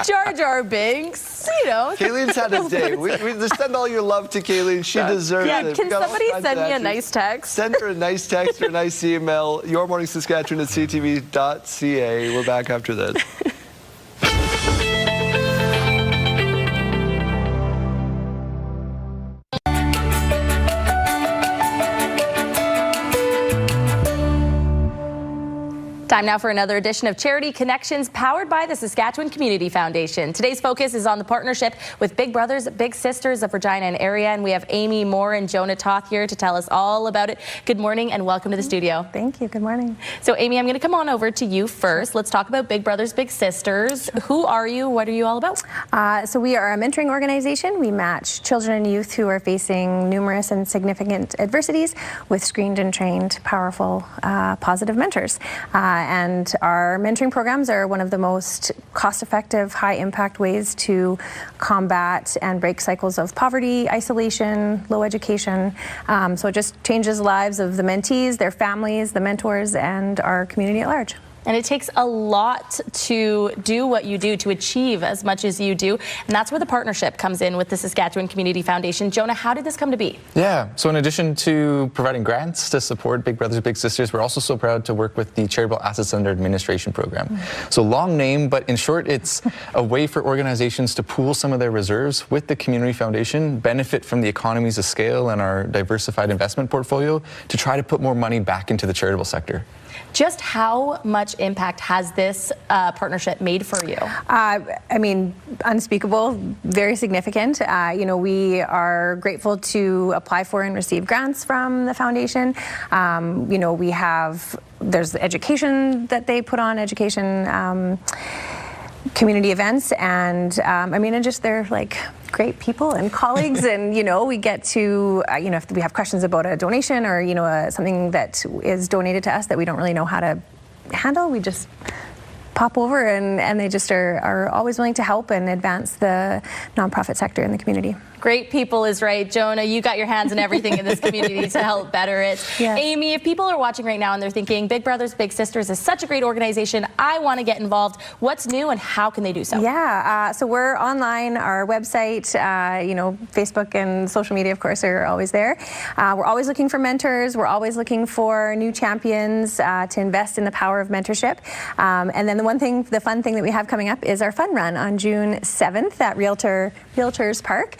Jar Jar Binks, you know. Kayleen's had a day. We just send all your love to Kayleen. She deserves Yeah, it. can somebody send me a nice text? Send her a nice text or a nice email. yourmorningsaskatchewan@ctv.ca. We're back after this. Time now for another edition of Charity Connections, powered by the Saskatchewan Community Foundation. Today's focus is on the partnership with Big Brothers Big Sisters of Regina and area, and we have Amy Moore and Jonah Toth here to tell us all about it. Good morning and welcome to the studio. Thank you. Good morning. So Amy, I'm going to come on over to you first. Let's talk about Big Brothers Big Sisters. Who are you? What are you all about? So we are a mentoring organization. We match children and youth who are facing numerous and significant adversities with screened and trained, powerful, positive mentors. And our mentoring programs are one of the most cost-effective, high-impact ways to combat and break cycles of poverty, isolation, low education. So it just changes the lives of the mentees, their families, the mentors, and our community at large. And it takes a lot to do what you do, to achieve as much as you do. And that's where the partnership comes in with the Saskatchewan Community Foundation. Jonah, how did this come to be? Yeah, so in addition to providing grants to support Big Brothers Big Sisters, we're also so proud to work with the Charitable Assets Under Administration program. So long name, but in short, it's a way for organizations to pool some of their reserves with the Community Foundation, benefit from the economies of scale and our diversified investment portfolio to try to put more money back into the charitable sector. Just how much impact has this partnership made for you? I mean, unspeakable, very significant. You know, we are grateful to apply for and receive grants from the foundation. You know, there's education that they put on, community events, and I mean, and just they're like great people and colleagues, and you know, we get to you know, if we have questions about a donation or you know something that is donated to us that we don't really know how to handle, we just pop over, and they just are always willing to help and advance the nonprofit sector in the community. Great people is right. Jonah, you got your hands in everything in this community to help better it. Yes. Amy, if people are watching right now and they're thinking Big Brothers Big Sisters is such a great organization, I want to get involved, what's new and how can they do so? Yeah, so we're online, our website, you know, Facebook and social media, of course, are always there. We're always looking for mentors. We're always looking for new champions to invest in the power of mentorship. And then the fun thing that we have coming up is our fun run on June 7th at Realtors Park.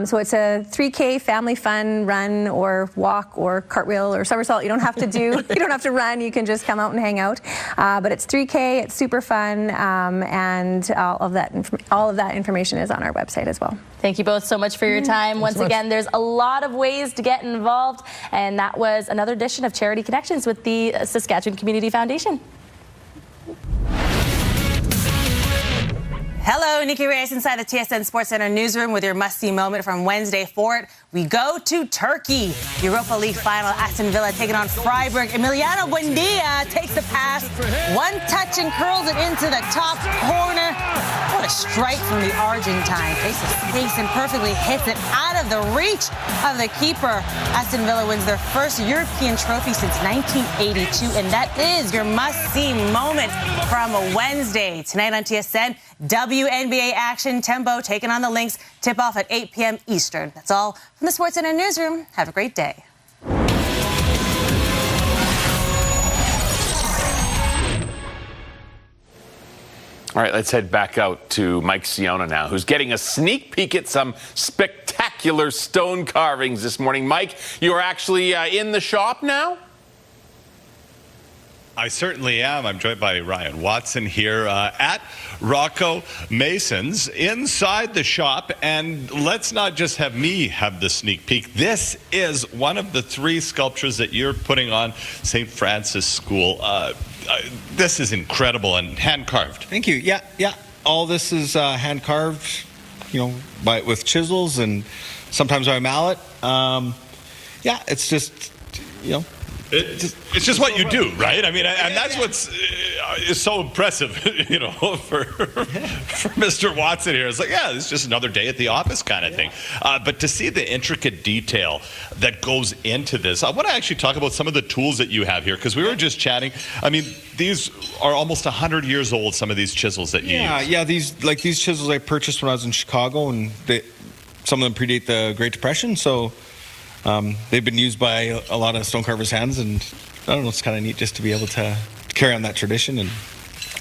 So it's a 3K family fun run or walk or cartwheel or somersault. You don't have to you don't have to run. You can just come out and hang out. But it's 3K. It's super fun, and all of that information is on our website as well. Thank you both so much for your time. Once again, there's a lot of ways to get involved, and that was another edition of Charity Connections with the Saskatchewan Community Foundation. Hello, Nikki Reyes inside the TSN Sports Center newsroom with your must-see moment from Wednesday forward. We go to Turkey. Europa League final, Aston Villa taking on Freiburg. Emiliano Buendia takes the pass. One touch and curls it into the top corner. What a strike from the Argentine. Takes the space and perfectly hits it out of the reach of the keeper. Aston Villa wins their first European trophy since 1982, and that is your must-see moment from a Wednesday. Tonight on TSN, WNBA action, Tempo taking on the Lynx. Tip-off at 8 p.m. Eastern. That's all from the Sports Center newsroom. Have a great day. All right, let's head back out to Mike Siona now, who's getting a sneak peek at some spectacular spectacular stone carvings this morning. Mike, you are actually in the shop now? I certainly am. I'm joined by Ryan Watson here at Rocco Mason's inside the shop. And let's not just have me have the sneak peek. This is one of the 3 sculptures that you're putting on St. Francis School. This is incredible and hand-carved. Thank you. Yeah. All this is hand-carved, with chisels and sometimes by a mallet. It's just, It's just what you do, right? I mean, and that's what's is so impressive, for Mr. Watson here. It's like, it's just another day at the office kind of thing. But to see the intricate detail that goes into this, I want to actually talk about some of the tools that you have here, because we were just chatting. I mean, these are almost 100 years old, some of these chisels that you use. Yeah, these chisels I purchased when I was in Chicago, and some of them predate the Great Depression, so they've been used by a lot of stone carvers' hands, and I don't know, it's kind of neat just to be able to carry on that tradition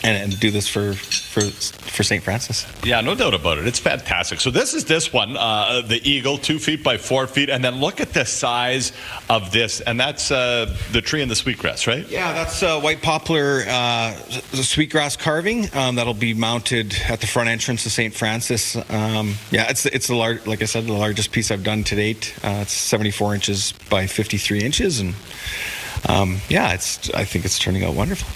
and do this for St. Francis. Yeah, no doubt about it. It's fantastic. So this one, the eagle, 2 feet by 4 feet, and then look at the size of this, and that's the tree and the sweetgrass, right? Yeah, that's white poplar the sweetgrass carving that'll be mounted at the front entrance of St. Francis. It's the like I said, the largest piece I've done to date. It's 74 inches by 53 inches, and I think it's turning out wonderful.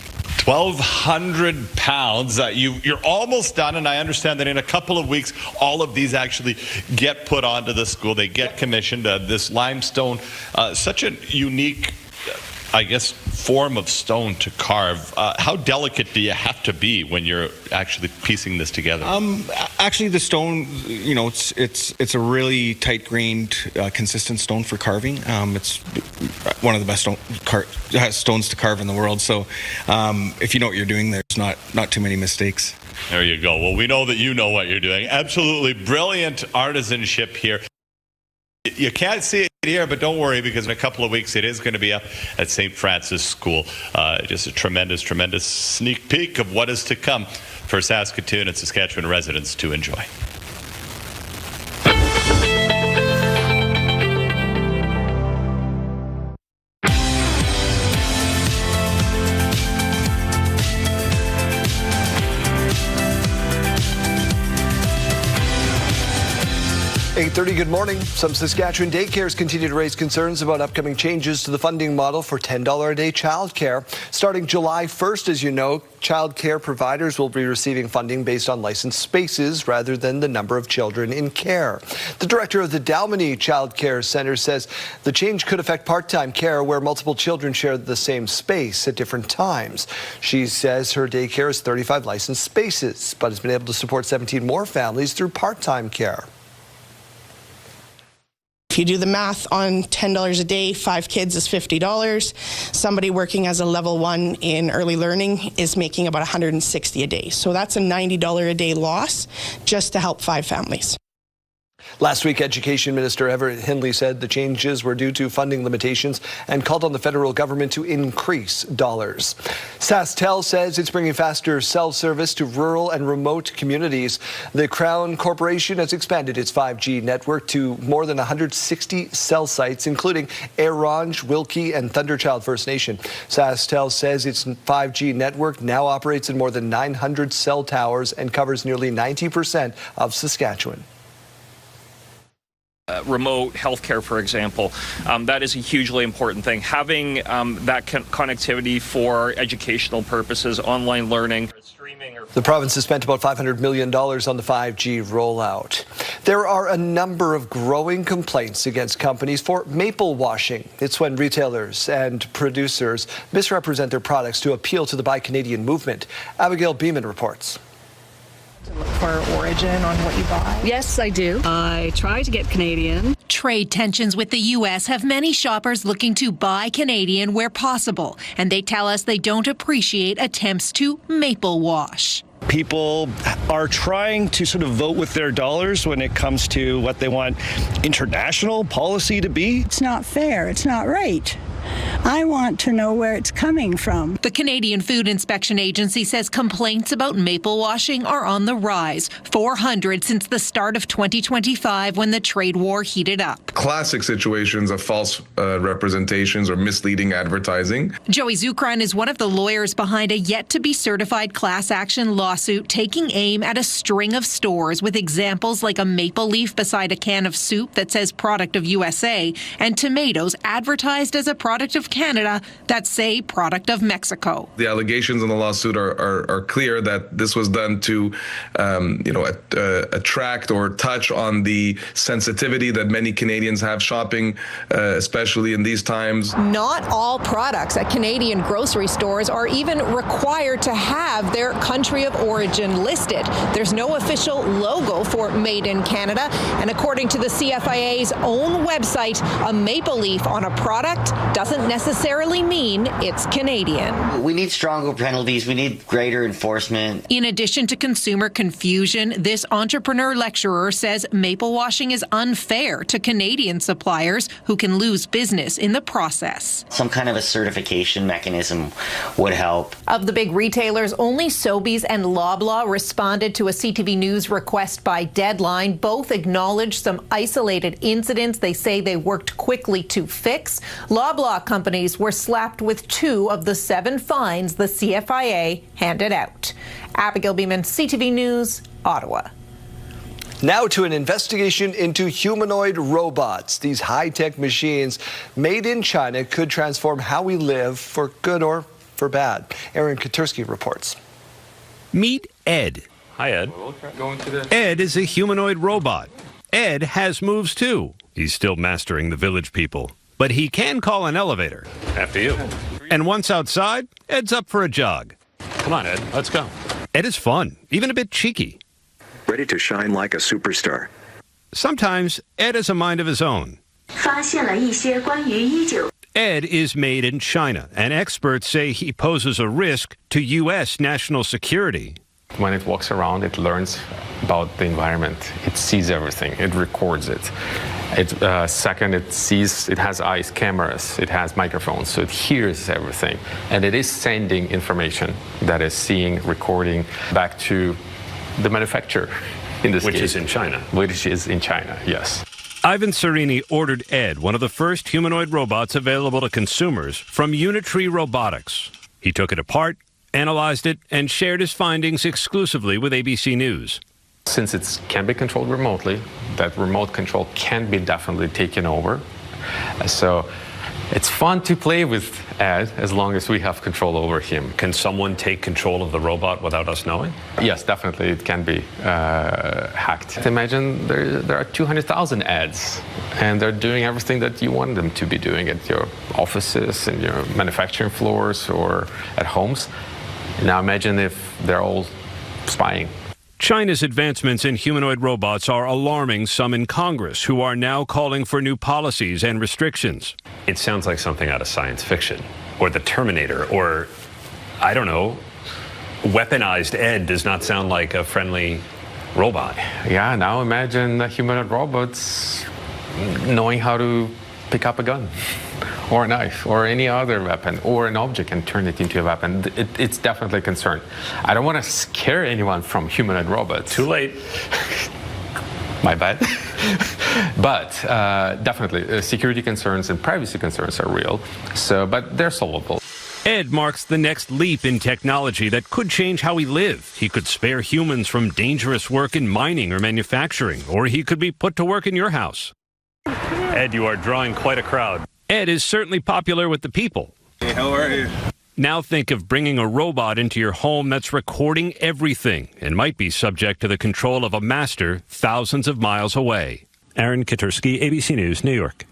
1,200 pounds. You're almost done, and I understand that in a couple of weeks, all of these actually get put onto the school. They get commissioned. This limestone, such a unique, form of stone to carve. How delicate do you have to be when you're actually piecing this together? Actually, the stone, it's a really tight-grained, consistent stone for carving. It's one of the best stones to carve in the world. So, if you know what you're doing, there's not too many mistakes. There you go. Well, we know that you know what you're doing. Absolutely brilliant artisanship here. You can't see it here, but don't worry, because in a couple of weeks it is going to be up at St. Francis School. Just a tremendous, tremendous sneak peek of what is to come for Saskatoon and Saskatchewan residents to enjoy. 8:30, good morning. Some Saskatchewan daycares continue to raise concerns about upcoming changes to the funding model for $10 a day childcare. Starting July 1st, as you know, childcare providers will be receiving funding based on licensed spaces rather than the number of children in care. The director of the Dalmeny Child Care Centre says the change could affect part-time care where multiple children share the same space at different times. She says her daycare has 35 licensed spaces, but has been able to support 17 more families through part-time care. If you do the math on $10 a day, 5 kids is $50. Somebody working as a level 1 in early learning is making about $160 a day. So that's a $90 a day loss just to help 5 families. Last week, Education Minister Everett Hindley said the changes were due to funding limitations and called on the federal government to increase dollars. SaskTel says it's bringing faster cell service to rural and remote communities. The Crown Corporation has expanded its 5G network to more than 160 cell sites, including Arange, Wilkie, and Thunderchild First Nation. SaskTel says its 5G network now operates in more than 900 cell towers and covers nearly 90% of Saskatchewan. Remote healthcare, for example, that is a hugely important thing. Having that connectivity for educational purposes, online learning. The province has spent about $500 million on the 5G rollout. There are a number of growing complaints against companies for maple washing. It's when retailers and producers misrepresent their products to appeal to the Buy Canadian movement. Abigail Beeman reports. To look for origin on what you buy? Yes, I do. I try to get Canadian. Trade tensions with the U.S. have many shoppers looking to buy Canadian where possible, and they tell us they don't appreciate attempts to maple wash. People are trying to sort of vote with their dollars when it comes to what they want international policy to be. It's not fair. It's not right. I want to know where it's coming from. The Canadian Food Inspection Agency says complaints about maple washing are on the rise, 400 since the start of 2025 when the trade war heated up. Classic situations of false representations or misleading advertising. Joey Zukran is one of the lawyers behind a yet-to-be certified class action lawsuit taking aim at a string of stores with examples like a maple leaf beside a can of soup that says product of USA and tomatoes advertised as a product of Canada that say product of Mexico. The allegations in the lawsuit are clear that this was done to, attract or touch on the sensitivity that many Canadians have shopping, especially in these times. Not all products at Canadian grocery stores are even required to have their country of origin listed. There's no official logo for Made in Canada, and according to the CFIA's own website, a maple leaf on a product doesn't necessarily mean it's Canadian. We need stronger penalties. We need greater enforcement. In addition to consumer confusion, this entrepreneur lecturer says maple washing is unfair to Canadian suppliers who can lose business in the process. Some kind of a certification mechanism would help. Of the big retailers, only Sobeys and Loblaw responded to a CTV News request by deadline. Both acknowledged some isolated incidents they say they worked quickly to fix. Loblaw companies were slapped with 2 of the 7 fines the CFIA handed out. Abigail Beeman, CTV News, Ottawa. Now to an investigation into humanoid robots. These high-tech machines made in China could transform how we live for good or for bad. Aaron Katursky reports. Meet Ed. Hi, Ed. Ed is a humanoid robot. Ed has moves too. He's still mastering the village people, but he can call an elevator. After you. And once outside, Ed's up for a jog. Come on, Ed. Let's go. Ed is fun, even a bit cheeky. Ready to shine like a superstar. Sometimes Ed has a mind of his own. Ed is made in China, and experts say he poses a risk to U.S. national security. When it walks around, it learns about the environment. It sees everything. It records it. Second, it has eyes, cameras, it has microphones, so it hears everything. And it is sending information that is seeing, recording back to the manufacturer in this case. Which is in China. Which is in China, yes. Ivan Serini ordered Ed, one of the first humanoid robots available to consumers, from Unitree Robotics. He took it apart, analyzed it, and shared his findings exclusively with ABC News. Since it can be controlled remotely, that remote control can be definitely taken over. So it's fun to play with Ed as long as we have control over him. Can someone take control of the robot without us knowing? Yes, definitely it can be hacked. Imagine there are 200,000 Eds, and they're doing everything that you want them to be doing at your offices and your manufacturing floors or at homes. Now imagine if they're all spying. China's advancements in humanoid robots are alarming some in Congress, who are now calling for new policies and restrictions. It sounds like something out of science fiction, or the Terminator, or, I don't know, weaponized Ed does not sound like a friendly robot. Yeah, now imagine the humanoid robots knowing how to pick up a gun or a knife or any other weapon or an object and turn it into a weapon. It's definitely a concern. I don't want to scare anyone from humanoid robots. Too late. My bad. But definitely security concerns and privacy concerns are real, but they're solvable. Ed marks the next leap in technology that could change how we live. He could spare humans from dangerous work in mining or manufacturing, or he could be put to work in your house. Ed, you are drawing quite a crowd. Ed is certainly popular with the people. Hey, how are you? Now think of bringing a robot into your home that's recording everything and might be subject to the control of a master thousands of miles away. Aaron Katursky, ABC News, New York.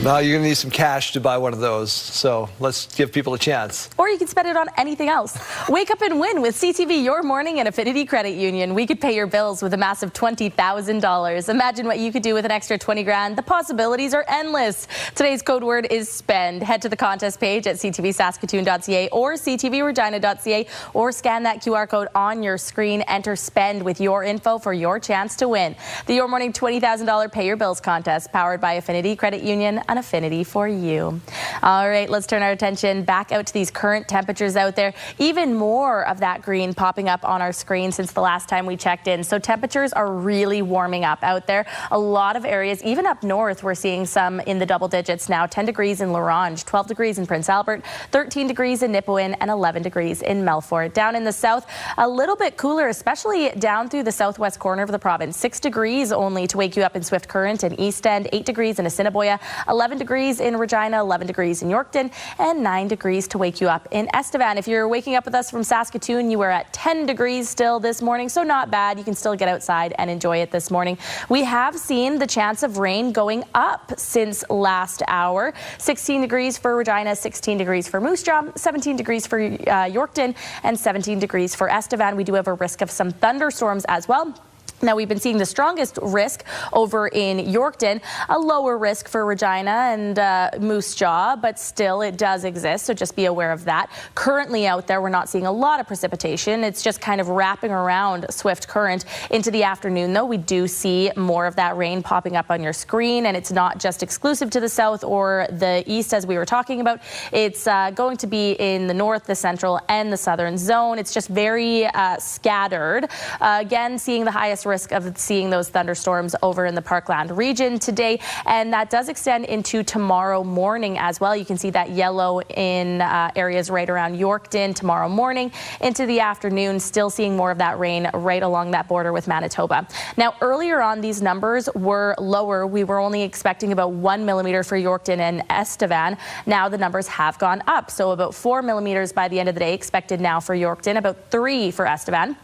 Now you're going to need some cash to buy one of those, so let's give people a chance. Or you can spend it on anything else. Wake up and win with CTV Your Morning and Affinity Credit Union. We could pay your bills with a massive $20,000. Imagine what you could do with an extra 20 grand. The possibilities are endless. Today's code word is spend. Head to the contest page at ctvsaskatoon.ca or ctvregina.ca or scan that QR code on your screen. Enter spend with your info for your chance to win. The Your Morning $20,000 Pay Your Bills contest, powered by Affinity Credit Union. an affinity for you. All right, let's turn our attention back out to these current temperatures out there. Even more of that green popping up on our screen since the last time we checked in. So temperatures are really warming up out there. A lot of areas, even up north, we're seeing some in the double digits now. 10 degrees in La Ronge, 12 degrees in Prince Albert, 13 degrees in Nipawin, and 11 degrees in Melfort. Down in the south, a little bit cooler, especially down through the southwest corner of the province. 6 degrees only to wake you up in Swift Current and East End, 8 degrees in Assiniboia, 11 degrees in Regina, 11 degrees in Yorkton, and 9 degrees to wake you up in Estevan. If you're waking up with us from Saskatoon, you were at 10 degrees still this morning, so not bad. You can still get outside and enjoy it this morning. We have seen the chance of rain going up since last hour. 16 degrees for Regina, 16 degrees for Moose Jaw, 17 degrees for Yorkton, and 17 degrees for Estevan. We do have a risk of some thunderstorms as well. Now, we've been seeing the strongest risk over in Yorkton, a lower risk for Regina and Moose Jaw, but still it does exist, so just be aware of that. Currently out there, we're not seeing a lot of precipitation. It's just kind of wrapping around Swift Current into the afternoon, though. We do see more of that rain popping up on your screen, and it's not just exclusive to the south or the east, as we were talking about. It's going to be in the north, the central, and the southern zone. It's just very scattered. Again, seeing the highest risk of seeing those thunderstorms over in the Parkland region today, and that does extend into tomorrow morning as well. You can see that yellow in areas right around Yorkton tomorrow morning into the afternoon, still seeing more of that rain right along that border with Manitoba. Now, earlier on, these numbers were lower. We were only expecting about 1 millimeter for Yorkton and Estevan. Now the numbers have gone up, so about 4 millimeters by the end of the day expected now for Yorkton, about 3 for Estevan.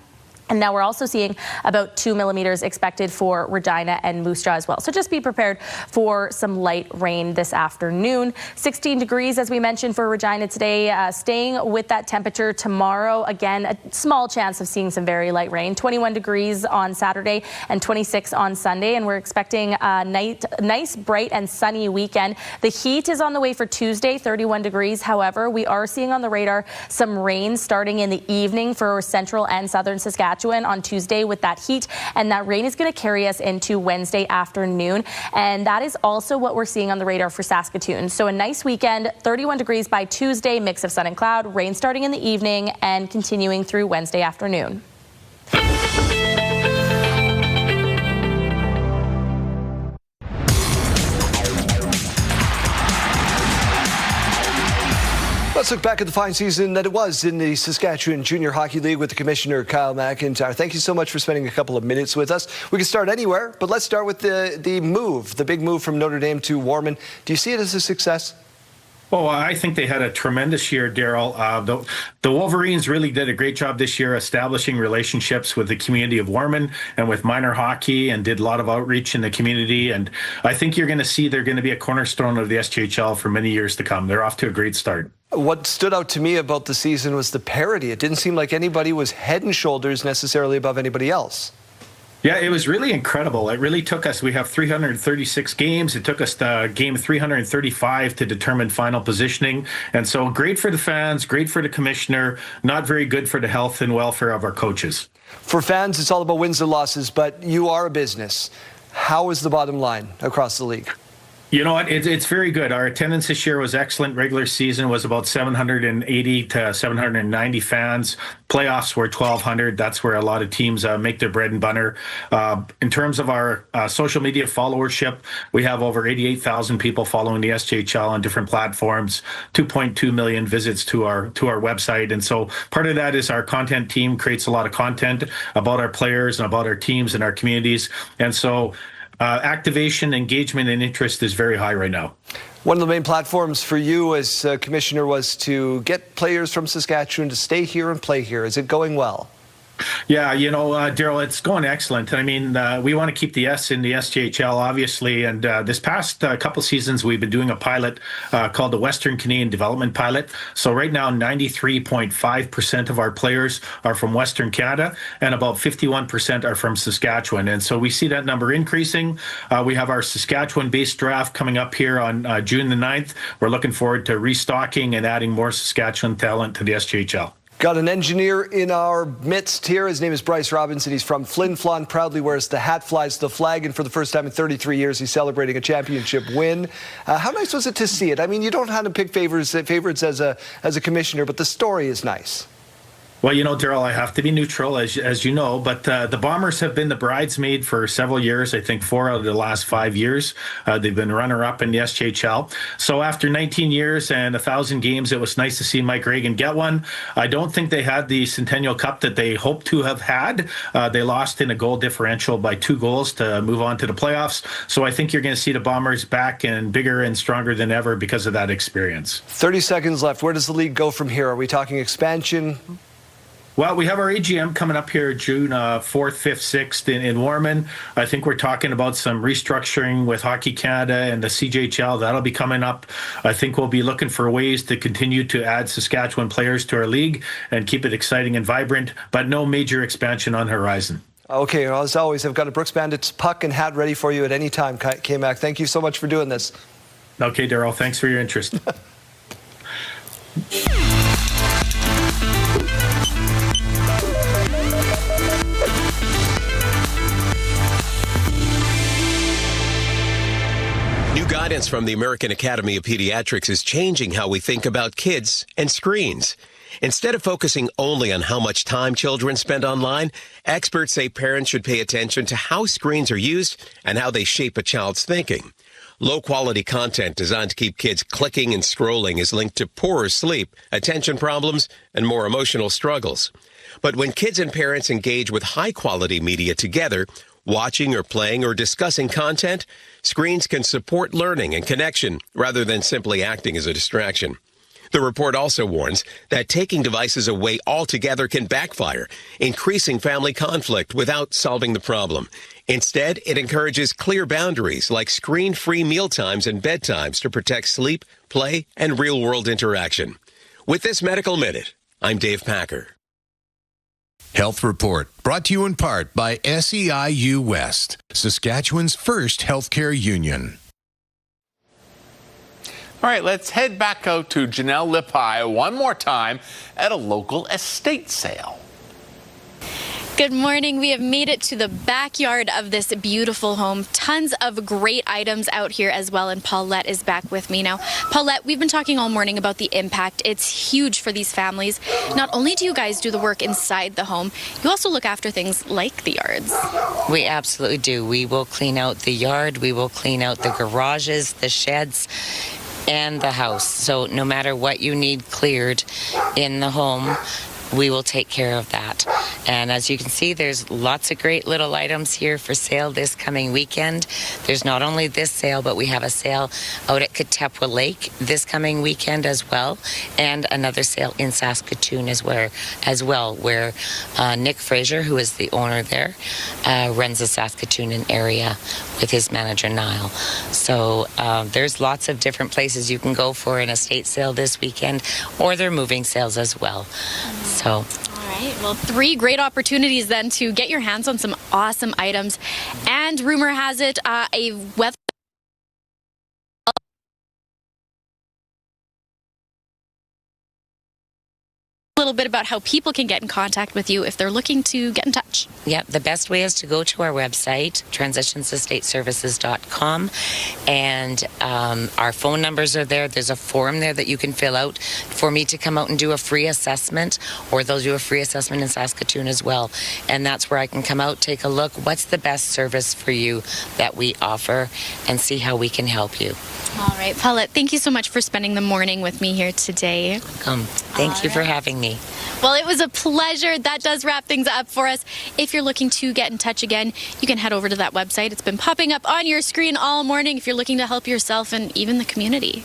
And now we're also seeing about 2 millimeters expected for Regina and Moose Jaw as well. So just be prepared for some light rain this afternoon. 16 degrees, as we mentioned, for Regina today. Staying with that temperature tomorrow. Again, a small chance of seeing some very light rain. 21 degrees on Saturday and 26 on Sunday. And we're expecting a nice, bright and sunny weekend. The heat is on the way for Tuesday, 31 degrees. However, we are seeing on the radar some rain starting in the evening for central and southern Saskatchewan on Tuesday with that heat, and that rain is going to carry us into Wednesday afternoon, and that is also what we're seeing on the radar for Saskatoon. So a nice weekend, 31 degrees by Tuesday, mix of sun and cloud, rain starting in the evening and continuing through Wednesday afternoon. Let's look back at the fine season that it was in the Saskatchewan Junior Hockey League with the Commissioner, Kyle McIntyre. Thank you so much for spending a couple of minutes with us. We can start anywhere, but let's start with the big move from Notre Dame to Warman. Do you see it as a success? Well, I think they had a tremendous year, Daryl. The Wolverines really did a great job this year establishing relationships with the community of Warman and with minor hockey, and did a lot of outreach in the community. And I think you're going to see they're going to be a cornerstone of the SJHL for many years to come. They're off to a great start. What stood out to me about the season was the parity. It didn't seem like anybody was head and shoulders necessarily above anybody else. Yeah, it was really incredible. It really took us, we have 336 games. It took us to game 335 to determine final positioning. And so great for the fans, great for the commissioner, not very good for the health and welfare of our coaches. For fans, it's all about wins and losses, but you are a business. How is the bottom line across the league? You know what? It's very good. Our attendance this year was excellent. Regular season was about 780 to 790 fans. Playoffs were 1,200. That's where a lot of teams make their bread and butter. In terms of our social media followership, we have over 88,000 people following the SJHL on different platforms, 2.2 million visits to our website. And so part of that is our content team creates a lot of content about our players and about our teams and our communities. And so activation, engagement, and interest is very high right now. One of the main platforms for you as commissioner was to get players from Saskatchewan to stay here and play here. Is it going well? Yeah, you know, Daryl, it's going excellent. I mean, we want to keep the S in the SJHL, obviously. And this past couple seasons, we've been doing a pilot called the Western Canadian Development Pilot. So right now, 93.5% of our players are from Western Canada, and about 51% are from Saskatchewan. And so we see that number increasing. We have our Saskatchewan-based draft coming up here on June the 9th. We're looking forward to restocking and adding more Saskatchewan talent to the SJHL. Got an engineer in our midst here. His name is Bryce Robinson. He's from Flin Flon, proudly wears the hat, flies the flag, and for the first time in 33 years, he's celebrating a championship win. How nice was it to see it? I mean, you don't have to pick favorites as a commissioner, but the story is nice. Well, you know, Daryl, I have to be neutral, as you know, but the Bombers have been the bridesmaid for several years. I think 4 out of the last 5 years. They've been runner-up in the SJHL. So after 19 years and 1,000 games, it was nice to see Mike Reagan get one. I don't think they had the Centennial Cup that they hoped to have had. They lost in a goal differential by 2 goals to move on to the playoffs. So I think you're going to see the Bombers back and bigger and stronger than ever because of that experience. 30 seconds left. Where does the league go from here? Are we talking expansion? Well, we have our AGM coming up here June 4th, 5th, 6th in Warman. I think we're talking about some restructuring with Hockey Canada and the CJHL. That'll be coming up. I think we'll be looking for ways to continue to add Saskatchewan players to our league and keep it exciting and vibrant, but no major expansion on the horizon. Okay, well, as always, I've got a Brooks Bandits puck and hat ready for you at any time, K-Mac. Thank you so much for doing this. Okay, Daryl, thanks for your interest. New guidance from the American Academy of Pediatrics is changing how we think about kids and screens. Instead of focusing only on how much time children spend online, experts say parents should pay attention to how screens are used and how they shape a child's thinking. Low-quality content designed to keep kids clicking and scrolling is linked to poorer sleep, attention problems, and more emotional struggles. But when kids and parents engage with high-quality media together, watching or playing or discussing content, screens can support learning and connection rather than simply acting as a distraction. The report also warns that taking devices away altogether can backfire, increasing family conflict without solving the problem. Instead, it encourages clear boundaries like screen-free mealtimes and bedtimes to protect sleep, play, and real-world interaction. With this Medical Minute, I'm Dave Packer. Health Report, brought to you in part by SEIU West, Saskatchewan's first healthcare union. All right, let's head back out to Janelle Lipai one more time at a local estate sale. Good morning. We have made it to the backyard of this beautiful home. Tons of great items out here as well, and Paulette is back with me now. Paulette, we've been talking all morning about the impact. It's huge for these families. Not only do you guys do the work inside the home, you also look after things like the yards. We absolutely do. We will clean out the yard. We will clean out the garages, the sheds, and the house. So no matter what you need cleared in the home, we will take care of that. And as you can see, there's lots of great little items here for sale this coming weekend. There's not only this sale, but we have a sale out at Katepwa Lake this coming weekend as well, and another sale in Saskatoon as well, where Nick Fraser, who is the owner there, runs the Saskatoonan area with his manager Niall. So there's lots of different places you can go for an estate sale this weekend, or they're moving sales as well. So. All right. Well, 3 great opportunities then to get your hands on some awesome items. And rumor has it, a weather. A little bit about how people can get in contact with you if they're looking to get in touch. Yeah, the best way is to go to our website, transitionsestateservices.com, and our phone numbers are there. There's a form there that you can fill out for me to come out and do a free assessment, or they'll do a free assessment in Saskatoon as well. And that's where I can come out, take a look, what's the best service for you that we offer, and see how we can help you. All right, Paulette, thank you so much for spending the morning with me here today. Welcome. Thank you for having me. Well, it was a pleasure. That does wrap things up for us. If you're looking to get in touch again, you can head over to that website. It's been popping up on your screen all morning if you're looking to help yourself and even the community.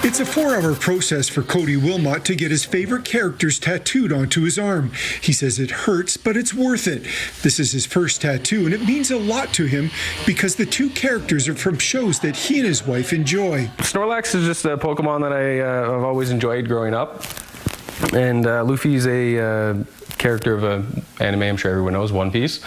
It's a 4-hour process for Cody Wilmot to get his favorite characters tattooed onto his arm. He says it hurts, but it's worth it. This is his first tattoo, and it means a lot to him because the 2 characters are from shows that he and his wife enjoy. Snorlax is just a Pokemon that I've always enjoyed growing up. And Luffy's a character of an anime I'm sure everyone knows, One Piece.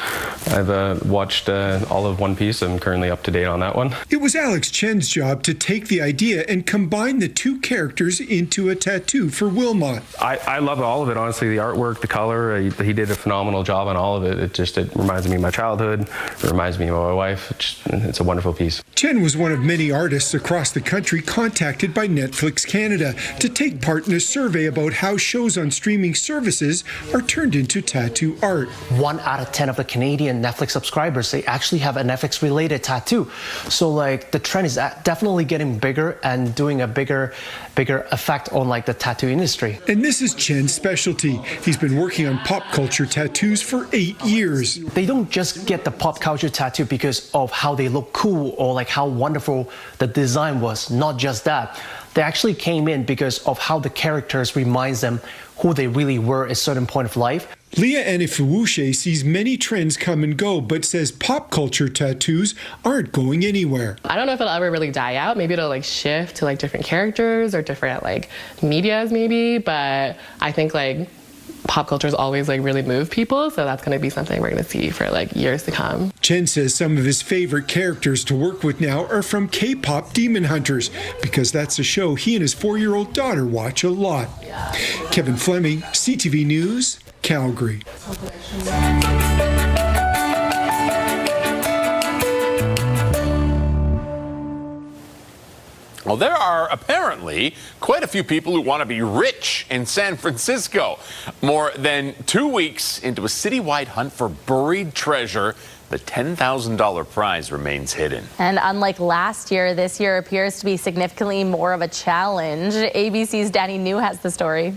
I've watched all of One Piece. I'm currently up to date on that one. It was Alex Chen's job to take the idea and combine the two characters into a tattoo for Wilmot. I love all of it, honestly. The artwork, the color, he did a phenomenal job on all of it. It reminds me of my childhood. It reminds me of my wife. It's a wonderful piece. Chen was one of many artists across the country contacted by Netflix Canada to take part in a survey about how shows on streaming services are turned into tattoo art. 1 out of 10 of the Canadian Netflix subscribers, they actually have a Netflix-related tattoo. So like the trend is definitely getting bigger and doing a bigger effect on like the tattoo industry. And this is Chen's specialty. He's been working on pop culture tattoos for 8 years. They don't just get the pop culture tattoo because of how they look cool or like how wonderful the design was. Not just that. They actually came in because of how the characters reminds them who they really were at a certain point of life. Leah Anifuwushe sees many trends come and go, but says pop culture tattoos aren't going anywhere. I don't know if it'll ever really die out. Maybe it'll like shift to like different characters or different like medias maybe, but I think like pop culture has always like really moved people, so that's going to be something we're going to see for like years to come. Chen says some of his favorite characters to work with now are from K-pop Demon Hunters, because that's a show he and his 4-year-old daughter watch a lot. Kevin Fleming, CTV News, Calgary. Well, there are apparently quite a few people who want to be rich in San Francisco. More than 2 weeks into a citywide hunt for buried treasure, the $10,000 prize remains hidden. And unlike last year, this year appears to be significantly more of a challenge. ABC's Danny New has the story.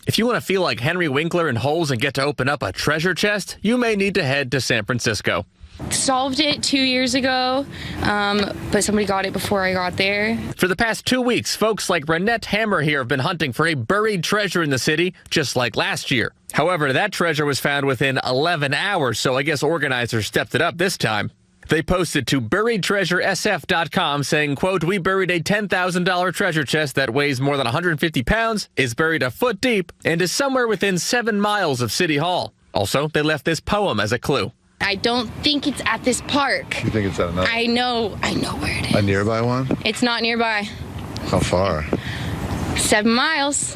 If you want to feel like Henry Winkler in Holes and get to open up a treasure chest, you may need to head to San Francisco. Solved it 2 years ago, but somebody got it before I got there. For the past 2 weeks, folks like Renette Hammer here have been hunting for a buried treasure in the city, just like last year. However, that treasure was found within 11 hours, so I guess organizers stepped it up this time. They posted to buriedtreasuresf.com saying, quote, "We buried a $10,000 treasure chest that weighs more than 150 pounds, is buried a foot deep, and is somewhere within 7 miles of City Hall." Also, they left this poem as a clue. I don't think it's at this park. You think it's at another? I know where it is. A nearby one? It's not nearby. How far? 7 miles.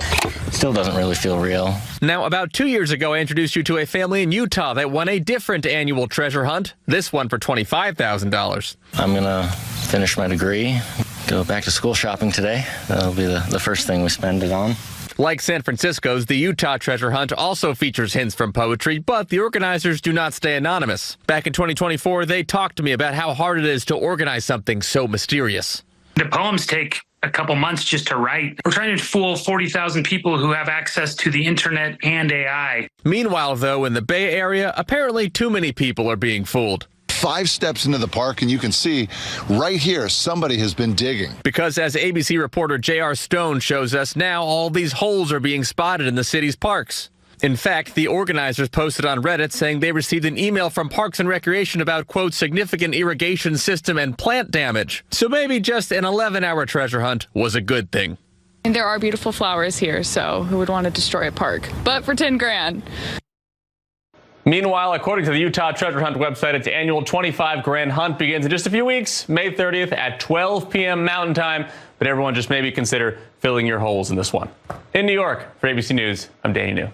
Still doesn't really feel real. Now, about 2 years ago, I introduced you to a family in Utah that won a different annual treasure hunt, this one for $25,000. I'm going to finish my degree, go back to school shopping today. That'll be the first thing we spend it on. Like San Francisco's, the Utah treasure hunt also features hints from poetry, but the organizers do not stay anonymous. Back in 2024, they talked to me about how hard it is to organize something so mysterious. The poems take a couple months just to write. We're trying to fool 40,000 people who have access to the internet and AI. Meanwhile, though, in the Bay Area, apparently too many people are being fooled. 5 steps into the park and you can see right here somebody has been digging. Because as ABC reporter J.R. Stone shows us now, all these holes are being spotted in the city's parks. In fact, the organizers posted on Reddit saying they received an email from Parks and Recreation about, quote, significant irrigation system and plant damage. So maybe just an 11-hour treasure hunt was a good thing. And there are beautiful flowers here, so who would want to destroy a park? But for 10 grand. Meanwhile, according to the Utah Treasure Hunt website, its annual 25 grand hunt begins in just a few weeks, May 30th at 12 p.m. Mountain Time. But everyone just maybe consider filling your holes in this one. In New York, for ABC News, I'm Danny New.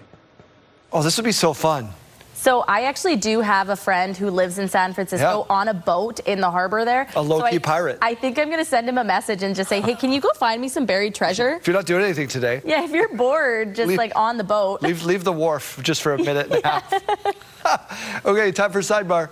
Oh, this would be so fun. So I actually do have a friend who lives in San Francisco on a boat in the harbor there. A low-key pirate. I think I'm going to send him a message and just say, hey, can you go find me some buried treasure? If you're not doing anything today. Yeah, if you're bored, just like on the boat. Leave the wharf just for a minute and a half. Okay, time for Sidebar.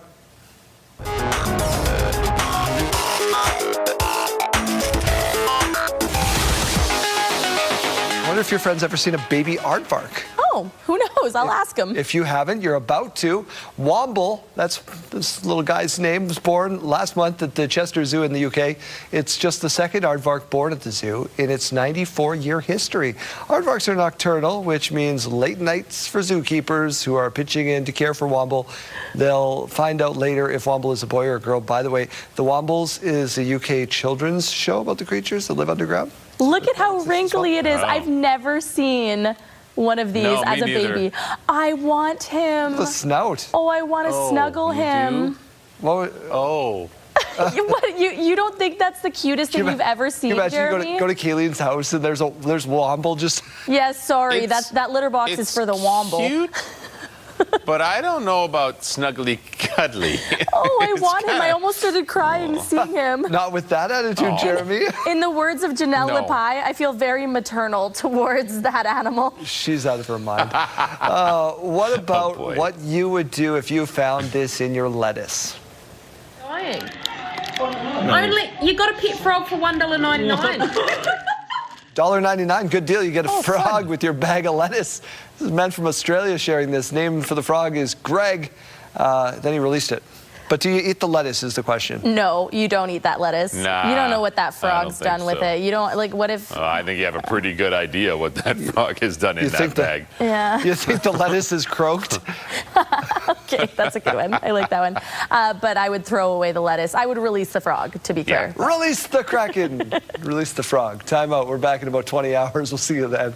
I wonder if your friend's ever seen a baby aardvark. Oh, who knows? I'll ask him. If you haven't, you're about to. Womble, that's this little guy's name, was born last month at the Chester Zoo in the UK. It's just the second aardvark born at the zoo in its 94-year history. Aardvarks are nocturnal, which means late nights for zookeepers who are pitching in to care for Womble. They'll find out later if Womble is a boy or a girl. By the way, The Wombles is a UK children's show about the creatures that live underground. Look at how wrinkly it is. I've never seen one of these as a baby. I want him. The snout. Oh, I want to snuggle him. What? Oh. You don't think that's the cutest thing you've ever seen, Jeremy? You go to Kayleen's house and there's Womble just... Yes, sorry. That litter box is for the Womble. Cute, but I don't know about snuggly cuddly. Oh, I want him. I almost started crying seeing him. Not with that attitude, Jeremy. In the words of Janelle Lepai, I feel very maternal towards that animal. She's out of her mind. What about what you would do if you found this in your lettuce? Only you got a pet frog for $1.99. $1.99, good deal. You get a frog with your bag of lettuce. This is a man from Australia sharing this. Name for the frog is Greg. Then he released it. But do you eat the lettuce is the question? No, you don't eat that lettuce. Nah, you don't know what that frog's done with it. You don't, like, what if... I think you have a pretty good idea what that frog has done in that bag. Yeah. You think the lettuce is croaked? Okay, that's a good one. I like that one. But I would throw away the lettuce. I would release the frog, to be clear. Release the Kraken. Release the frog. Time out. We're back in about 20 hours. We'll see you then.